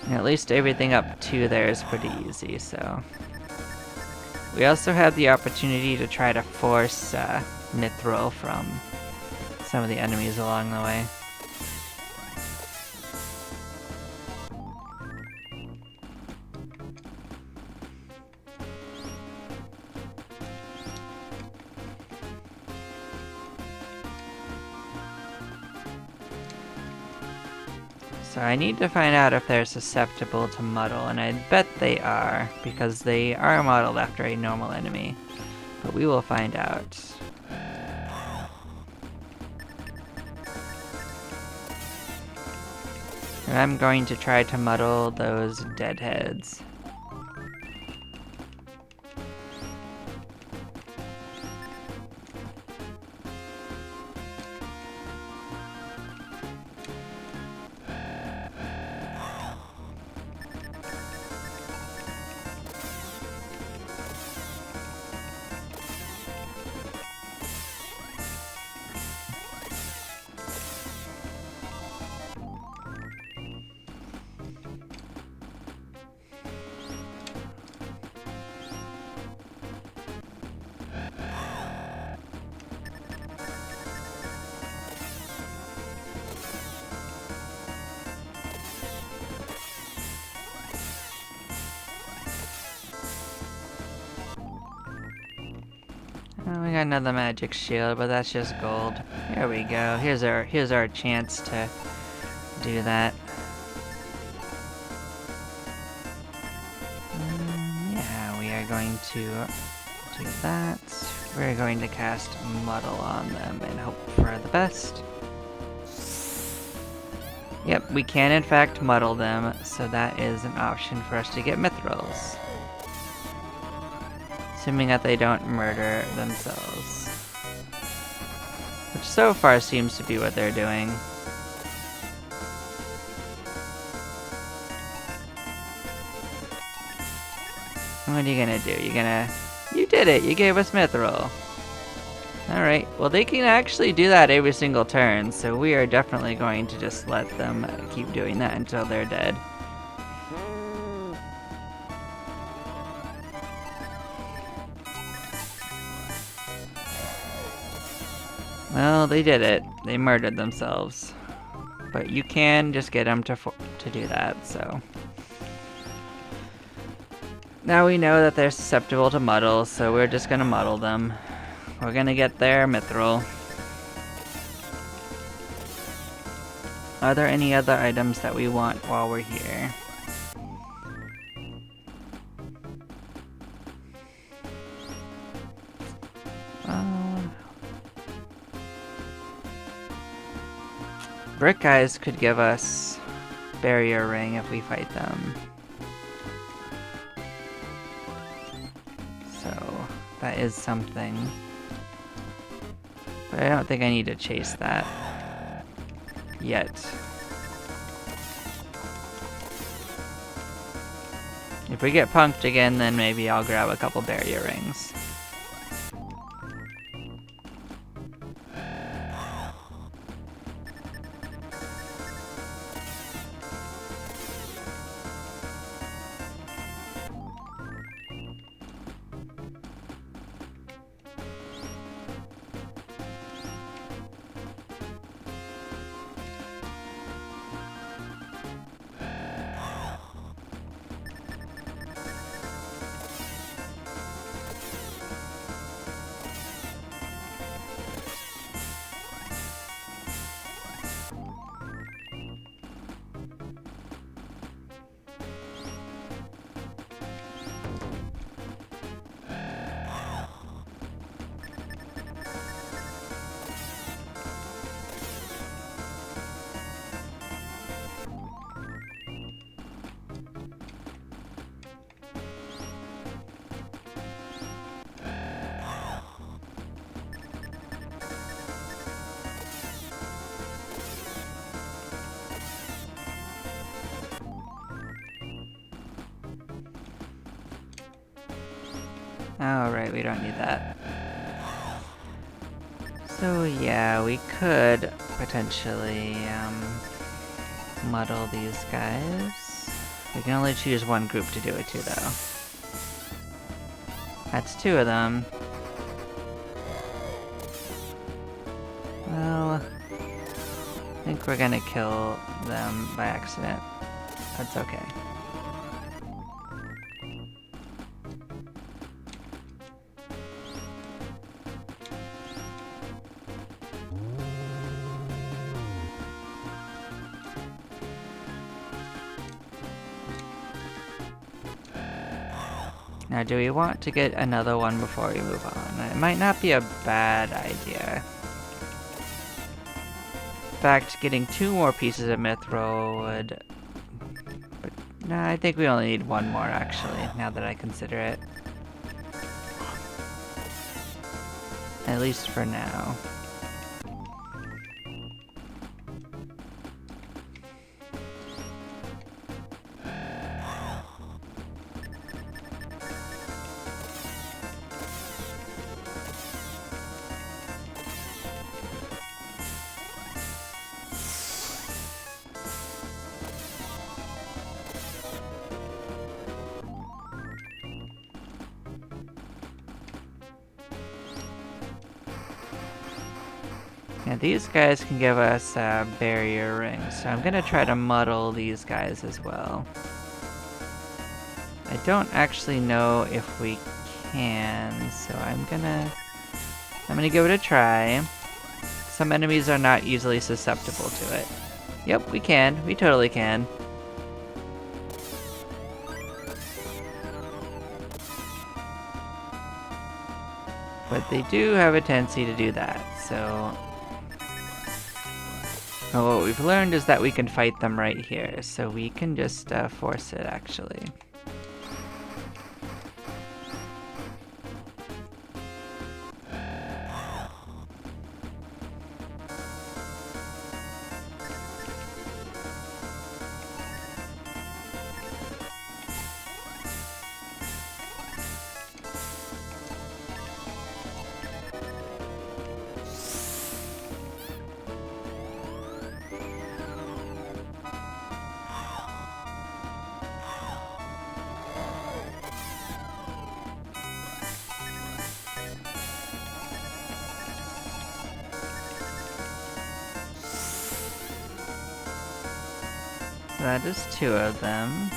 [SPEAKER 1] And at least everything up to there is pretty easy, so. We also had the opportunity to try to force mithril from some of the enemies along the way. So I need to find out if they're susceptible to muddle, and I bet they are, because they are modeled after a normal enemy. But we will find out. And I'm going to try to muddle those deadheads. Oh, we got another magic shield, but that's just gold. Here we go. Here's our chance to do that. Yeah, we are going to do that. We're going to cast Muddle on them and hope for the best. Yep, we can in fact muddle them, so that is an option for us to get Mithrils. Assuming that they don't murder themselves. Which so far seems to be what they're doing. What are you gonna do? You did it! You gave us Mithril! Alright, well they can actually do that every single turn, so we are definitely going to just let them keep doing that until they're dead. Well, they did it. They murdered themselves. But you can just get them to do that, so. Now we know that they're susceptible to muddle, so we're just gonna muddle them. We're gonna get their Mithril. Are there any other items that we want while we're here? Brick guys could give us barrier ring if we fight them. So that is something. But I don't think I need to chase that yet. If we get punked again, then maybe I'll grab a couple barrier rings. Oh, right, we don't need that. So yeah, we could potentially muddle these guys. We can only choose one group to do it to, though. That's two of them. Well, I think we're gonna kill them by accident. That's okay. Now, do we want to get another one before we move on? It might not be a bad idea. fact, getting 2 more pieces of mithril would... But, no, I think we only need 1 more, actually, now that I consider it. At least for now. Yeah, these guys can give us barrier rings, so I'm gonna try to muddle these guys as well. I don't actually know if we can, so I'm gonna give it a try. Some enemies are not easily susceptible to it. Yep, we can. We totally can. But they do have a tendency to do that, so... Well, what we've learned is that we can fight them right here, so we can just force it, actually. So that is 2 of them.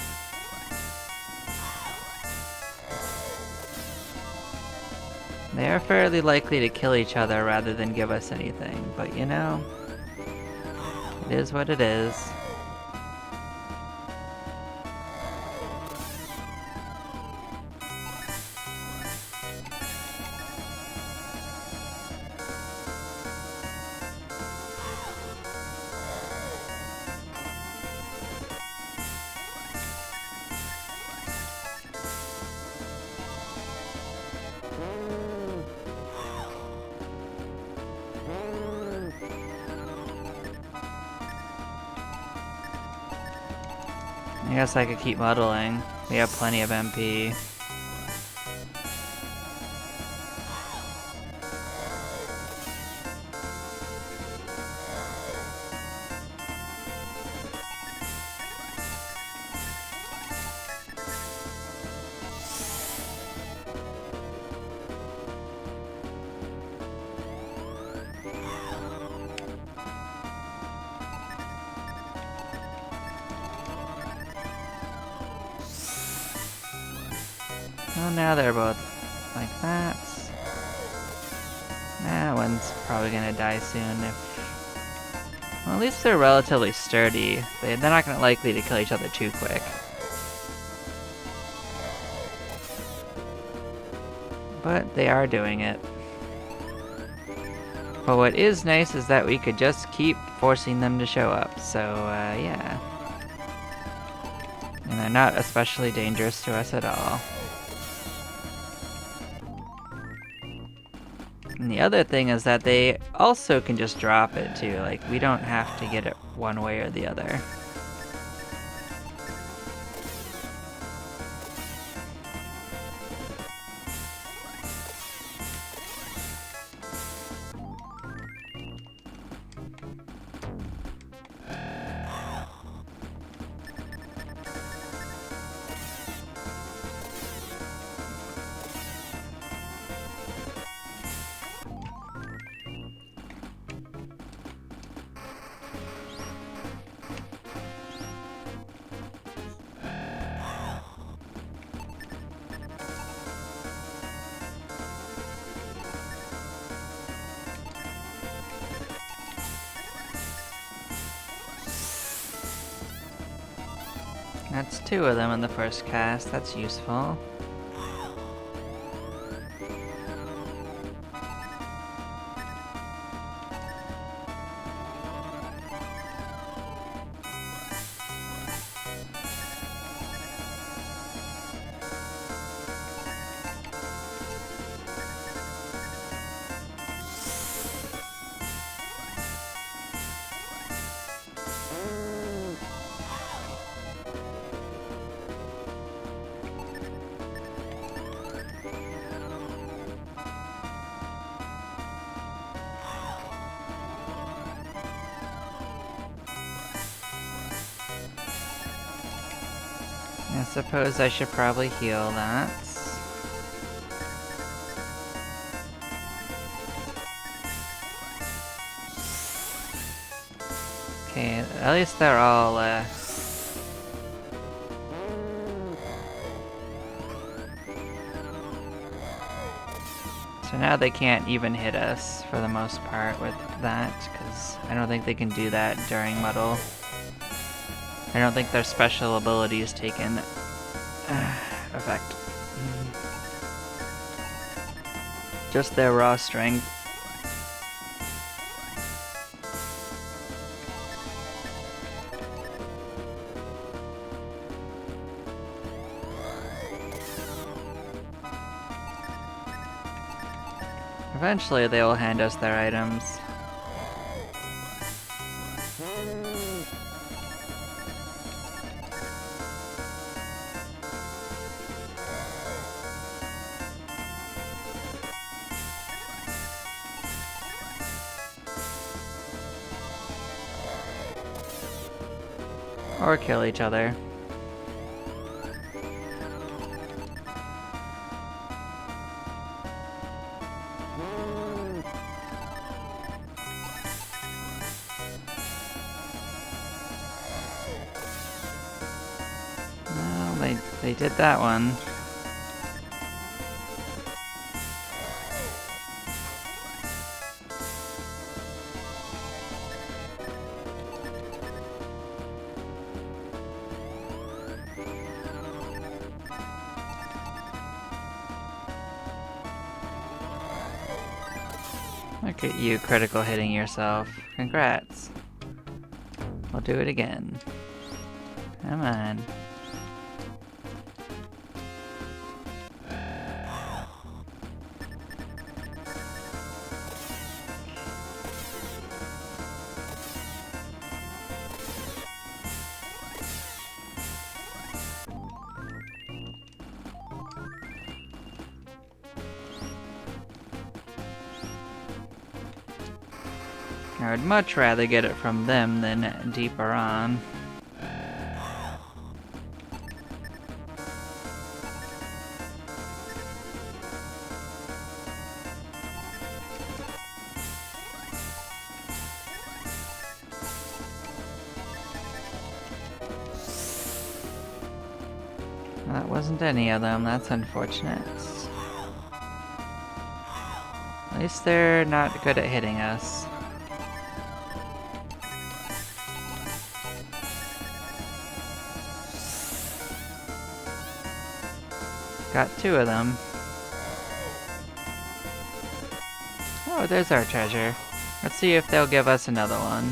[SPEAKER 1] They are fairly likely to kill each other rather than give us anything, but you know, it is what it is. I guess I could keep muddling. We have plenty of MP. Well, now they're both like that. That one's probably gonna die soon if... Well, at least they're relatively sturdy. They're not gonna likely to kill each other too quick. But they are doing it. But what is nice is that we could just keep forcing them to show up, so yeah. And they're not especially dangerous to us at all. And the other thing is that they also can just drop it too, like we don't have to get it one way or the other. That's 2 of them in the first cast, that's useful. I suppose I should probably heal that. Okay, at least they're all, So now they can't even hit us, for the most part, with that, because I don't think they can do that during Muddle. I don't think their special abilities taken effect. Just their raw strength. Eventually they will hand us their items. Or kill each other. Well, they did that one. Look at you critical hitting yourself. Congrats. We'll do it again. Come on. I would much rather get it from them than deeper on. That wasn't any of them, that's unfortunate. At least they're not good at hitting us. Got two of them. Oh, there's our treasure. Let's see if they'll give us another one.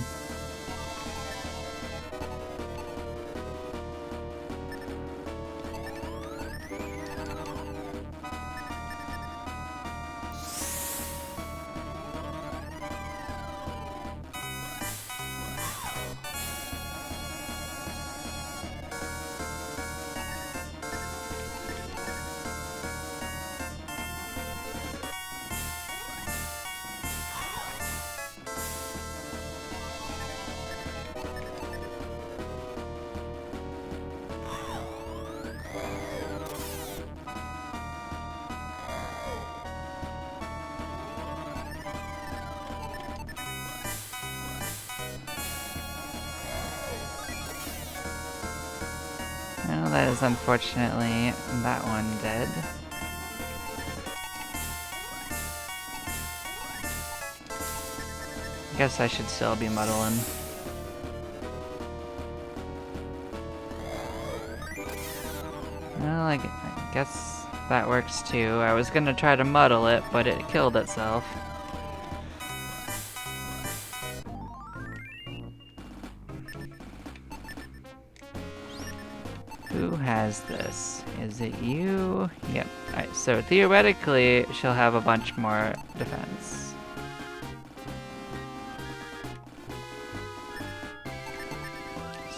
[SPEAKER 1] Well, that is unfortunately that one dead. Guess I should still be muddling. Well, I guess that works too. I was gonna try to muddle it, but it killed itself. Who has this? Is it you? Yep. Alright, so theoretically, she'll have a bunch more defense.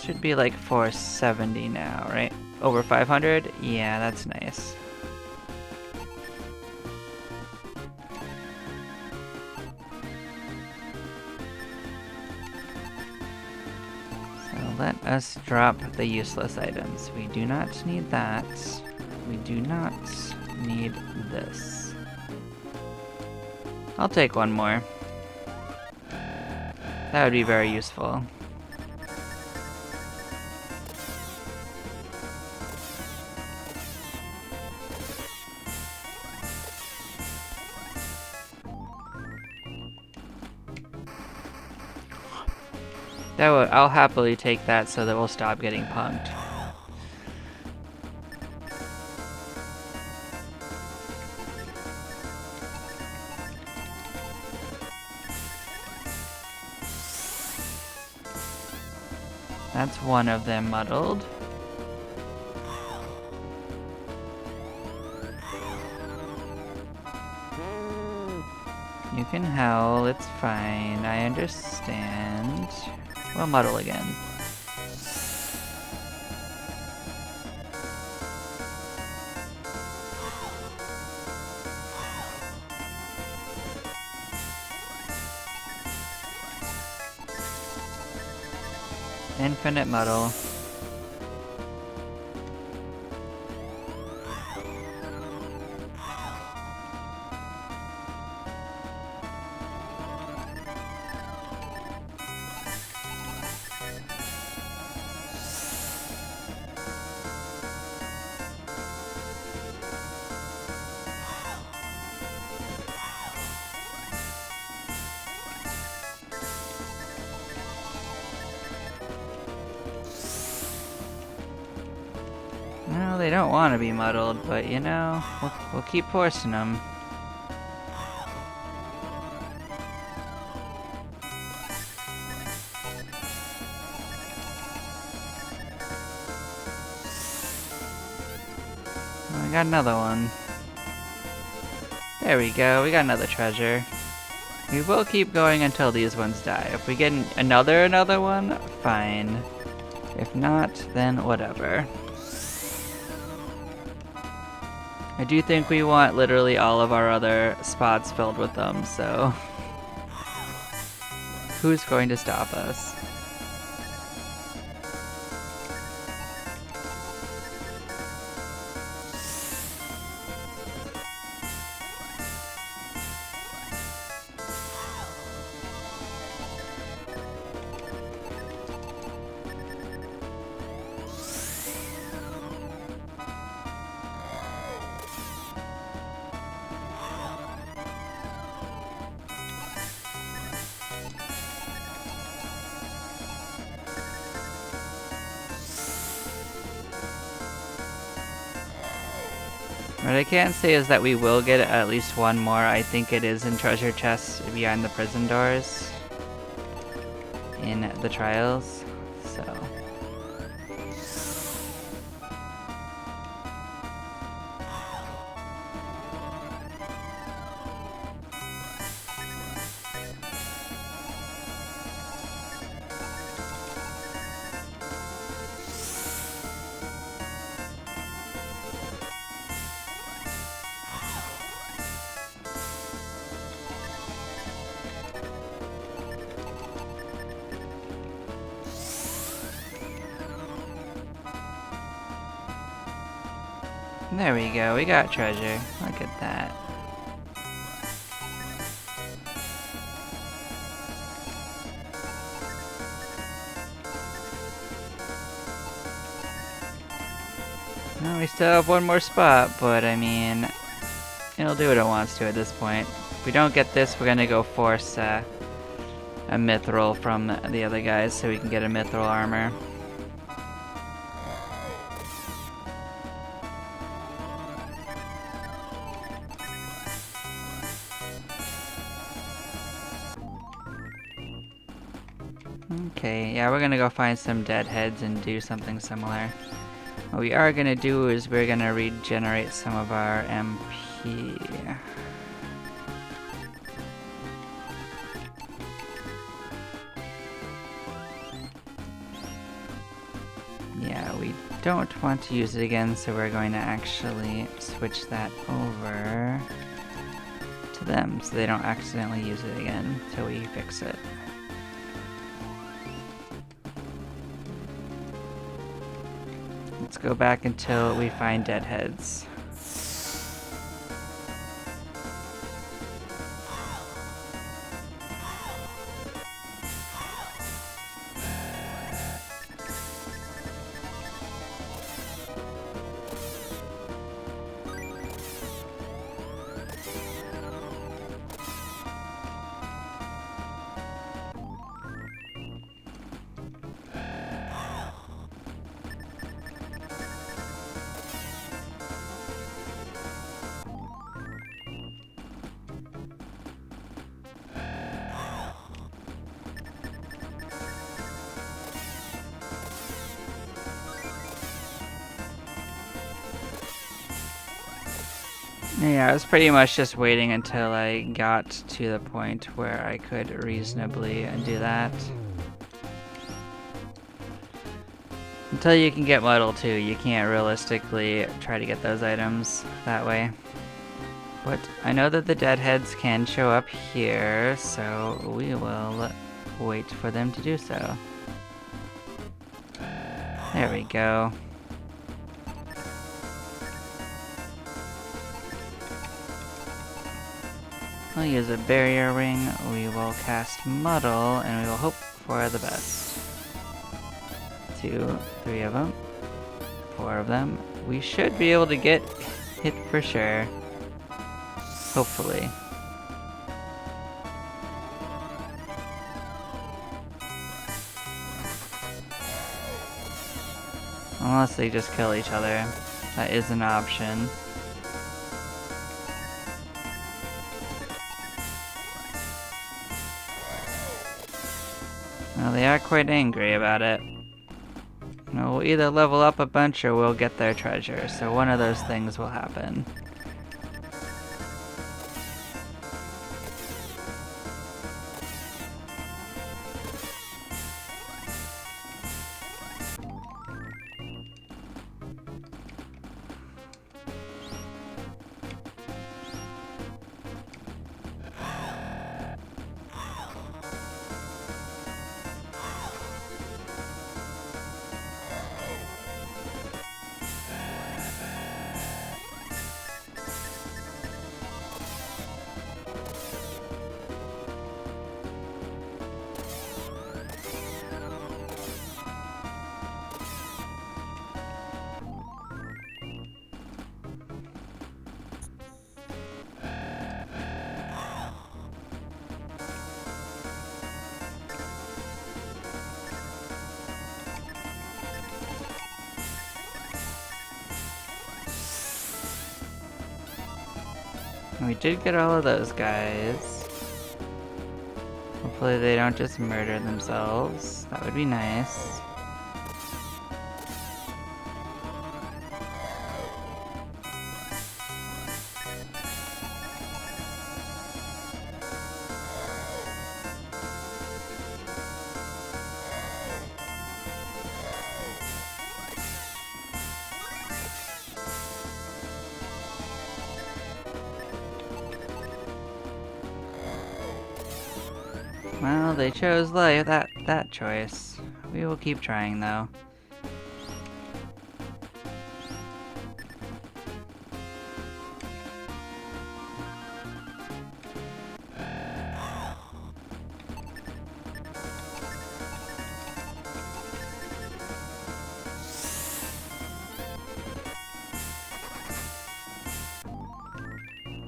[SPEAKER 1] Should be like 470 now, right? Over 500? Yeah, that's nice. So Let us drop the useless items. We do not need that. We do not need this. I'll take one more. That would be very useful. I'll happily take that so that we'll stop getting punked. That's one of them muddled. You can howl, it's fine, I understand. We'll muddle again. Infinite muddle. Well, they don't want to be muddled, but you know, we'll keep forcing them. I got another one. There we go, we got another treasure. We will keep going until these ones die. If we get another one, fine. If not, then whatever. I do think we want literally all of our other spots filled with them, so who's going to stop us? What I can say is that we will get at least one more. I think it is in treasure chests behind the prison doors in the trials, so. There we go, we got treasure. Look at that. Well, we still have one more spot, but I mean, it'll do what it wants to at this point. If we don't get this, we're gonna go force a mithril from the other guys so we can get a mithril armor. Okay, yeah, we're gonna go find some deadheads and do something similar. What we are gonna do is we're gonna regenerate some of our MP. Yeah, we don't want to use it again, so we're going to actually switch that over to them so they don't accidentally use it again until we fix it. Let's go back until we find deadheads. Yeah, I was pretty much just waiting until I got to the point where I could reasonably do that. Until you can get Muddle too, you can't realistically try to get those items that way. But I know that the deadheads can show up here, so we will wait for them to do so. There we go. We'll use a barrier ring, we will cast Muddle, and we will hope for the best. 2, 3 of them. 4 of them. We should be able to get hit for sure. Hopefully. Unless they just kill each other. That is an option. Well, they are quite angry about it. We'll either level up a bunch or we'll get their treasure, so one of those things will happen. We did get all of those guys. Hopefully they don't just murder themselves. That would be nice. Well, they chose that choice. We will keep trying though.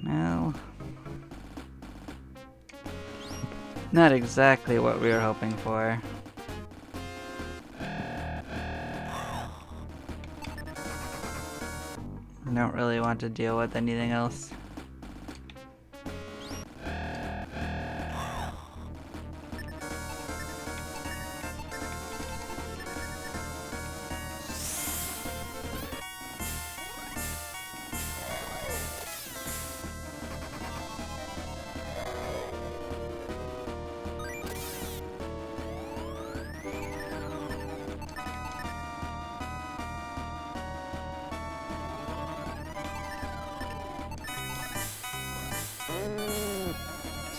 [SPEAKER 1] Well, not exactly what we were hoping for. Don't really want to deal with anything else.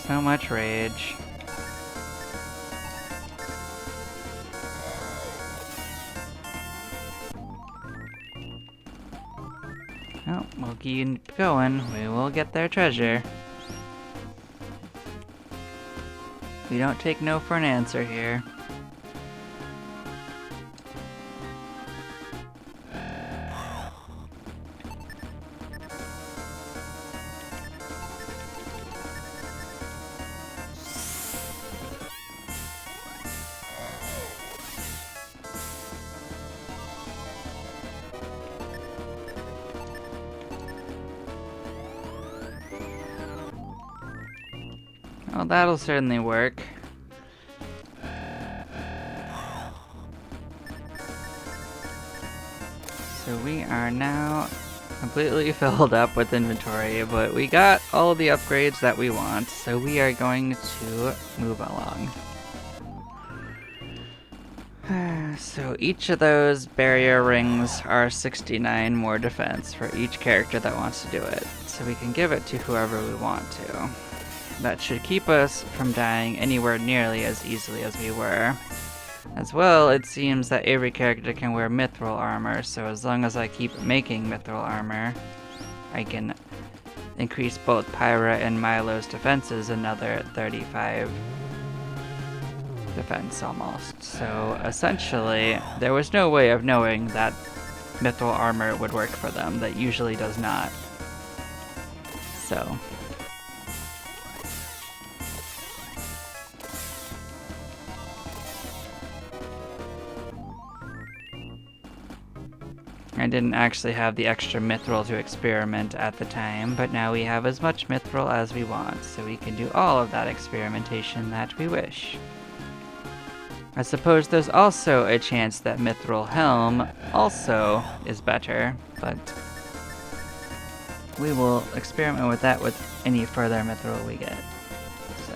[SPEAKER 1] So much rage. Oh, we'll keep going. We will get their treasure. We don't take no for an answer here. Well, that'll certainly work. So we are now completely filled up with inventory, but we got all the upgrades that we want, so we are going to move along. So each of those barrier rings are 69 more defense for each character that wants to do it, so we can give it to whoever we want to. That should keep us from dying anywhere nearly as easily as we were. As well, it seems that every character can wear mithril armor, so as long as I keep making mithril armor, I can increase both Pyra and Milo's defenses another 35 defense almost. So essentially, there was no way of knowing that mithril armor would work for them. That usually does not. So I didn't actually have the extra mithril to experiment at the time, but now we have as much mithril as we want, so we can do all of that experimentation that we wish. I suppose there's also a chance that mithril helm also is better, but we will experiment with that with any further mithril we get. So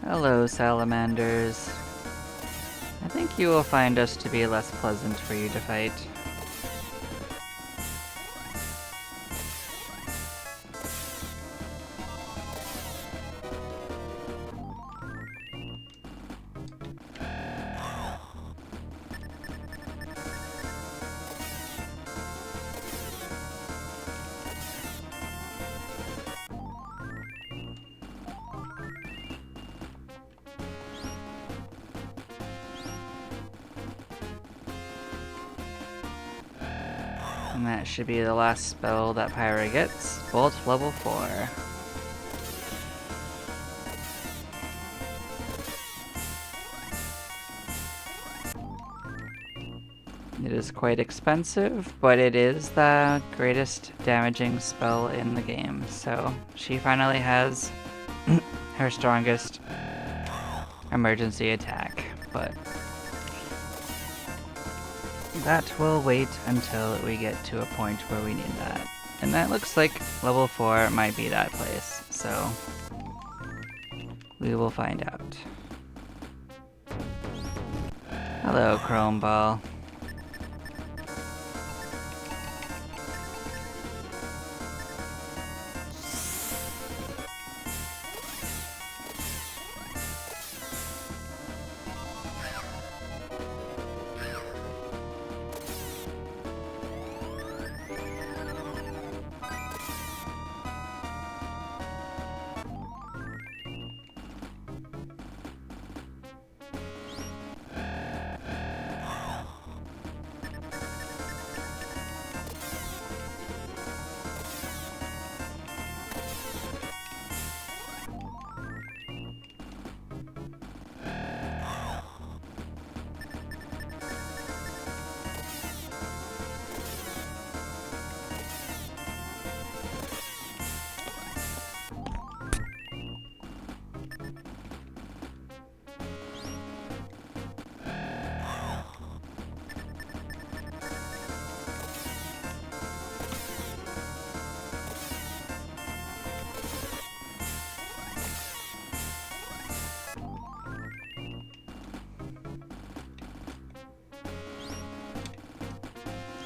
[SPEAKER 1] hello, salamanders. I think you will find us to be less pleasant for you to fight. And that should be the last spell that Pyra gets. Bolt level 4. It is quite expensive, but it is the greatest damaging spell in the game. So she finally has her strongest emergency attack, but that will wait until we get to a point where we need that. And that looks like level 4 might be that place, so we will find out. Hello, Chrome Ball.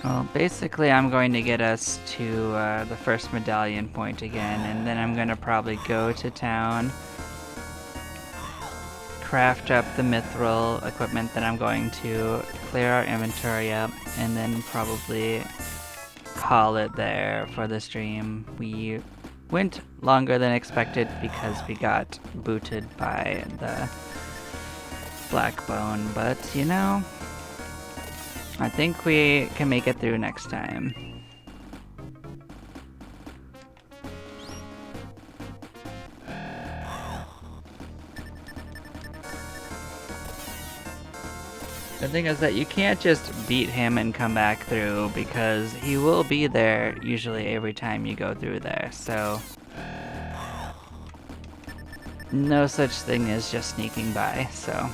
[SPEAKER 1] Well, basically I'm going to get us to the first medallion point again, and then I'm going to probably go to town, craft up the mithril equipment that I'm going to, clear our inventory up, and then probably call it there for the stream. We went longer than expected because we got booted by the Blackbone, but you know, I think we can make it through next time. The thing is that you can't just beat him and come back through because he will be there usually every time you go through there, so no such thing as just sneaking by, so.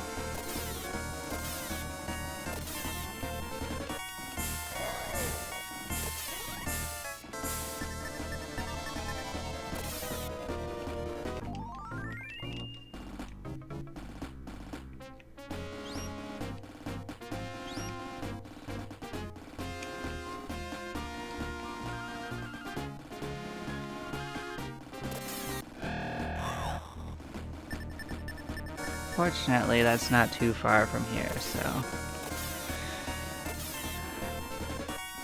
[SPEAKER 1] Fortunately, that's not too far from here, so.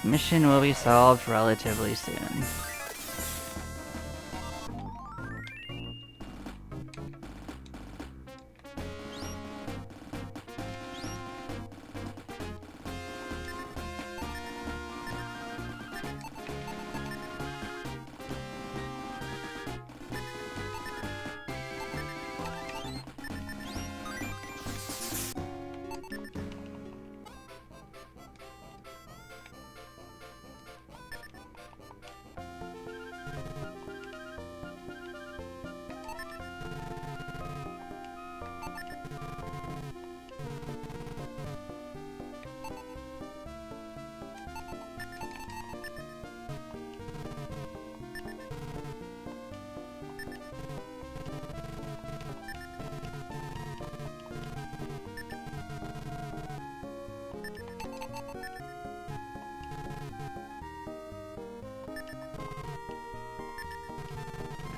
[SPEAKER 1] Mission will be solved relatively soon.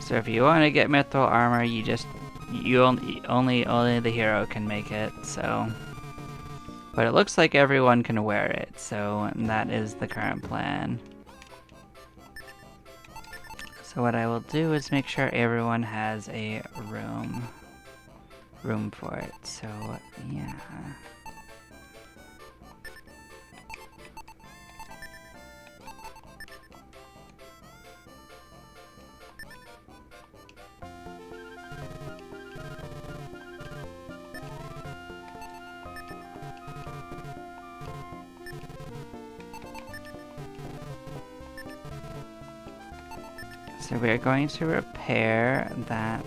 [SPEAKER 1] So if you want to get mithril armor, only the hero can make it, so. But it looks like everyone can wear it, so that is the current plan. So what I will do is make sure everyone has a room for it, so yeah. So we're going to repair that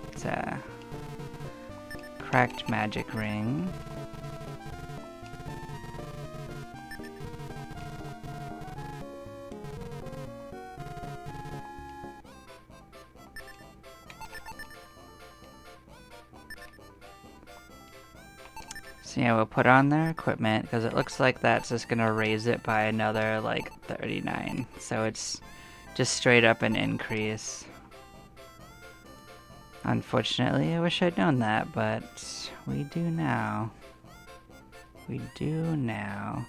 [SPEAKER 1] cracked magic ring. So yeah, we'll put on their equipment because it looks like that's just gonna raise it by another like 39. So it's just straight up an increase. Unfortunately, I wish I'd known that, but we do now. We do now.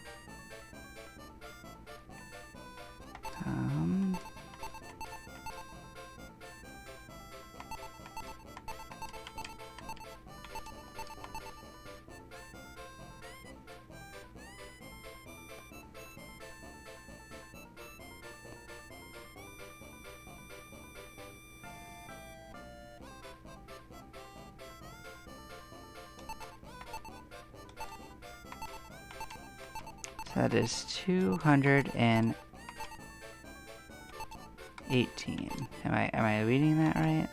[SPEAKER 1] That is 218. Am I reading that right?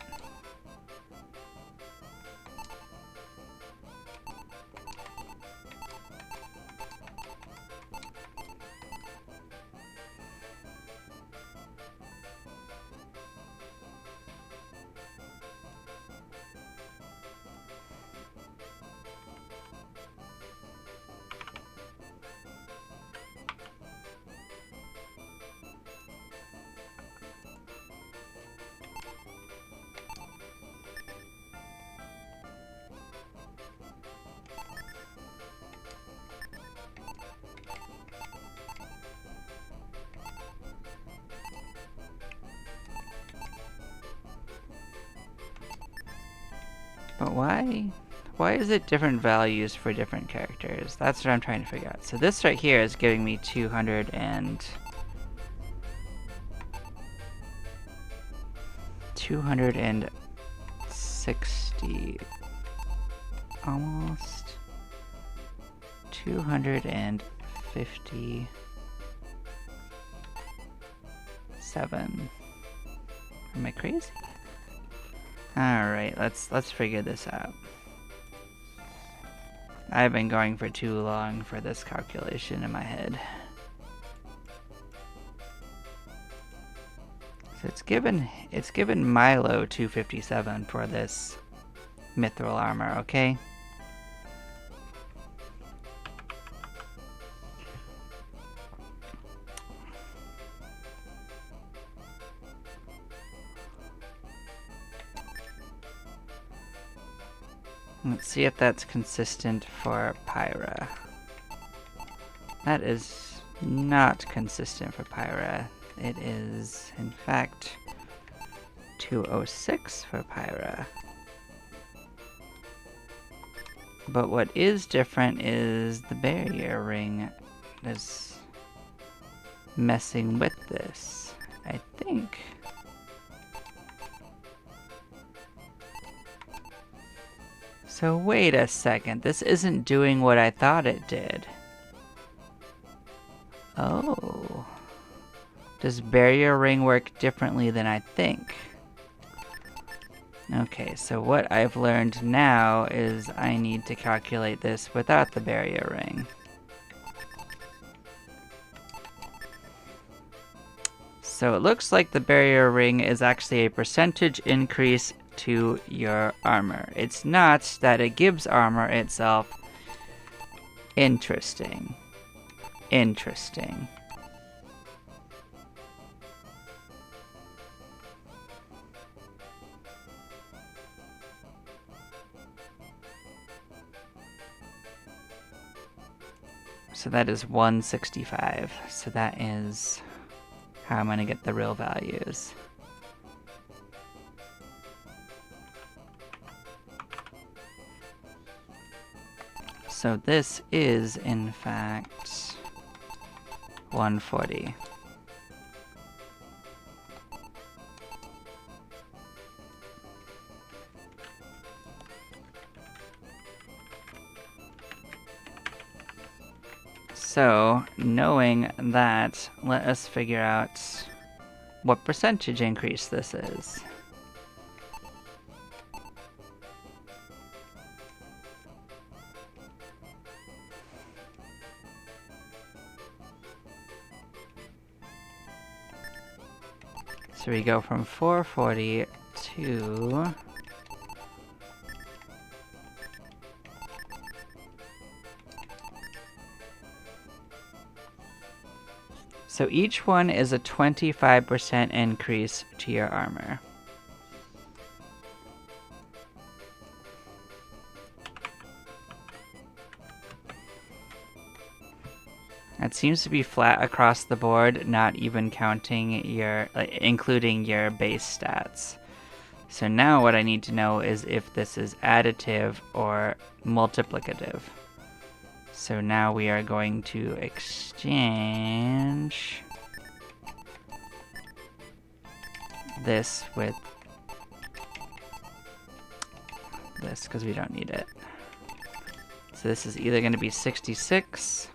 [SPEAKER 1] But why? Why is it different values for different characters? That's what I'm trying to figure out. So this right here is giving me 200 and 260 almost 257. Am I crazy? Alright, let's figure this out. I've been going for too long for this calculation in my head. So it's given Milo 257 for this mithril armor, okay? Let's see if that's consistent for Pyra. That is not consistent for Pyra. It is, in fact, 206 for Pyra. But what is different is the barrier ring is messing with this, I think. So wait a second, this isn't doing what I thought it did. Oh. Does barrier ring work differently than I think? Okay, so what I've learned now is I need to calculate this without the barrier ring. So it looks like the barrier ring is actually a percentage increase to your armor. It's not that it gives armor itself. Interesting. Interesting. So that is 165. So that is how I'm going to get the real values. So this is, in fact, 140. So, knowing that, let us figure out what percentage increase this is. So we go from 440 to... So each one is a 25% increase to your armor. It seems to be flat across the board, not even counting your, including your base stats. So now what I need to know is if this is additive or multiplicative. So now we are going to exchange this with this because we don't need it. So this is either going to be 66.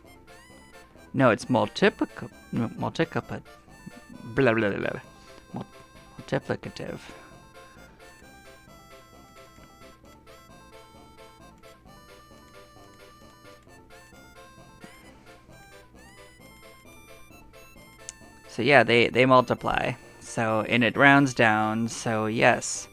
[SPEAKER 1] No, it's multiplicative. Multiplicative. So yeah, they multiply. So, and it rounds down, so yes.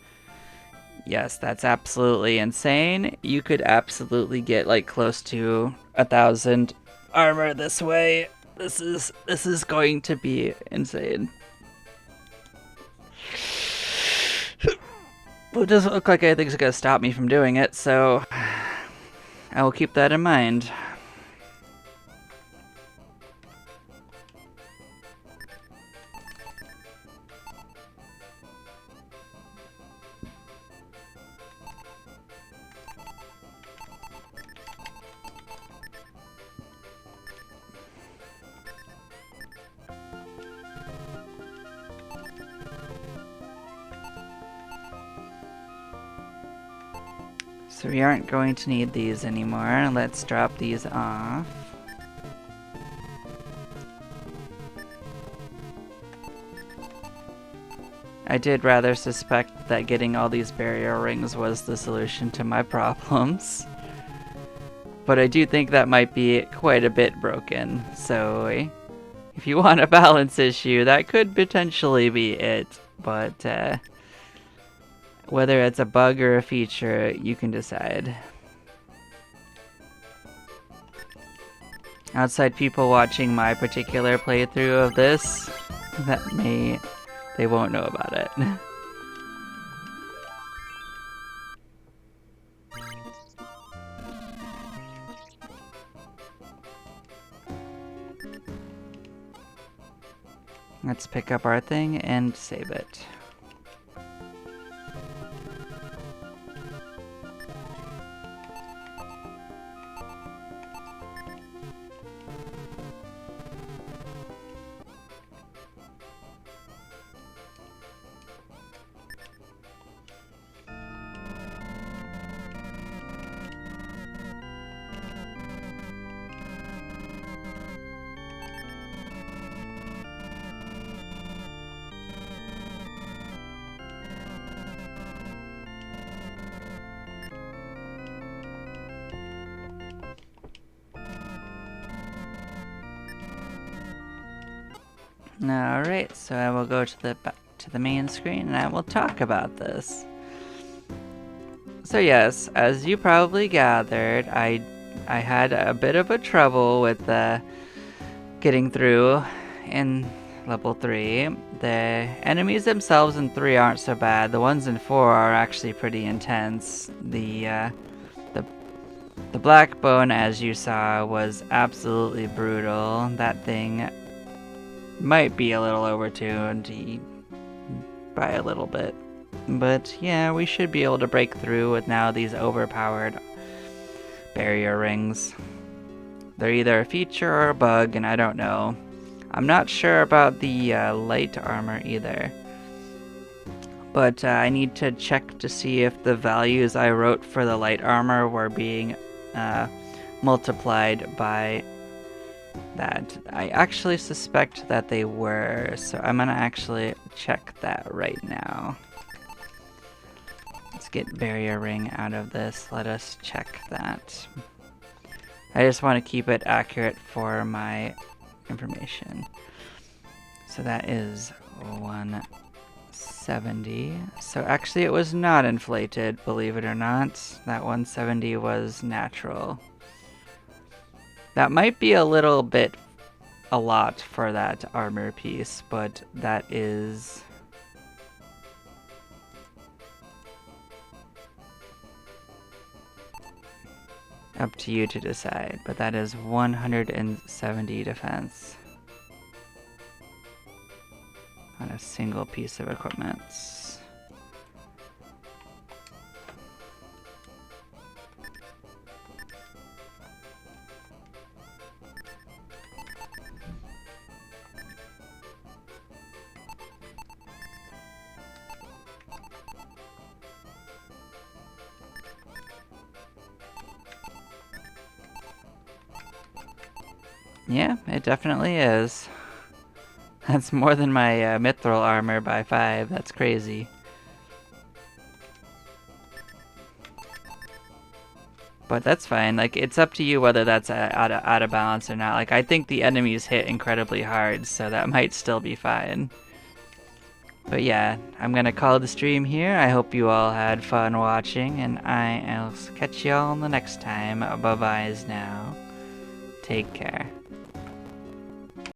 [SPEAKER 1] Yes, that's absolutely insane. You could absolutely get like close to 1,000 armor this way. This is going to be insane. Well, it doesn't look like anything's gonna stop me from doing it, so I will keep that in mind. So we aren't going to need these anymore. Let's drop these off. I did rather suspect that getting all these barrier rings was the solution to my problems. But I do think that might be quite a bit broken, so if you want a balance issue, that could potentially be it. But whether it's a bug or a feature, you can decide. Outside people watching my particular playthrough of this, they won't know about it. Let's pick up our thing and save it. Alright, so I will go to the main screen and I will talk about this. So yes, as you probably gathered, I had a bit of a trouble with getting through in level 3. The enemies themselves in 3 aren't so bad. The ones in 4 are actually pretty intense. The black bone, as you saw, was absolutely brutal. That thing might be a little overtuned by a little bit. But yeah, we should be able to break through with now these overpowered barrier rings. They're either a feature or a bug, and I don't know. I'm not sure about the light armor either. But I need to check to see if the values I wrote for the light armor were being multiplied by that. I actually suspect that they were, so I'm gonna actually check that right now. Let's get barrier ring out of this. Let us check that. I just want to keep it accurate for my information. So that is 170. So actually it was not inflated, believe it or not. That 170 was natural. That might be a little bit a lot for that armor piece, but that is up to you to decide. But that is 170 defense on a single piece of equipment. Yeah, it definitely is. That's more than my mithril armor by 5. That's crazy. But that's fine. Like, it's up to you whether that's out of balance or not. Like, I think the enemies hit incredibly hard, so that might still be fine. But yeah, I'm gonna call the stream here. I hope you all had fun watching, and I'll catch y'all the next time. Bye-byes now. Take care.